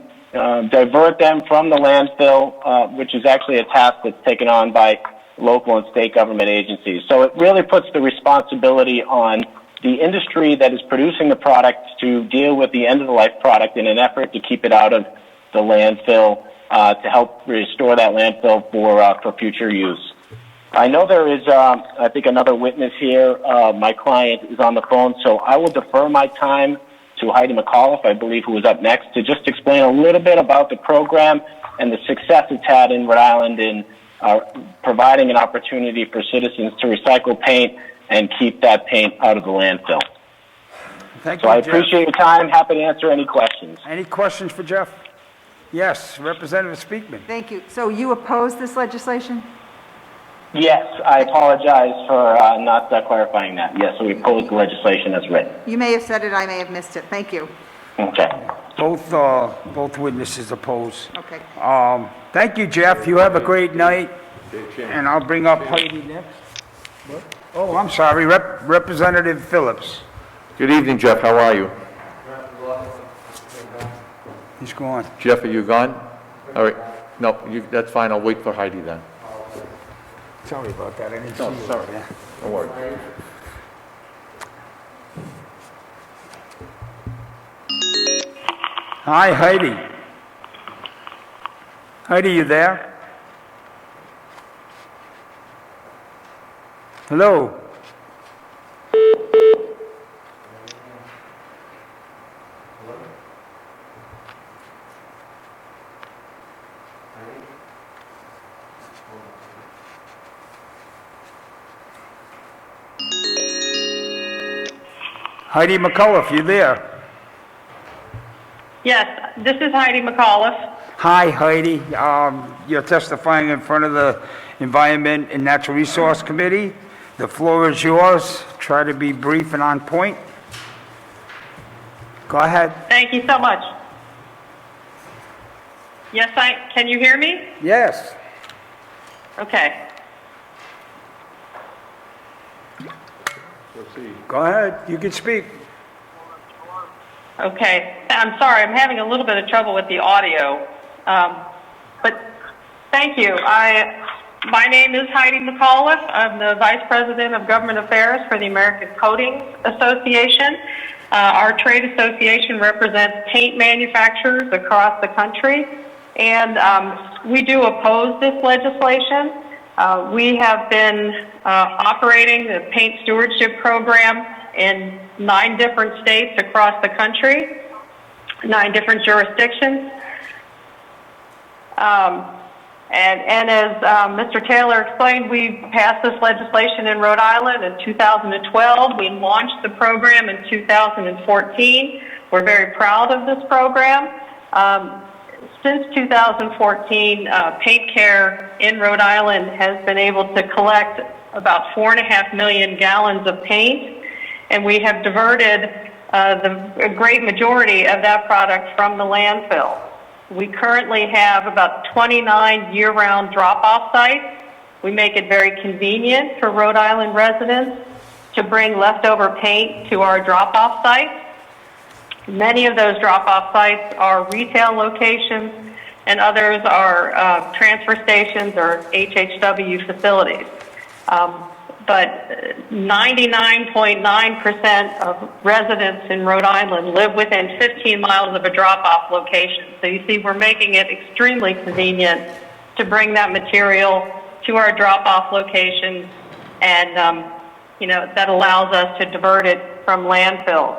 divert them from the landfill, which is actually a task that's taken on by local and state government agencies. So it really puts the responsibility on the industry that is producing the product to deal with the end-of-the-life product in an effort to keep it out of the landfill, to help restore that landfill for future use. I know there is, I think, another witness here. My client is on the phone, so I will defer my time to Heidi McAuliffe, I believe, who is up next, to just explain a little bit about the program and the success it's had in Rhode Island in providing an opportunity for citizens to recycle paint and keep that paint out of the landfill. Thank So you, I Jeff. appreciate your time. Happy to answer any questions. Any questions for Jeff? Yes, Representative Speakman. Thank you. So you oppose this legislation? Yes, I apologize for not clarifying that. Yes, so we oppose the legislation as written. You may have said it, I may have missed it. Thank you. Okay. Both witnesses oppose. Okay. Thank you, Jeff. You have a great night. And I'll bring up Heidi next. Oh, I'm sorry, Representative Phillips. Good evening, Jeff. How are you? He's gone. Jeff, are you gone? All right. No, that's fine. I'll wait for Heidi then. Sorry about that. I didn't No, see you sorry. over there. Don't worry. Hi, Heidi. Heidi, you there? Hello? Heidi McAuliffe, you there? Yes, this is Heidi McAuliffe. Hi, Heidi. You're testifying in front of the Environment and Natural Resource Committee. The floor is yours. Try to be brief and on point. Go ahead. Thank you so much. Yes, can you hear me? Yes. Okay. Go ahead. You can speak. Okay. I'm sorry, I'm having a little bit of trouble with the audio. But thank you. My name is Heidi McAuliffe. I'm the Vice President of Government Affairs for the American Coatings Association. Our trade association represents paint manufacturers across the country, and we do oppose this legislation. We have been operating the paint stewardship program in 9 different states across the country, 9 different jurisdictions. And as Mr. Taylor explained, we passed this legislation in Rhode Island in 2012. We launched the program in 2014. We're very proud of this program. Since 2014, Paint Care in Rhode Island has been able to collect about 4.5 million gallons of paint, and we have diverted a great majority of that product from the landfill. We currently have about 29 year-round drop-off sites. We make it very convenient for Rhode Island residents to bring leftover paint to our drop-off sites. Many of those drop-off sites are retail locations, and others are transfer stations or HHW facilities. But 99.9% of residents in Rhode Island live within 15 miles of a drop-off location. So you see, we're making it extremely convenient to bring that material to our drop-off locations, and that allows us to divert it from landfills.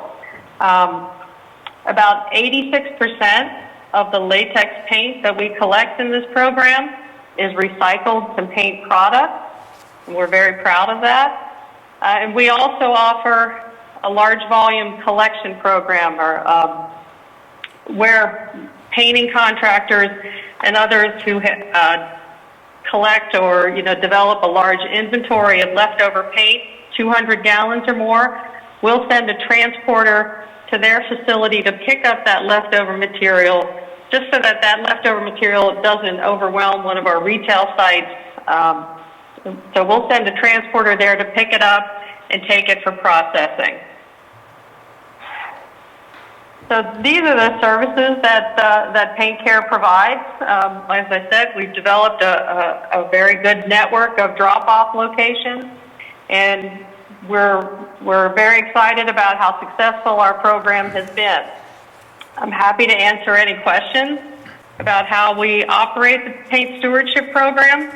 About 86% of the latex paint that we collect in this program is recycled to paint products, and we're very proud of that. And we also offer a large volume collection program where painting contractors and others who collect or develop a large inventory of leftover paint, 200 gallons or more, we'll send a transporter to their facility to pick up that leftover material, just so that that leftover material doesn't overwhelm one of our retail sites. So we'll send a transporter there to pick it up and take it for processing. So these are the services that Paint Care provides. As I said, we've developed a very good network of drop-off locations, and we're very excited about how successful our program has been. I'm happy to answer any questions about how we operate the paint stewardship program.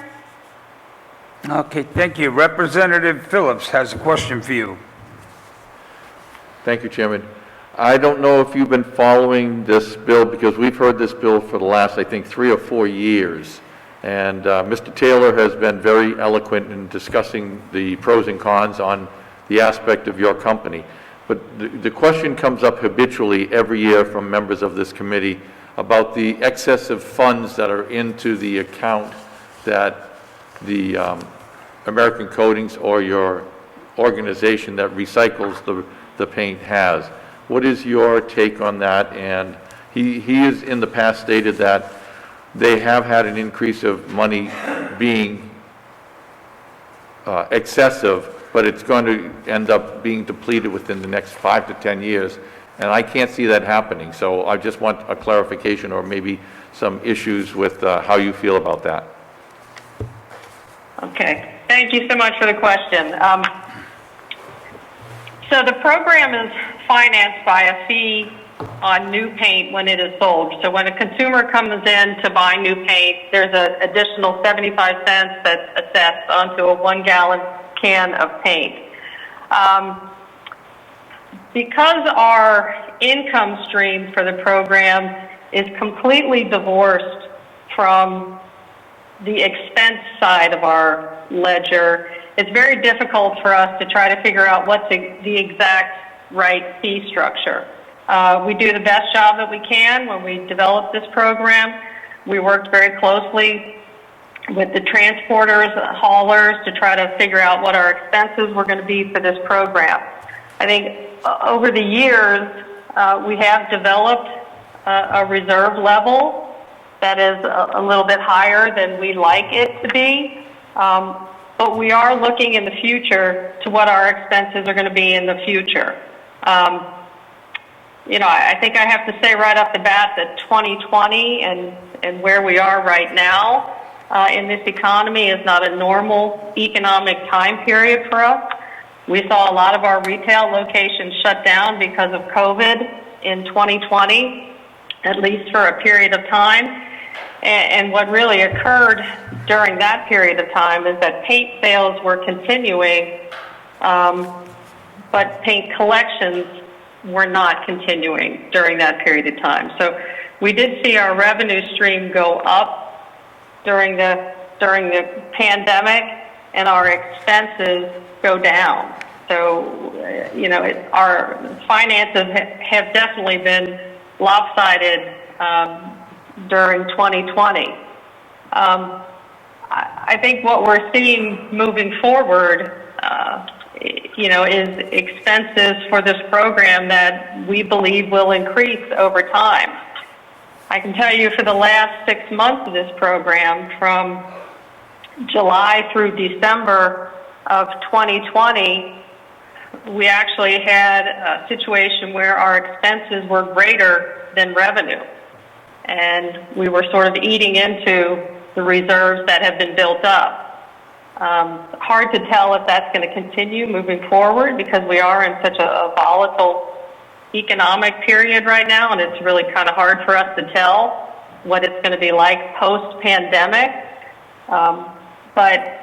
Okay, thank you. Representative Phillips has a question for you. Thank you, Chairman. I don't know if you've been following this bill, because we've heard this bill for the last, I think, 3 or 4 years. And Mr. Taylor has been very eloquent in discussing the pros and cons on the aspect of your company. But the question comes up habitually every year from members of this committee about the excessive funds that are into the account that the American Coatings or your organization that recycles the paint has. What is your take on that? And he has in the past stated that they have had an increase of money being excessive, but it's going to end up being depleted within the next 5 to 10 years. And I can't see that happening. So I just want a clarification or maybe some issues with how you feel about that. Okay, thank you so much for the question. So the program is financed by a fee on new paint when it is sold. So when a consumer comes in to buy new paint, there's an additional 75 cents that's assessed onto a 1-gallon can of paint. Because our income stream for the program is completely divorced from the expense side of our ledger, it's very difficult for us to try to figure out what's the exact right fee structure. We do the best job that we can when we develop this program. We worked very closely with the transporters, haulers, to try to figure out what our expenses were going to be for this program. I think over the years, we have developed a reserve level that is a little bit higher than we like it to be. But we are looking in the future to what our expenses are going to be in the future. I think I have to say right off the bat that 2020 and where we are right now in this economy is not a normal economic time period for us. We saw a lot of our retail locations shut down because of COVID in 2020, at least for a period of time. And what really occurred during that period of time is that paint sales were continuing, but paint collections were not continuing during that period of time. So we did see our revenue stream go up during the pandemic, and our expenses go down. So, our finances have definitely been lopsided during 2020. I think what we're seeing moving forward, is expenses for this program that we believe will increase over time. I can tell you for the last 6 months of this program, from July through December of 2020, we actually had a situation where our expenses were greater than revenue. And we were sort of eating into the reserves that have been built up. Hard to tell if that's going to continue moving forward because we are in such a volatile economic period right now, and it's really kind of hard for us to tell what it's going to be like post-pandemic. But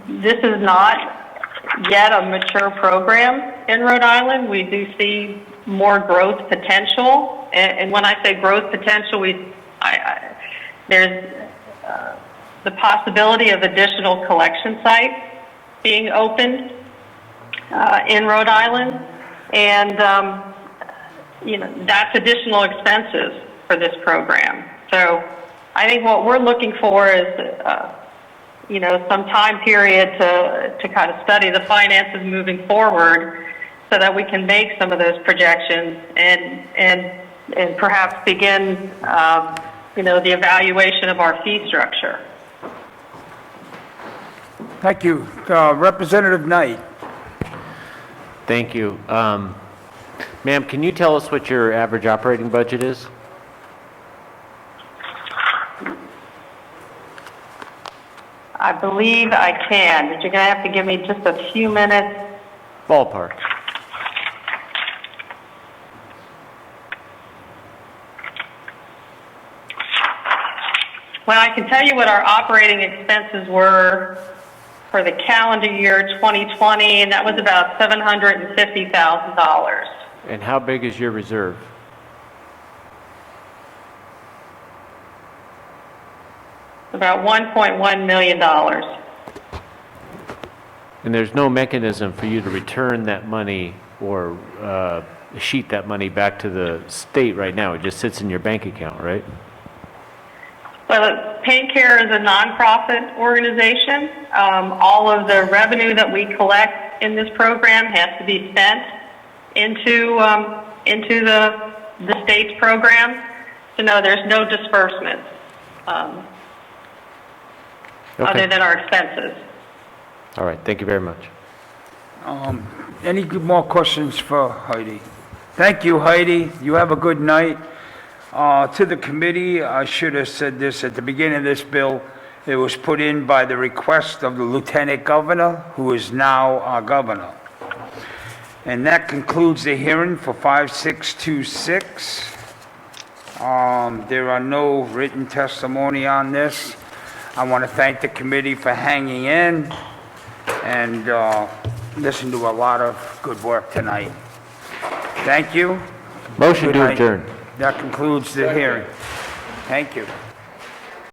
this is not yet a mature program in Rhode Island. We do see more growth potential. And when I say growth potential, there's the possibility of additional collection sites being opened in Rhode Island, and that's additional expenses for this program. So I think what we're looking for is some time period to kind of study the finances moving forward, so that we can make some of those projections and perhaps begin the evaluation of our fee structure. Thank you. Representative Knight. Thank you. Ma'am, can you tell us what your average operating budget is? I believe I can, but you're going to have to give me just a few minutes. Ballpark. Well, I can tell you what our operating expenses were for the calendar year 2020, and that was about $750,000. And how big is your reserve? About $1.1 million. And there's no mechanism for you to return that money or sheet that money back to the state right now. It just sits in your bank account, right? Well, Pain Care is a nonprofit organization. All of the revenue that we collect in this program has to be spent into the state's program. So no, there's no disbursements other than our expenses. All right, thank you very much. Any more questions for Heidi? Thank you, Heidi. You have a good night. To the committee, I should have said this at the beginning of this bill. It was put in by the request of the Lieutenant Governor, who is now our governor. And that concludes the hearing for 5626. There are no written testimony on this. I want to thank the committee for hanging in and listen to a lot of good work tonight. Thank you. Motion Good to night. adjourn. That concludes the hearing. Thank you.